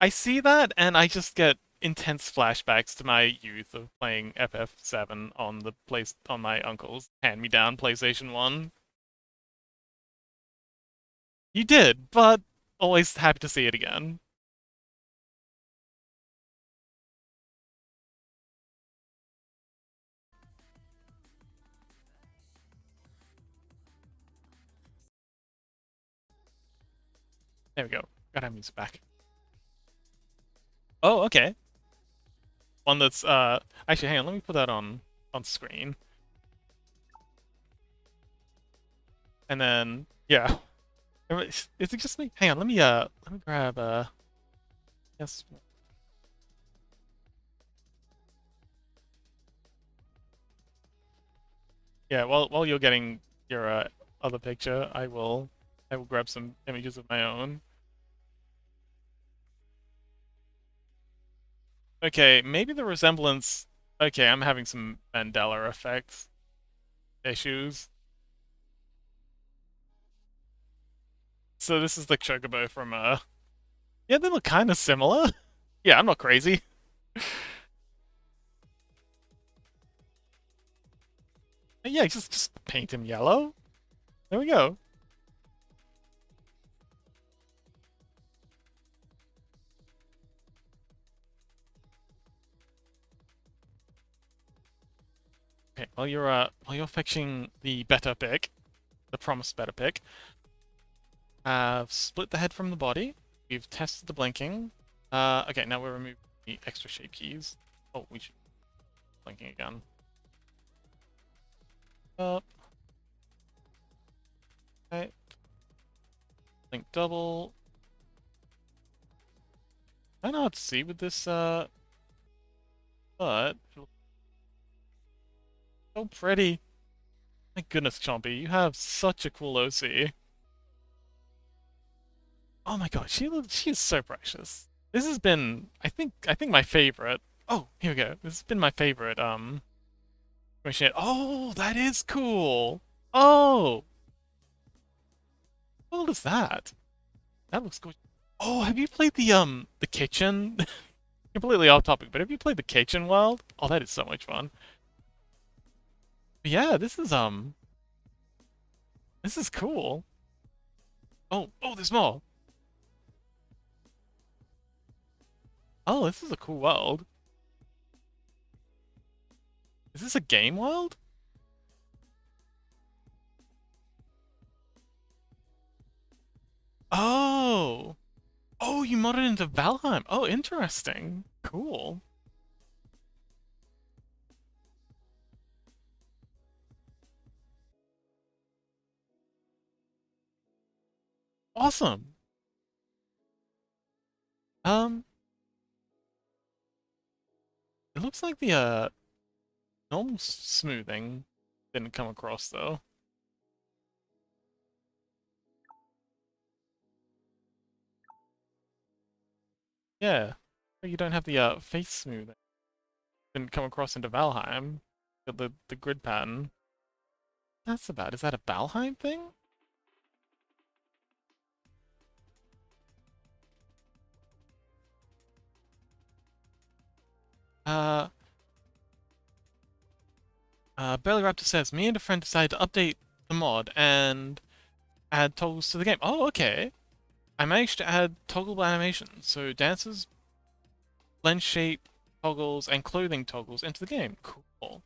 I see that and I just get intense flashbacks to my youth of playing FF7 on the place on my uncle's hand-me-down PlayStation 1. You did, but always happy to see it again. There we go. Gotta have music back. Oh, okay. One that's actually hang on, let me put that on screen. And then yeah. Is it just me? Hang on, let me grab yes. Yeah, while you're getting your other picture, I will grab some images of my own. Okay, maybe the resemblance. Okay, I'm having some Mandela effect issues. So this is the Chocobo from yeah, they look kind of similar. Yeah, I'm not crazy. Yeah, just paint him yellow. There we go. Okay, while you're fetching the better pick, the promised better pick, I've split the head from the body. We've tested the blinking. Okay, now we're removing the extra shape keys. Oh, we should be blinking again. Up. Okay. Blink double. I don't know what to see with this, but so pretty. My goodness, Chompy, you have such a cool OC. Oh my god, she is so precious. This has been, I think my favorite. Oh, here we go. This has been my favorite, machine. Oh, that is cool. Oh, What world is that? That looks good. Oh, have you played the kitchen? Completely off topic, but have you played the kitchen world? Oh, that is so much fun. But yeah, this is cool. Oh, there's more. Oh, this is a cool world. Is this a game world? Oh. Oh, you modded into Valheim. Oh, interesting. Cool. Awesome. Um, it looks like the normal smoothing didn't come across though. Yeah. You don't have the face smoothing. Didn't come across into Valheim. Got the grid pattern. That's about. Is that a Valheim thing? Uh, Burly Raptor says, me and a friend decided to update the mod and add toggles to the game. Oh, okay. I managed to add toggleable animations, so dances, lens shape toggles, and clothing toggles into the game. Cool.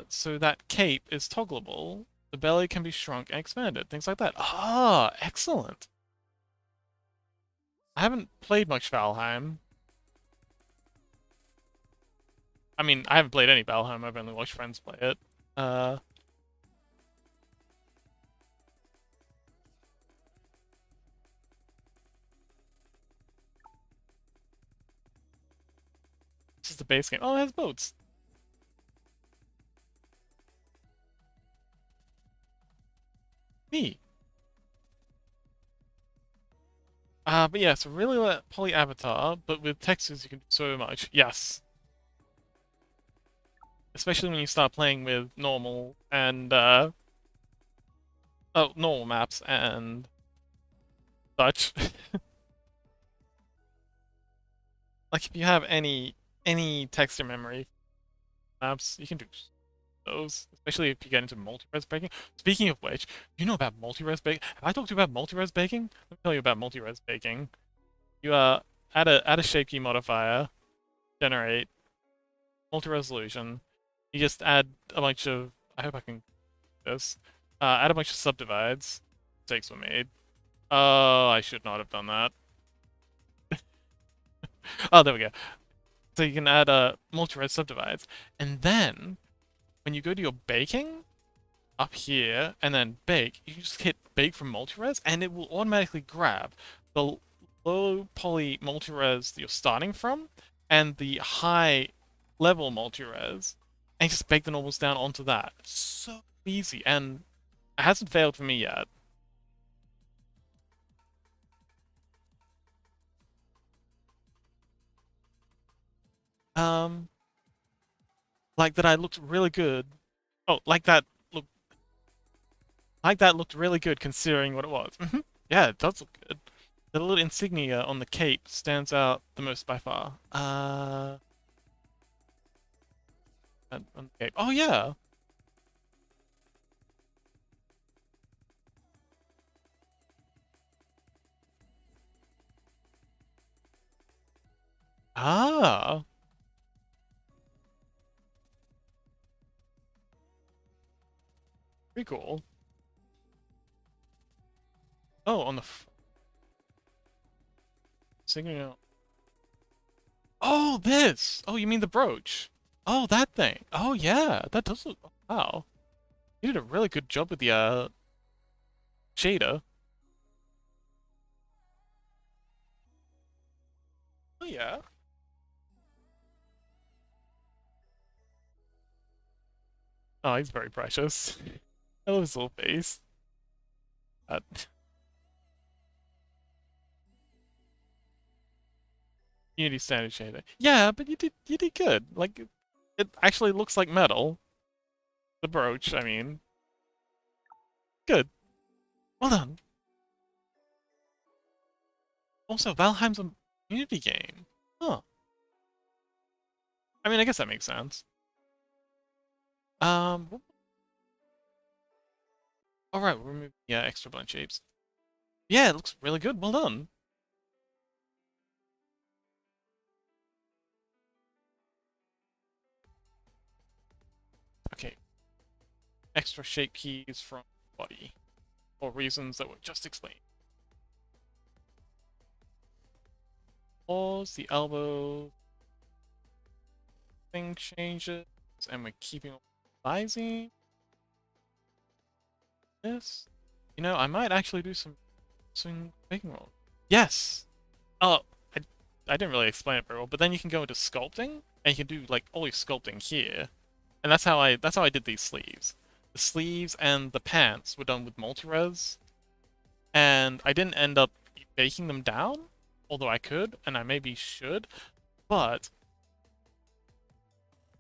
So that cape is toggleable. The belly can be shrunk and expanded, things like that. Ah, excellent. I haven't played much Valheim. I mean, I haven't played any Valheim, I've only watched friends play it. Uh, this is the base game. Oh, it has boats. Me. But yeah, so really let poly avatar, but with textures you can do so much. Yes. Especially when you start playing with normal and normal maps and such. Like if you have any texture memory maps, you can do those. Especially if you get into multi-res baking. Speaking of which, you know about multi-res baking? Have I talked to you about multi-res baking? Let me tell you about multi-res baking. You add a shape key modifier, generate multi-resolution. You just add a bunch of. I hope I can do this. Add a bunch of subdivides. Mistakes were made. Oh, I should not have done that. Oh, there we go. So you can add multi-res subdivides, and then when you go to your baking up here and then bake, you just hit bake from multi-res, and it will automatically grab the low poly multi-res that you're starting from and the high level multi-res, and just bake the normals down onto that. It's so easy, and it hasn't failed for me yet. Um, like that I looked really good. Oh, like that looked really good considering what it was. Yeah, it does look good. The little insignia on the cape stands out the most by far. On the cape. Oh yeah. Ah, pretty cool. Oh, on the insignia. Oh, this. Oh, you mean the brooch? Oh, that thing. Oh yeah, that does look. Wow, you did a really good job with the shader. Oh yeah. Oh, he's very precious. I love his little face. Uh, Unity standard shader. Yeah, but you did good. Like it actually looks like metal. The brooch, I mean. Good. Well done. Also, Valheim's a community game. Huh. I mean, I guess that makes sense. Um, alright, we'll remove the extra blend shapes. Yeah, it looks really good. Well done. Okay. Extra shape keys from body. For reasons that were just explained. Pause, the elbow thing changes, and we're keeping sizing this. You know, I might actually do some making roll. Yes! Oh, I, I didn't really explain it very well, but then you can go into sculpting, and you can do like all your sculpting here. And that's how I did these sleeves. The sleeves and the pants were done with multi-res, and I didn't end up baking them down, although I could, and I maybe should, but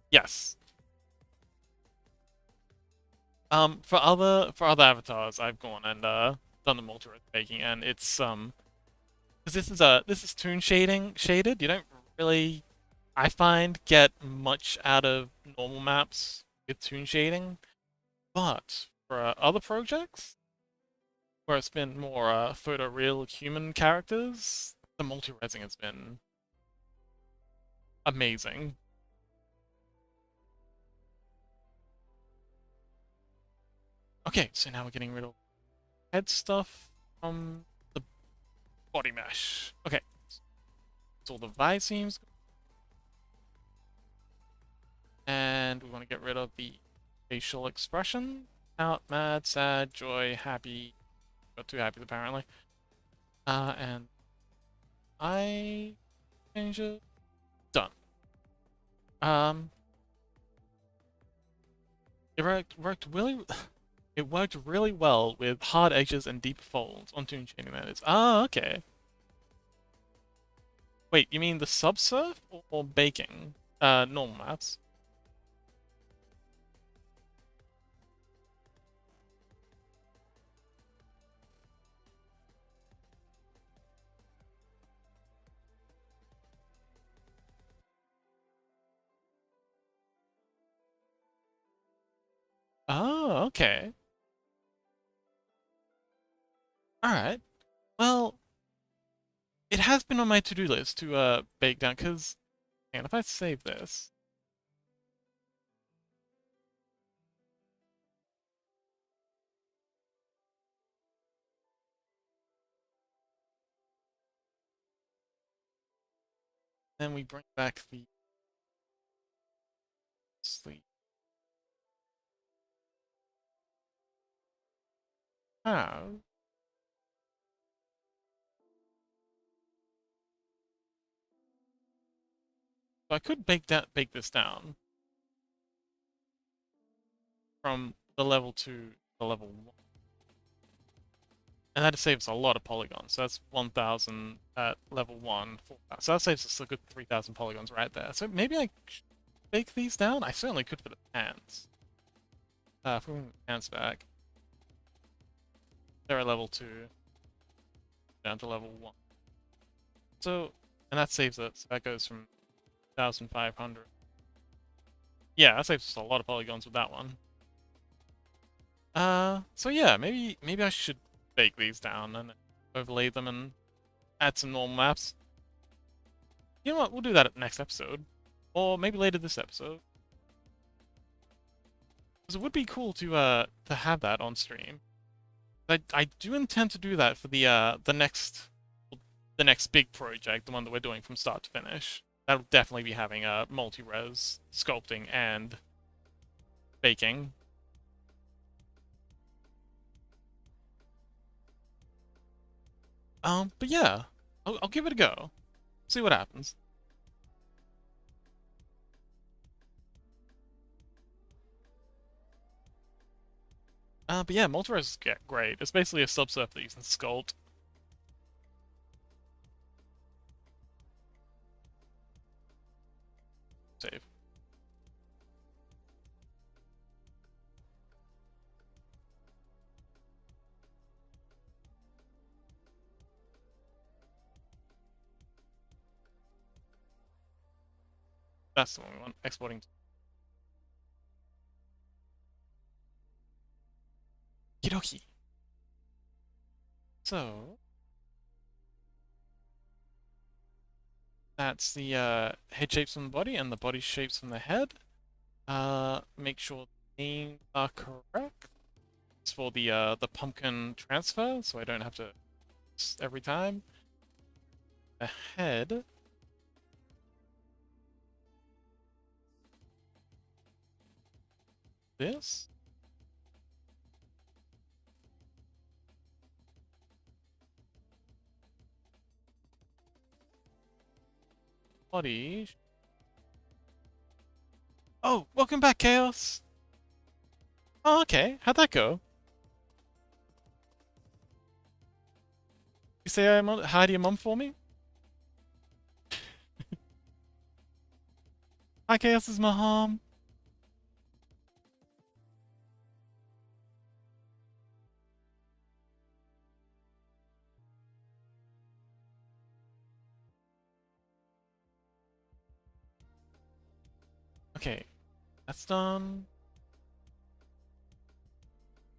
yes. For other avatars, I've gone and done the multi-res baking, and it's because this is toon shaded. You don't really, I find, get much out of normal maps with toon shading, but for other projects where it's been more photoreal human characters, the multi-resing has been amazing. Okay, so now we're getting rid of head stuff from the body mesh. Okay, so all the vibe seams, and we want to get rid of the facial expression. Out, mad, sad, joy, happy. Got two happies apparently. And I change it. Done. Um, it worked really. It worked really well with hard edges and deep folds on toon shading. That is. Ah, okay. Wait, you mean the subsurf or baking? Normal maps. Oh, okay. Alright. Well, it has been on my to-do list to bake down, because, and if I save this, then we bring back the sleep. Oh. So I could bake this down from the level 2 to the level 1. And that saves a lot of polygons. So that's 1,000 at level 1. 4,000. So that saves us a good 3,000 polygons right there. So maybe I should bake these down? I certainly could for the pants. If we bring the pants back, they're at level 2 down to level 1. So, and that saves it. So that goes from 1,500. Yeah, that saves us a lot of polygons with that one. So yeah, maybe I should bake these down and overlay them and add some normal maps. You know what? We'll do that at the next episode, or maybe later this episode. Because it would be cool to have that on stream. I do intend to do that for the next big project, the one that we're doing from start to finish. That'll definitely be having a multi-res sculpting and baking. But yeah, I'll give it a go. See what happens. But yeah, multi-res is great. It's basically a subsurf that you can sculpt. Save. That's the one we want. Exporting to Kidoki. So that's the head shapes from the body and the body shapes from the head. Make sure the names are correct. It's for the pumpkin transfer, so I don't have to every time. The head. This. Body. Oh, welcome back, Chaos. Oh, okay. How'd that go? You say hi to your mum for me? Hi, Chaos's mom. Okay, that's done.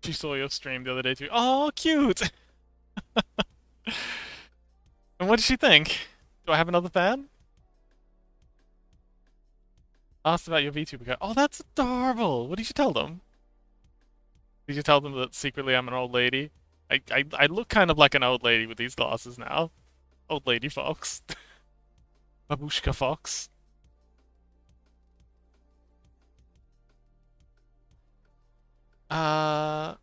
She saw your stream the other day too. Oh, cute! And what did she think? Do I have another fan? Asked about your VTuber account. Oh, that's adorable! What did you tell them? Did you tell them that secretly I'm an old lady? I look kind of like an old lady with these glasses now. Old lady fox. Babushka fox. Uh...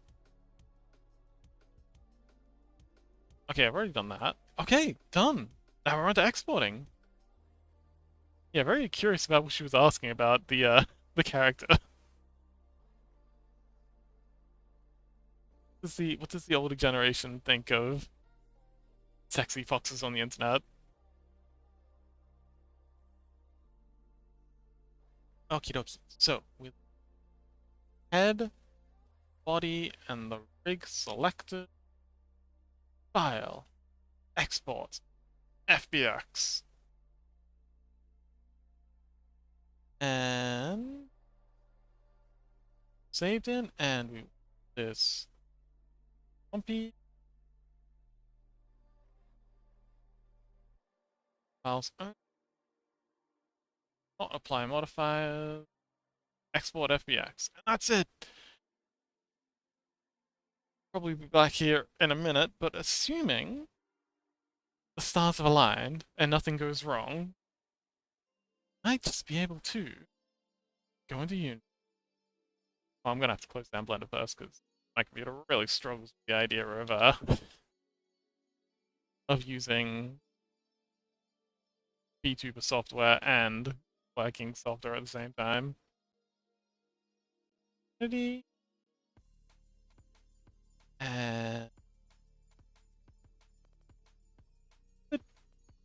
Okay, I've already done that. Okay, done. Now we're on to exporting. Yeah, very curious about what she was asking about the the character. What does the older generation think of sexy foxes on the internet? Okie dokie. So with head, body, and the rig selected, file, export, FBX. And saved in, and we this bumpy files not apply modifiers, export FBX, and that's it. Probably be back here in a minute, but assuming the stars have aligned and nothing goes wrong, I might just be able to go into Unity. Oh, I'm gonna have to close down Blender first because my computer really struggles with the idea of using VTuber software and working software at the same time. Unity. And there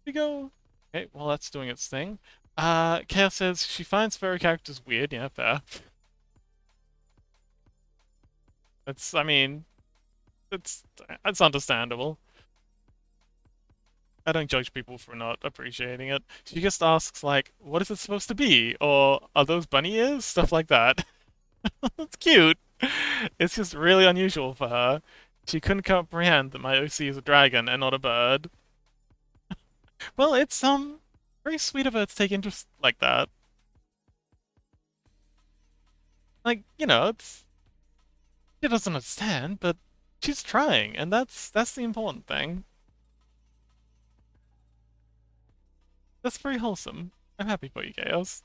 we go. Okay, well that's doing its thing. Chaos says she finds furry characters weird. Yeah, fair. I mean, it's understandable. I don't judge people for not appreciating it. She just asks like, "What is it supposed to be?" Or "Are those bunny ears?" Stuff like that. It's cute. It's just really unusual for her. She couldn't comprehend that my OC is a dragon and not a bird. Well, it's very sweet of her to take interest like that. Like, she doesn't understand, but she's trying, and that's the important thing. That's very wholesome. I'm happy for you, Chaos.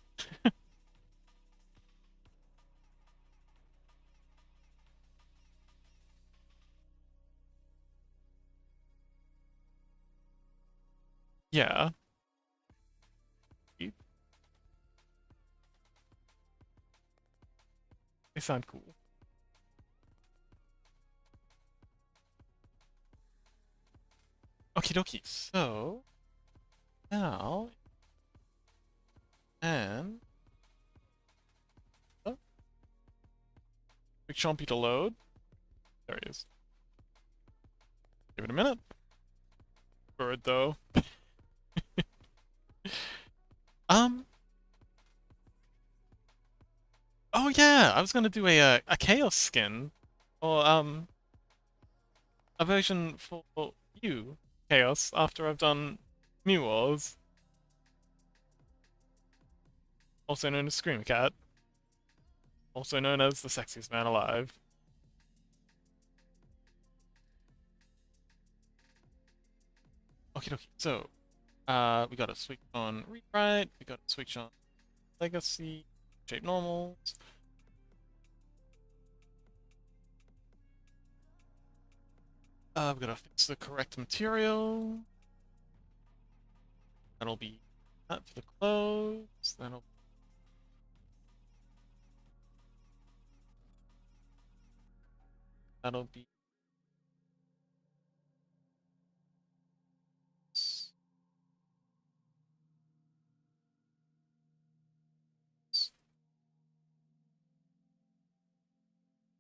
Yeah. They sound cool. Okie dokie. So now and oh, big chompy to load. There he is. Give it a minute. Bird though. Um, Oh yeah, I was gonna do a chaos skin, or a version for you, Chaos, after I've done Mew Wars, also known as Scream Cat, also known as the sexiest man alive. Okay, okay. So, we got to switch on rewrite. We got to switch on legacy, shape normals. We got to fix the correct material. That'll be that for the clothes. That'll be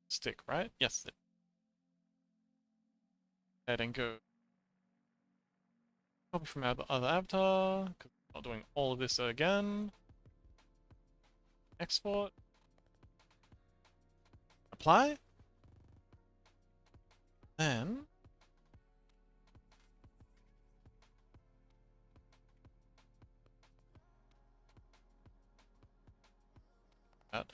stick, right? Yes. Head and go. Copy from our other avatar. Because I'm not doing all of this again. Export. Apply. Then that.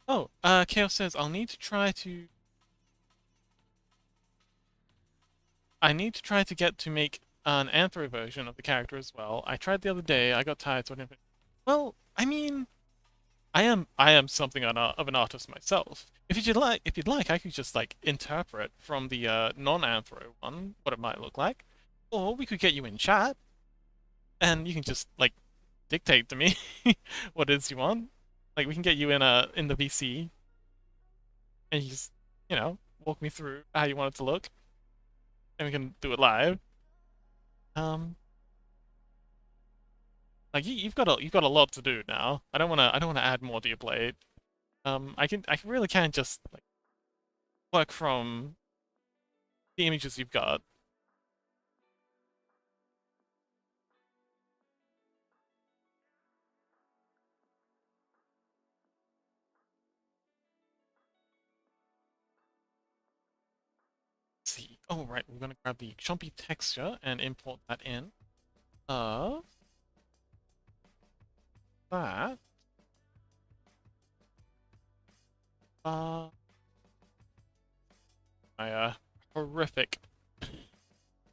Oh, Chaos says I'll need to try to. I need to try to get to make an anthro version of the character as well. I tried the other day. I got tired, so I didn't. Well, I mean, I am something of an artist myself. If you'd like, I could just like interpret from the non-anthro one what it might look like, or we could get you in chat and you can just like dictate to me what it is you want. Like we can get you in the VC and you just walk me through how you want it to look, and we can do it live. Um, like you've got a lot to do now. I don't wanna add more to your plate. I really can't just like work from the images you've got. Let's see. Oh right, we're gonna grab the chumpy texture and import that in. Of that. Uh, my horrific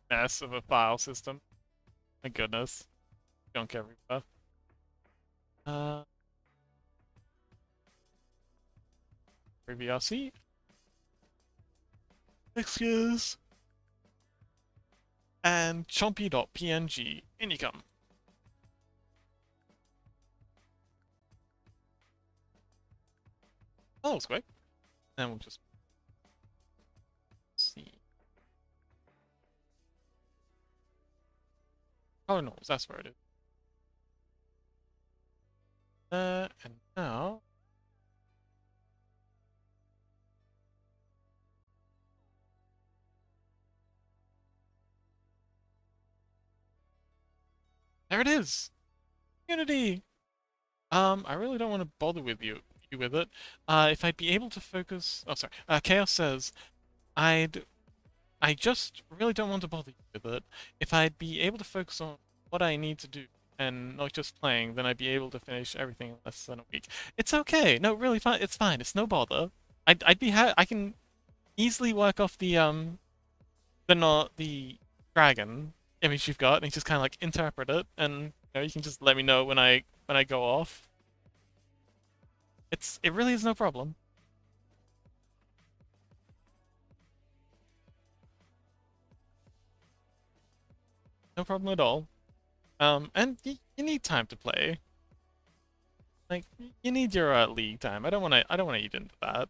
mess of a file system. My goodness, junk everywhere. Uh, VRC. Excuse. And chompy.png. In you come. Oh, that was quick. Then we'll just see. Oh no, that's where it is. And now. There it is! Unity! I really don't want to bother you with it. If I'd be able to focus. Oh, sorry. Chaos says, I'd. I just really don't want to bother you with it. If I'd be able to focus on what I need to do and not just playing, then I'd be able to finish everything in less than a week. It's okay. No, really fine. It's fine. It's no bother. I'd be I can easily work off the not the dragon image you've got and just kind of like interpret it, and you can just let me know when I go off. It really is no problem. No problem at all. And you need time to play. Like you need your league time. I don't wanna eat into that.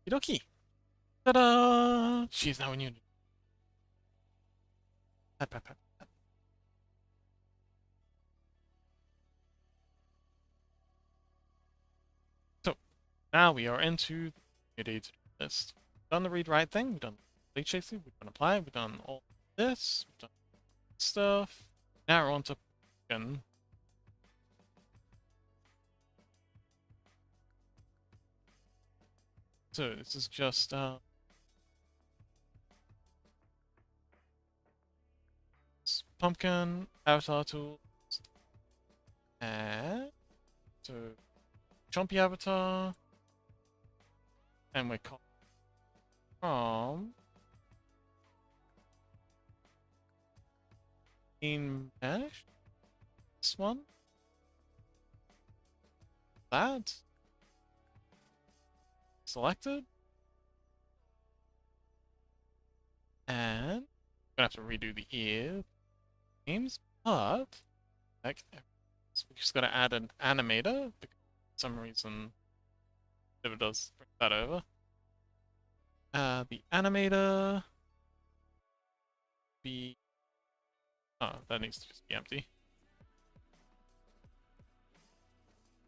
Okie Ta-da! She is now in unity. Pat, pat, pat, pat. So now we are into the unity list. We've done the read write thing. We've done lead chasing. We've done apply. We've done all this. We've done stuff. Now we're on to pumpkin. So this is just pumpkin avatar tools and so chompy avatar, and we're from in mesh. This one, that selected, and I'm gonna have to redo the ear names, but like so we just gotta add an animator because for some reason it does bring that over. The animator be that needs to just be empty.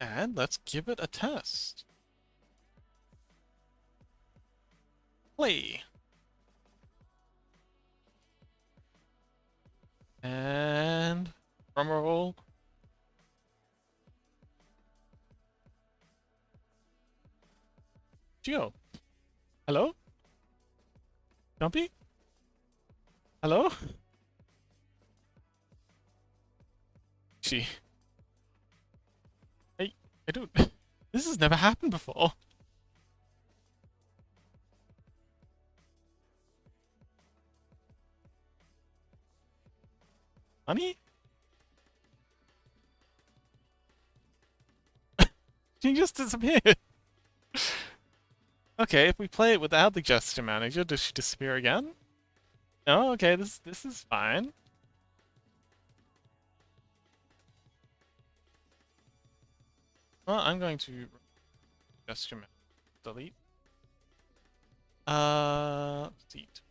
And let's give it a test. Play. And drum roll. Geo. Hello? Jumpy? Hello? Gee. Hey, I don't. This has never happened before. Honey? She just disappeared. Okay, if we play it without the gesture manager, does she disappear again? No, okay, this is fine. Well, I'm going to gesture manager delete. Delete.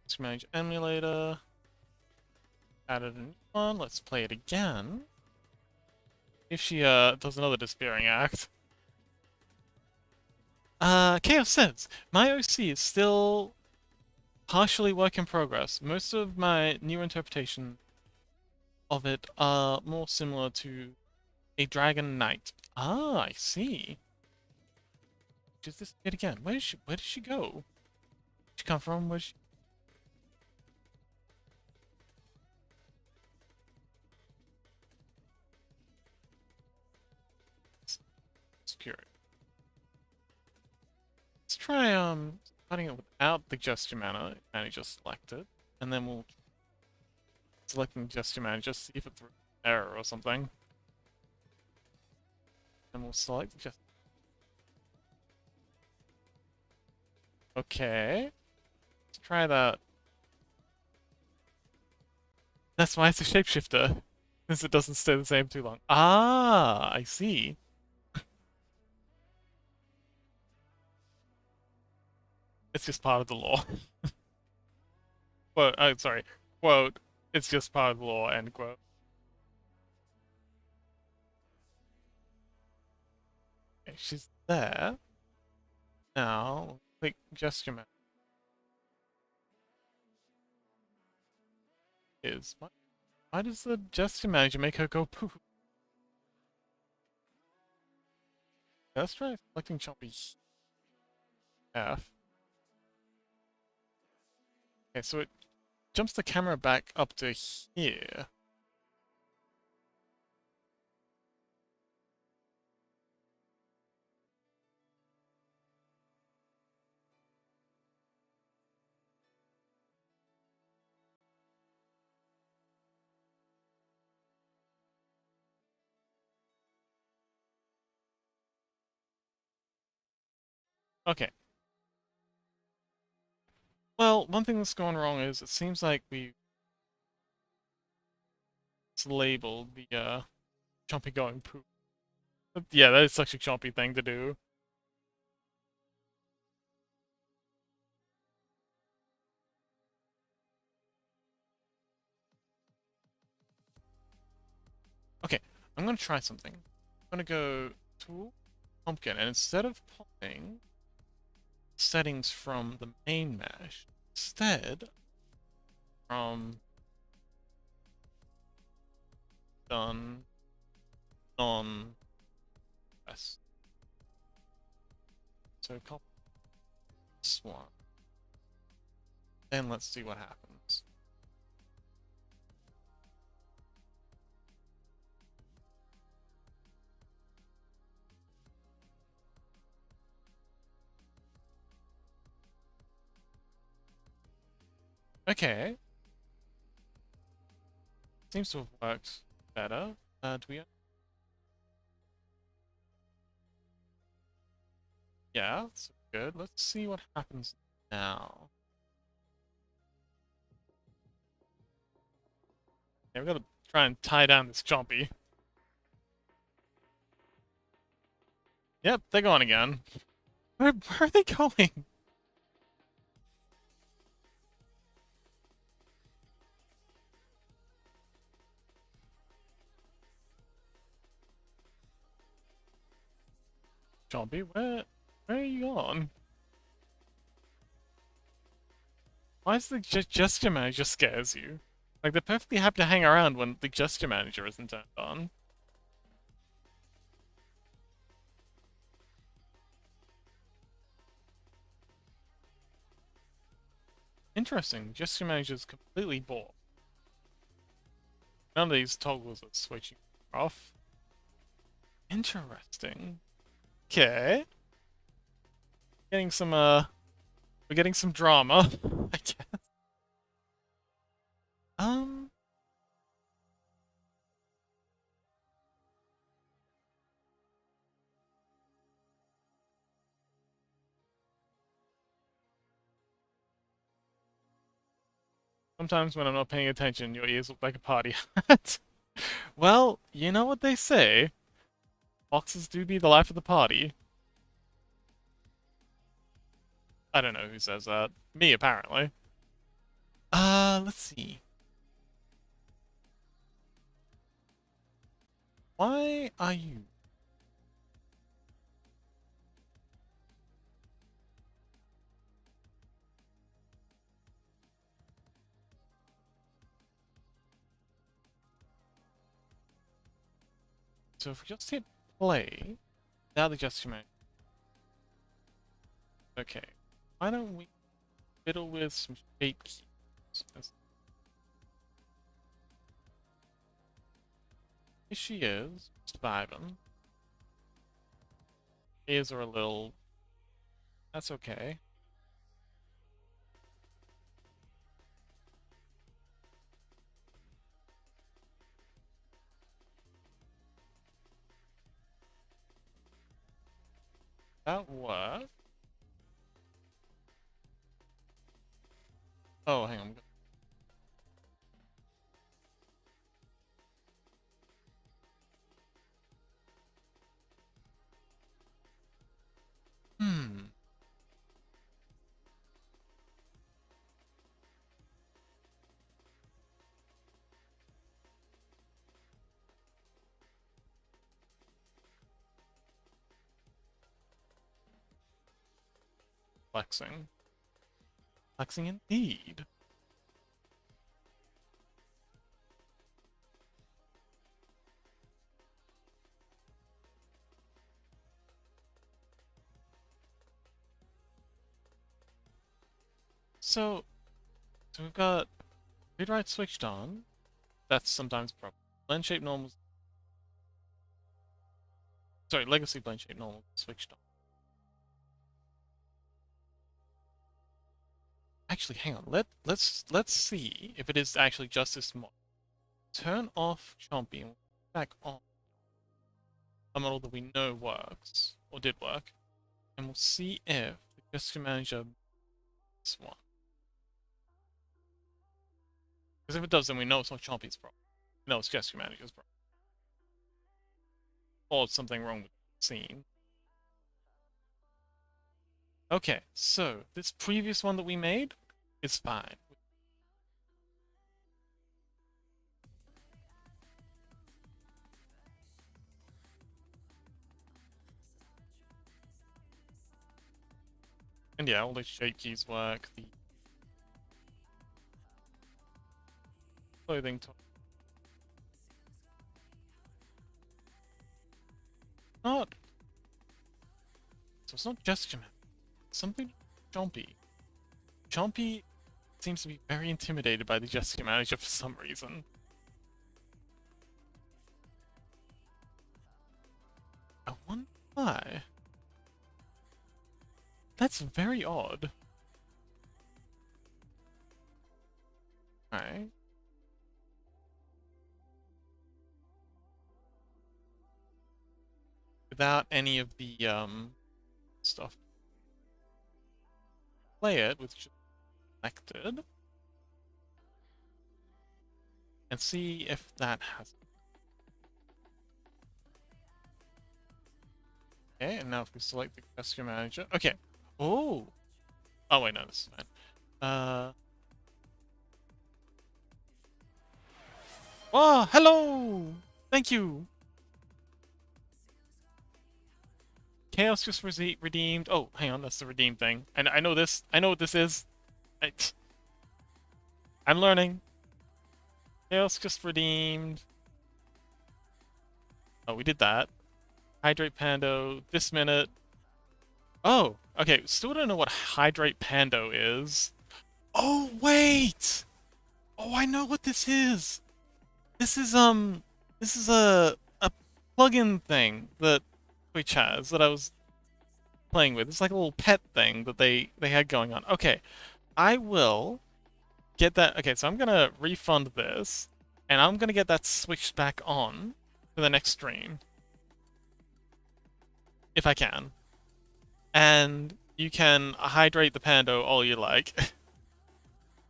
Gesture manager emulator. Added a new one. Let's play it again. If she does another disappearing act. Chaos says, my OC is still partially work in progress. Most of my new interpretation of it are more similar to a dragon knight. Ah, I see. Does this hit again? Where did she go? Where'd she come from? Where's she? Secure it. Let's try cutting it without the gesture manager selected, and then we'll select the gesture manager, see if it's an error or something. And we'll select the gesture. Okay. Let's try that. That's why it's a shapeshifter. Since it doesn't stay the same too long. Ah, I see. It's just part of the law. Quote, sorry. Quote, it's just part of the law, end quote. Okay, she's there. Now, click gesture manager. Why does the gesture manager make her go poo? Let's try selecting Chompy F. Okay, so it jumps the camera back up to here. Okay. Well, one thing that's going wrong is it seems like we labeled the Chompy going poop. Yeah, that is such a Chompy thing to do. Okay, I'm gonna try something. I'm gonna go to Pumpkin, and instead of popping settings from the main mesh, instead from done non rest. So copy this one. Then let's see what happens. Okay. Seems to have worked better. Do we? Yeah, that's good. Let's see what happens now. Yeah, we gotta try and tie down this chompy. Yep, they're going again. Where are they going? Chompy, where are you going? Why is the gesture manager scares you? Like, they're perfectly happy to hang around when the gesture manager isn't turned on. Interesting, gesture manager's completely bored. None of these toggles are switching off. Interesting. Okay. Getting some, we're getting some drama, I guess. Um, Sometimes when I'm not paying attention, your ears look like a party hat. Well, you know what they say. Foxes do be the life of the party. I don't know who says that. Me, apparently. Let's see. Why are you? So if we just hit play, now the gesture mode. Okay. Why don't we fiddle with some shape keys? Here she is, surviving. Ears are a little... That's okay. That worked. Oh, hang on. Hmm. Flexing. Flexing indeed. So we've got read write switched on. That's sometimes a problem. Blend shape normal. Sorry, legacy blend shape normal switched on. Actually, hang on. Let's see if it is actually just this mod. Turn off Chompy and back on a model that we know works or did work, and we'll see if the gesture manager this one. Because if it does, then we know it's not Chompy's problem. No, it's gesture manager's problem. Or it's something wrong with the scene. Okay, so this previous one that we made is fine. And yeah, all the shape keys work, the clothing top. So it's not Gesture Man. Something Chompy. Chompy seems to be very intimidated by the Gesture Manager for some reason. I wonder why. That's very odd. Alright. Without any of the stuff. Play it with just selected. And see if that has. Okay, and now if we select the Gesture Manager. Okay. Oh! Oh wait, no, this is fine. Oh, hello! Thank you! Chaos just redeemed. Oh, hang on, that's the redeem thing. And I know this. I know what this is. I'm learning. Chaos just redeemed. Oh, we did that. Hydrate Pando this minute. Oh, okay. Still don't know what Hydrate Pando is. Oh, wait! Oh, I know what this is. This is a plugin thing that Twitch has that I was playing with. It's like a little pet thing that they had going on. Okay, I will get that. Okay, so I'm gonna refund this, and I'm gonna get that switched back on for the next stream if I can. And you can hydrate the Pando all you like.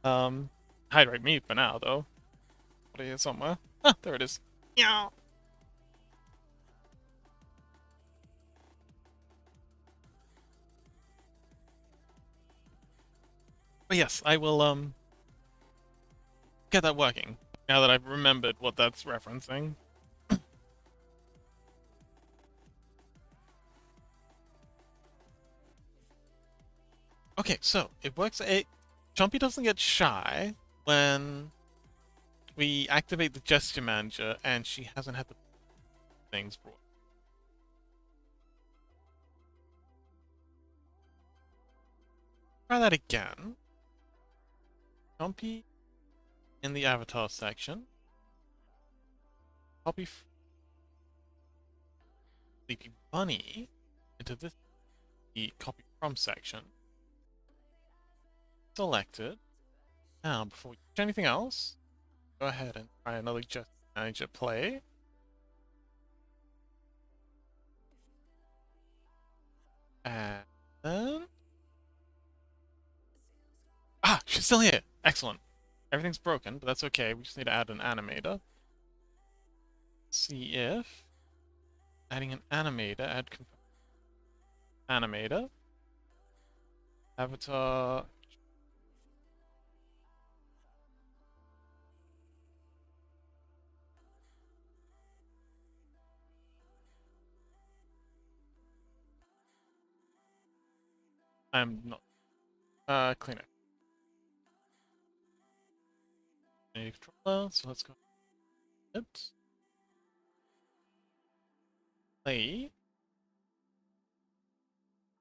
Hydrate me for now though. Put it here somewhere. Ah, there it is. Yeah. But yes, I will get that working now that I've remembered what that's referencing. Okay, so it works. Chompy doesn't get shy when we activate the Gesture Manager, and she hasn't had the things brought. Try that again. Chompy in the avatar section. Copy Sleepy Bunny into this the copy from section. Select it. Now, before we do anything else, go ahead and try another Gesture Manager play. And then... Ah, she's still here. Excellent. Everything's broken, but that's okay. We just need to add an animator. See if adding an animator, add animator, avatar. I'm not. Clean it. Controller, so let's go. Oops. Play.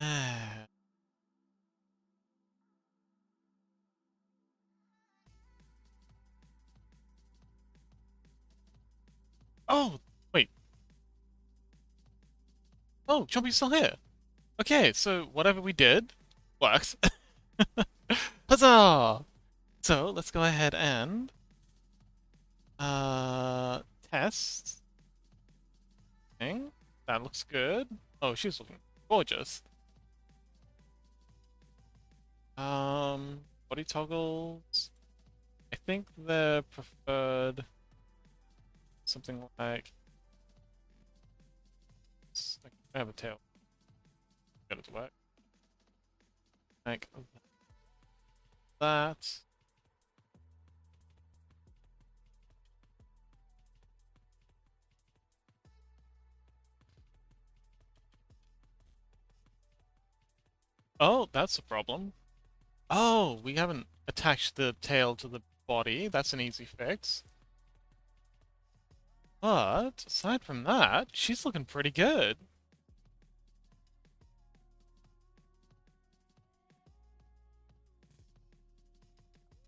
Ah. Oh, wait. Oh, Chompy's still here. Okay, so whatever we did works. Huzzah! So let's go ahead and test. Thing. That looks good. Oh, she's looking gorgeous. Body toggles. I think they're preferred something like I have a tail. Get it to work. Like that. Oh, that's a problem. Oh, we haven't attached the tail to the body. That's an easy fix. But aside from that, she's looking pretty good.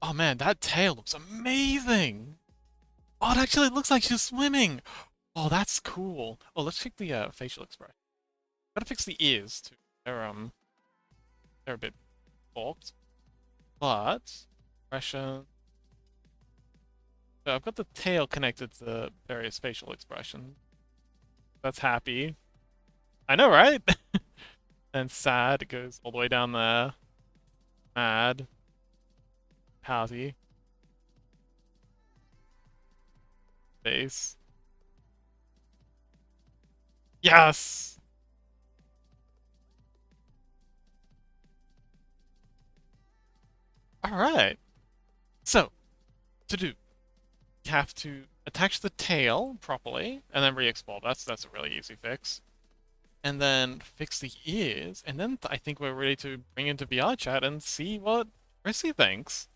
Oh man, that tail looks amazing! Oh, it actually looks like she's swimming! Oh, that's cool. Oh, let's check the facial expression. Gotta fix the ears too. They're a bit forked. But expression. So I've got the tail connected to various facial expressions. That's happy. I know, right? And sad, it goes all the way down there. Mad. Pouty. Face. Yes! Alright. So, to do, you have to attach the tail properly, and then re-export. That's a really easy fix. And then fix the ears, and then I think we're ready to bring into VR chat and see what Chrissy thinks.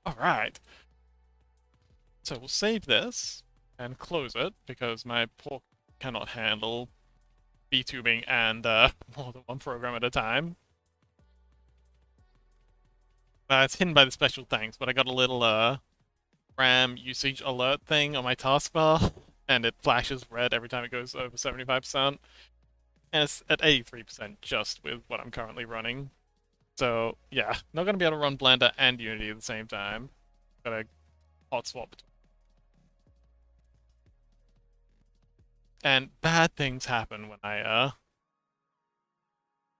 Alright. So we'll save this and close it because my poor cannot handle VTubing and more than one program at a time. It's hidden by the special thanks, but I got a little RAM usage alert thing on my taskbar, and it flashes red every time it goes over 75%. And it's at 83% just with what I'm currently running. So yeah, not gonna be able to run Blender and Unity at the same time. Gotta hot swap between. And bad things happen when I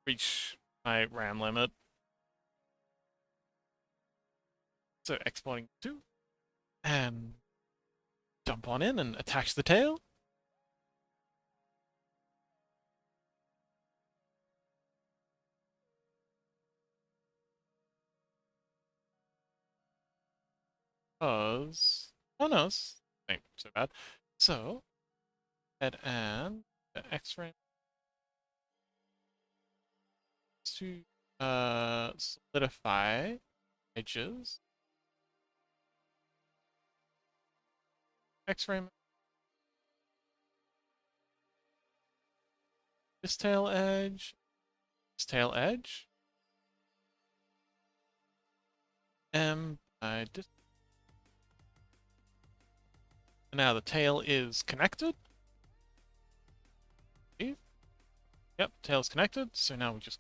reach my RAM limit. So exporting to, and jump on in and attach the tail. Because, oh no, it's ain't so bad. So, head and the X-ray to solidify edges. X-ray this tail edge, this tail edge, and now the tail is connected. Yep, tail's connected. So now we just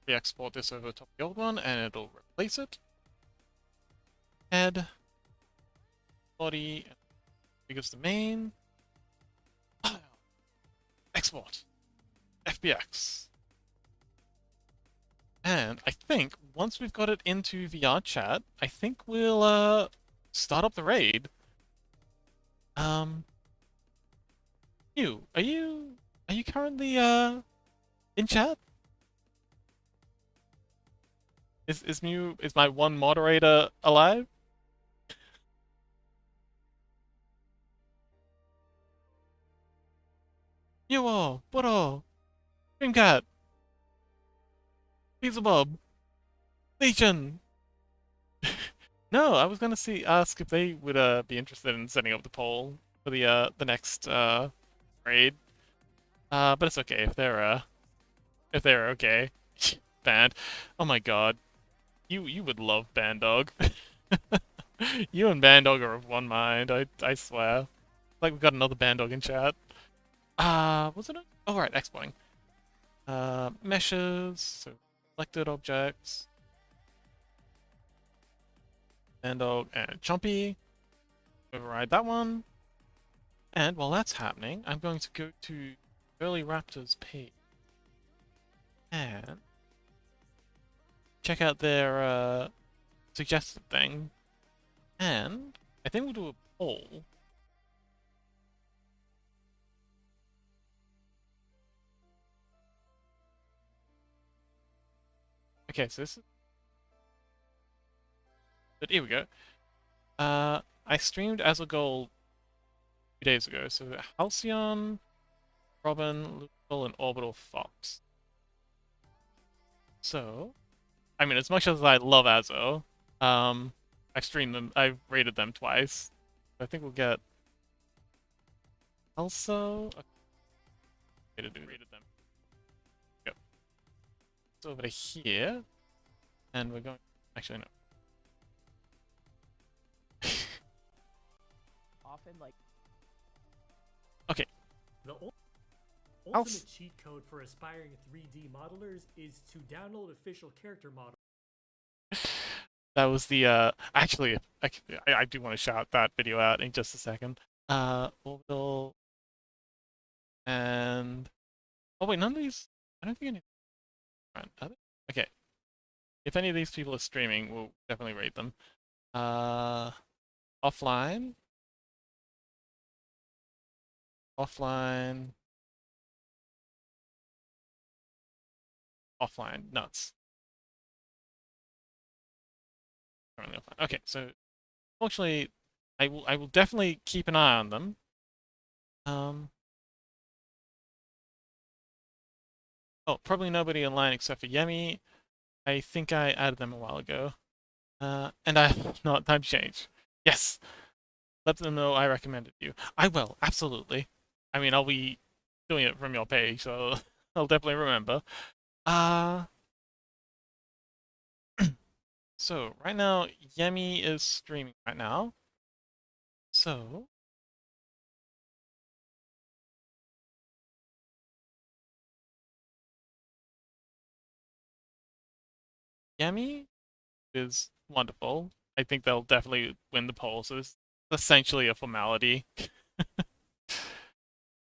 re-export this over the top of the old one, and it'll replace it. Head, body, because the main. Export. FBX. And I think once we've got it into VR chat, I think we'll start up the raid. You, are you currently in chat? Is my one moderator alive? You all, what all? Dreamcat, Pizza Bob, Legion. No, I was gonna ask if they would be interested in setting up the poll for the next raid. But it's okay if they're okay. Band. Oh my god. You would love Bandog. You and Bandog are of one mind, I swear. Like we got another Bandog in chat. Was it? Oh right, exporting. Meshes, so selected objects. Bandog and Chompy. Override that one. And while that's happening, I'm going to go to Early Raptors page and check out their suggested thing. And I think we'll do a poll. Okay, so this is... But here we go. I streamed as a goal 2 days ago. So Halcyon, Robin, Lucal, and Orbital Fox. So, I mean, as much as I love Azo, I've streamed them, I've rated them twice. I think we'll get also. Okay, rated them. Go. So over to here, and we're going. Actually, no. often like Okay. The I'll ultimate cheat code for aspiring 3D modelers is to download official character models. That was the actually I do want to shout that video out in just a second. Orbital and oh wait, none of these. I don't think any. Are they? Okay, if any of these people are streaming, we'll definitely rate them. Uh, offline, offline, offline. Nuts. Currently offline. Okay, so fortunately, I will definitely keep an eye on them. Um. Oh, probably nobody online except for Yemi. I think I added them a while ago. And I have not time change. Yes, let them know I recommended you. I will, absolutely. I mean, I'll be doing it from your page, so I'll definitely remember. Uh, so right now, Yemi is streaming right now. So, Yemi is wonderful. I think they'll definitely win the poll, so it's essentially a formality.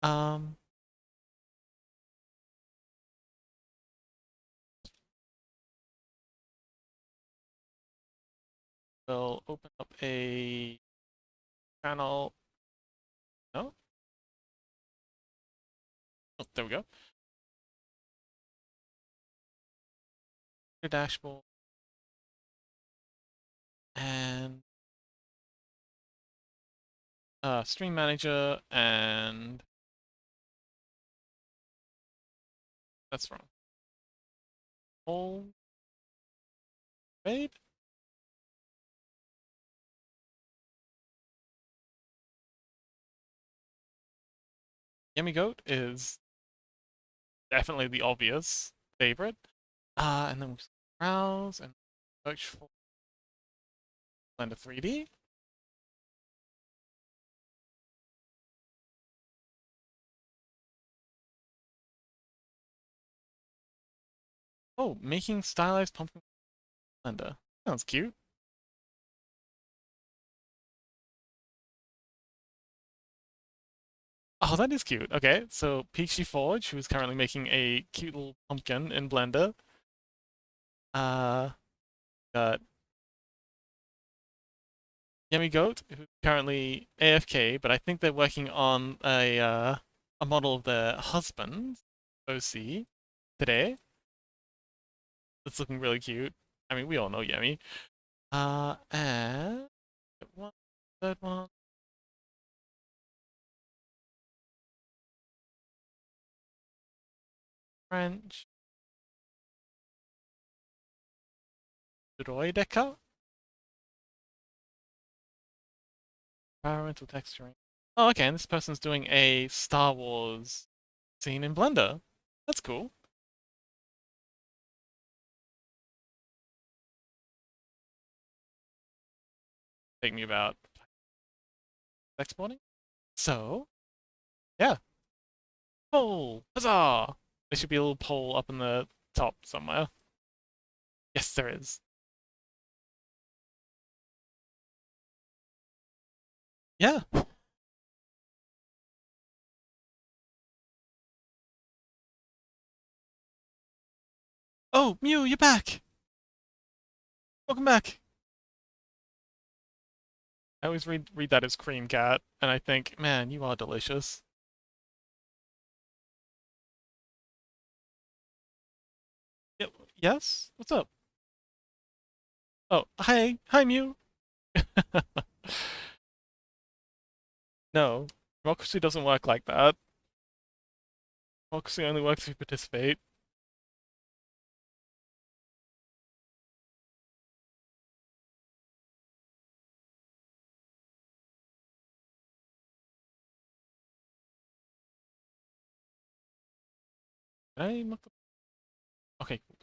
Um, we'll open up a channel. No? Oh, there we go. Your dashboard. And stream manager, and that's wrong. All right. Yummy Goat is definitely the obvious favorite. And then we browse and search for Blender 3D. Oh, making stylized pumpkin Blender. Sounds cute. Oh, that is cute. Okay, so Peachy Forge, who's currently making a cute little pumpkin in Blender. Uh, got Yummy Goat, who's currently AFK, but I think they're working on a model of their husband, OC, today. It's looking really cute. I mean, we all know Yummy. And one, third one. French. Droideka? Environmental texturing. Oh, okay, and this person's doing a Star Wars scene in Blender. That's cool. Take me about exporting. So, yeah. Poll! Huzzah! There should be a little poll up in the top somewhere. Yes, there is. Yeah. Oh, Mew, you're back! Welcome back! I always read that as Cream Cat, and I think, man, you are delicious. Yeah, yes? What's up? Oh, hi, Mew. No, democracy doesn't work like that. Democracy only works if you participate. Can I okay, cool.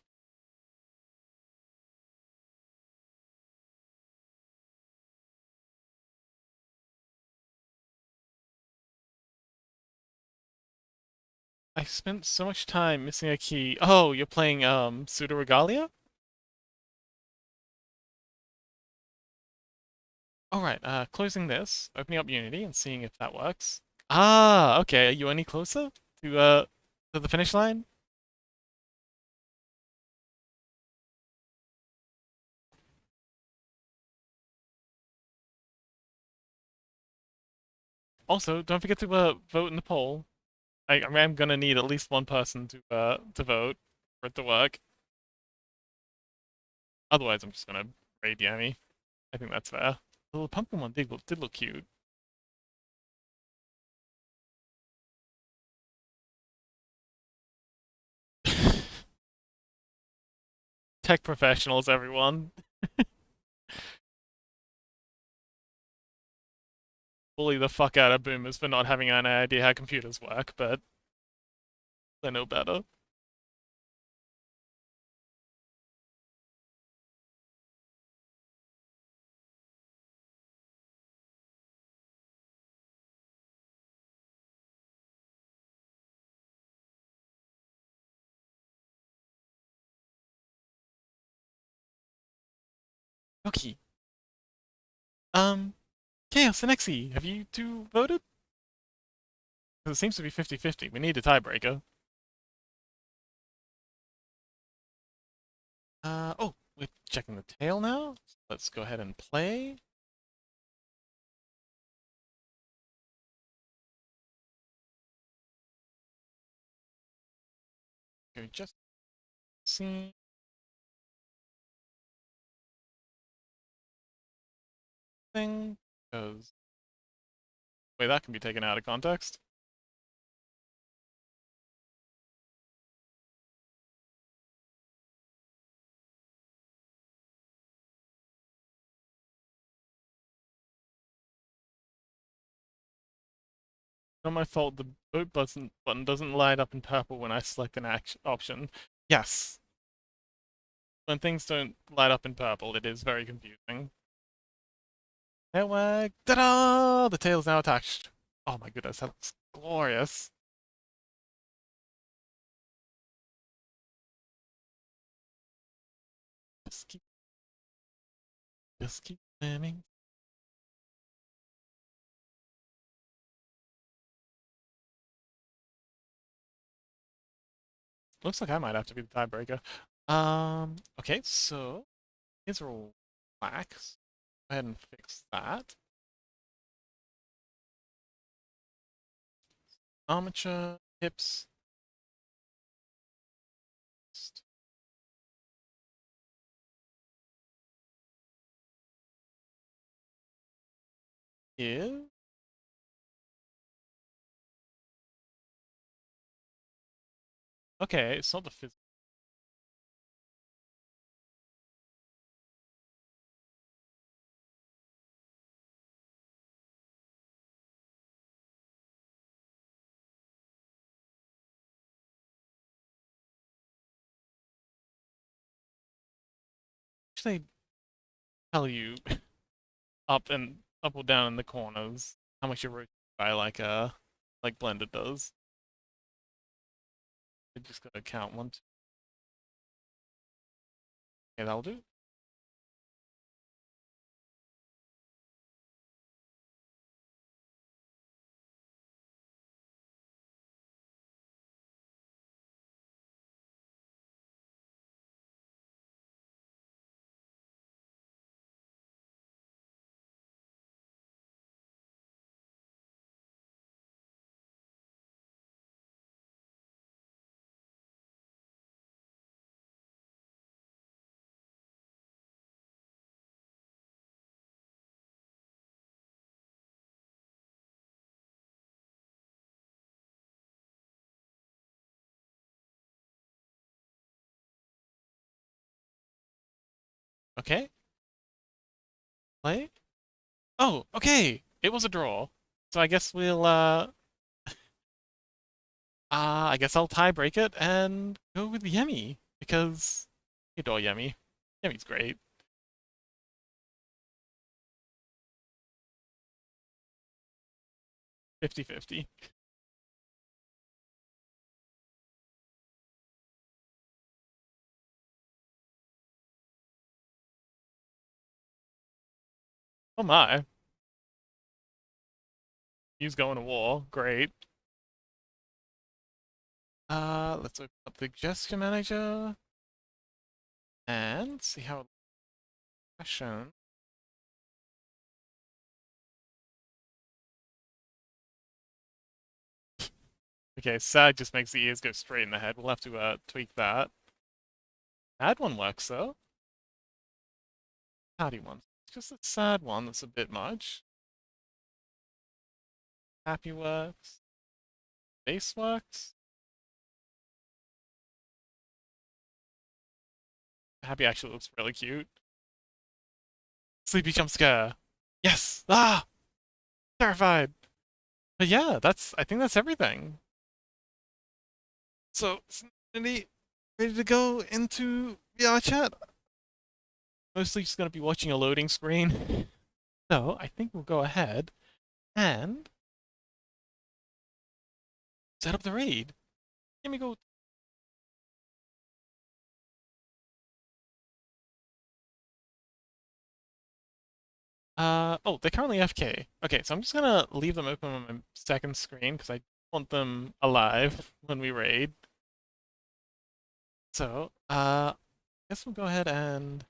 I spent so much time missing a key. Oh, you're playing Pseudo Regalia? Alright, closing this, opening up Unity and seeing if that works. Ah, okay, are you any closer to the finish line? Also, don't forget to vote in the poll. I'm gonna need at least one person to vote for it to work. Otherwise, I'm just gonna raid Yami. I think that's fair. The little pumpkin one did look cute. Tech professionals, everyone. Bully the fuck out of boomers for not having an idea how computers work, but they know better. Okay. Um, Chaos and Exy, have you two voted? Because it seems to be 50-50. We need a tiebreaker. Oh, we're checking the tail now. Let's go ahead and play. Okay, just see thing, because wait, that can be taken out of context. Not my fault. The vote button doesn't light up in purple when I select an action option. Yes, when things don't light up in purple, it is very confusing. Tail wag. Ta-da! The tail's now attached. Oh my goodness, that looks glorious. Just keep, just keep spamming. Looks like I might have to be the tiebreaker. Okay, so these are all wax. Go ahead and fix that. Armature, hips. Here. Okay, it's not the physical. They tell you up or down in the corners how much you're rotating by like Blender does. You just gotta count one, two. Okay, that'll do. Okay, play. Oh, okay. It was a draw. So I guess I guess I'll tie break it and go with Yemi because I adore Yemi. Yemi's great. 50-50. Oh my. He's going to war. Great. Let's open up the gesture manager and see how it's shown. Okay, sad just makes the ears go straight in the head. We'll have to tweak that. Sad one works though. Howdy one. It's just a sad one that's a bit much. Happy works. Face works. Happy actually looks really cute. Sleepy jump scare. Yes! Ah! Terrified! But yeah, I think that's everything. So, ready to go into VR chat? Mostly just gonna be watching a loading screen. So, I think we'll go ahead and set up the raid. Let me go. Oh, they're currently FK. Okay, so I'm just gonna leave them open on my second screen because I want them alive when we raid. So, I guess we'll go ahead and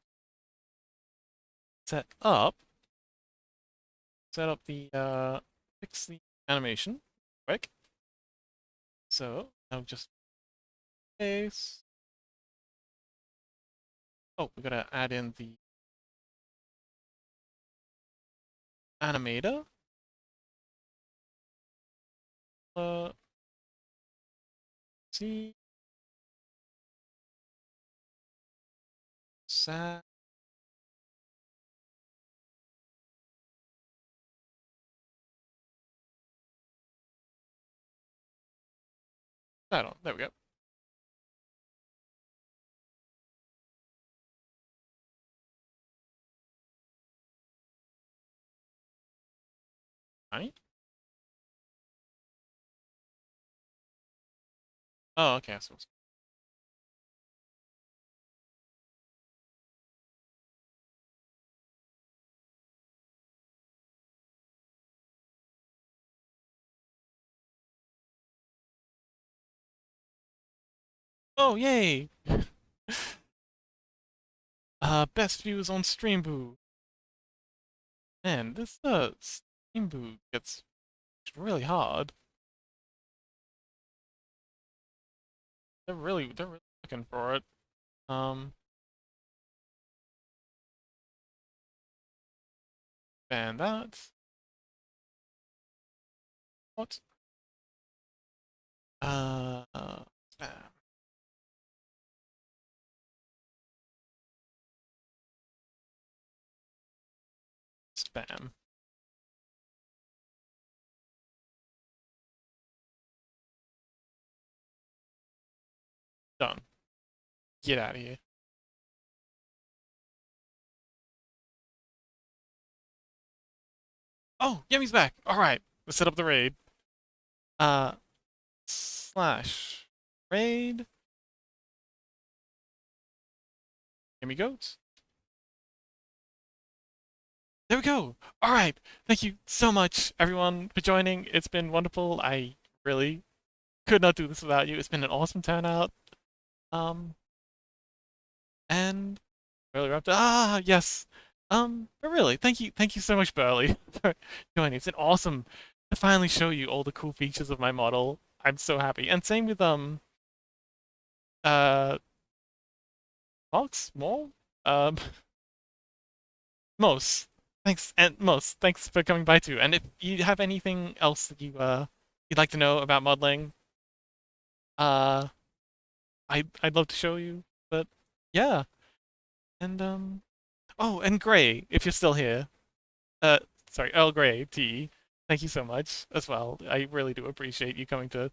set up, fix the animation quick. So, I'll just face. Oh, we gotta add in the animator. Uh, see, sad. There we go. Right. Oh, okay, I suppose. Oh, yay! Best views on Stream Boo. Man, this Stream Boo gets really hard. They're really looking for it. Um, ban that. What? Spam. Spam. Done. Get out of here. Oh, Yemi's back. All right, let's set up the raid. Uh, slash raid. Yemi goats. There we go. All right. Thank you so much, everyone, for joining. It's been wonderful. I really could not do this without you. It's been an awesome turnout. Um, and really wrapped up. Ah, yes. But really, thank you so much, Burley, for joining. It's been awesome to finally show you all the cool features of my model. I'm so happy. And same with uh Fox, Mole, um, Mos. Thanks for coming by too. And if you have anything else that you'd like to know about modeling, uh, I'd love to show you. But yeah, and oh, and Gray, if you're still here. Uh, sorry, Earl Grey tea. Thank you so much as well. I really do appreciate you coming to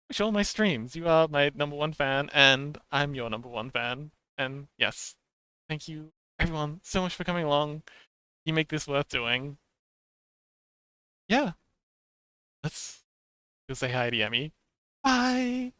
watch all my streams. You are my number one fan, and I'm your number one fan. And yes, thank you everyone so much for coming along. You make this worth doing. Yeah, let's go say hi to Yemi. Bye.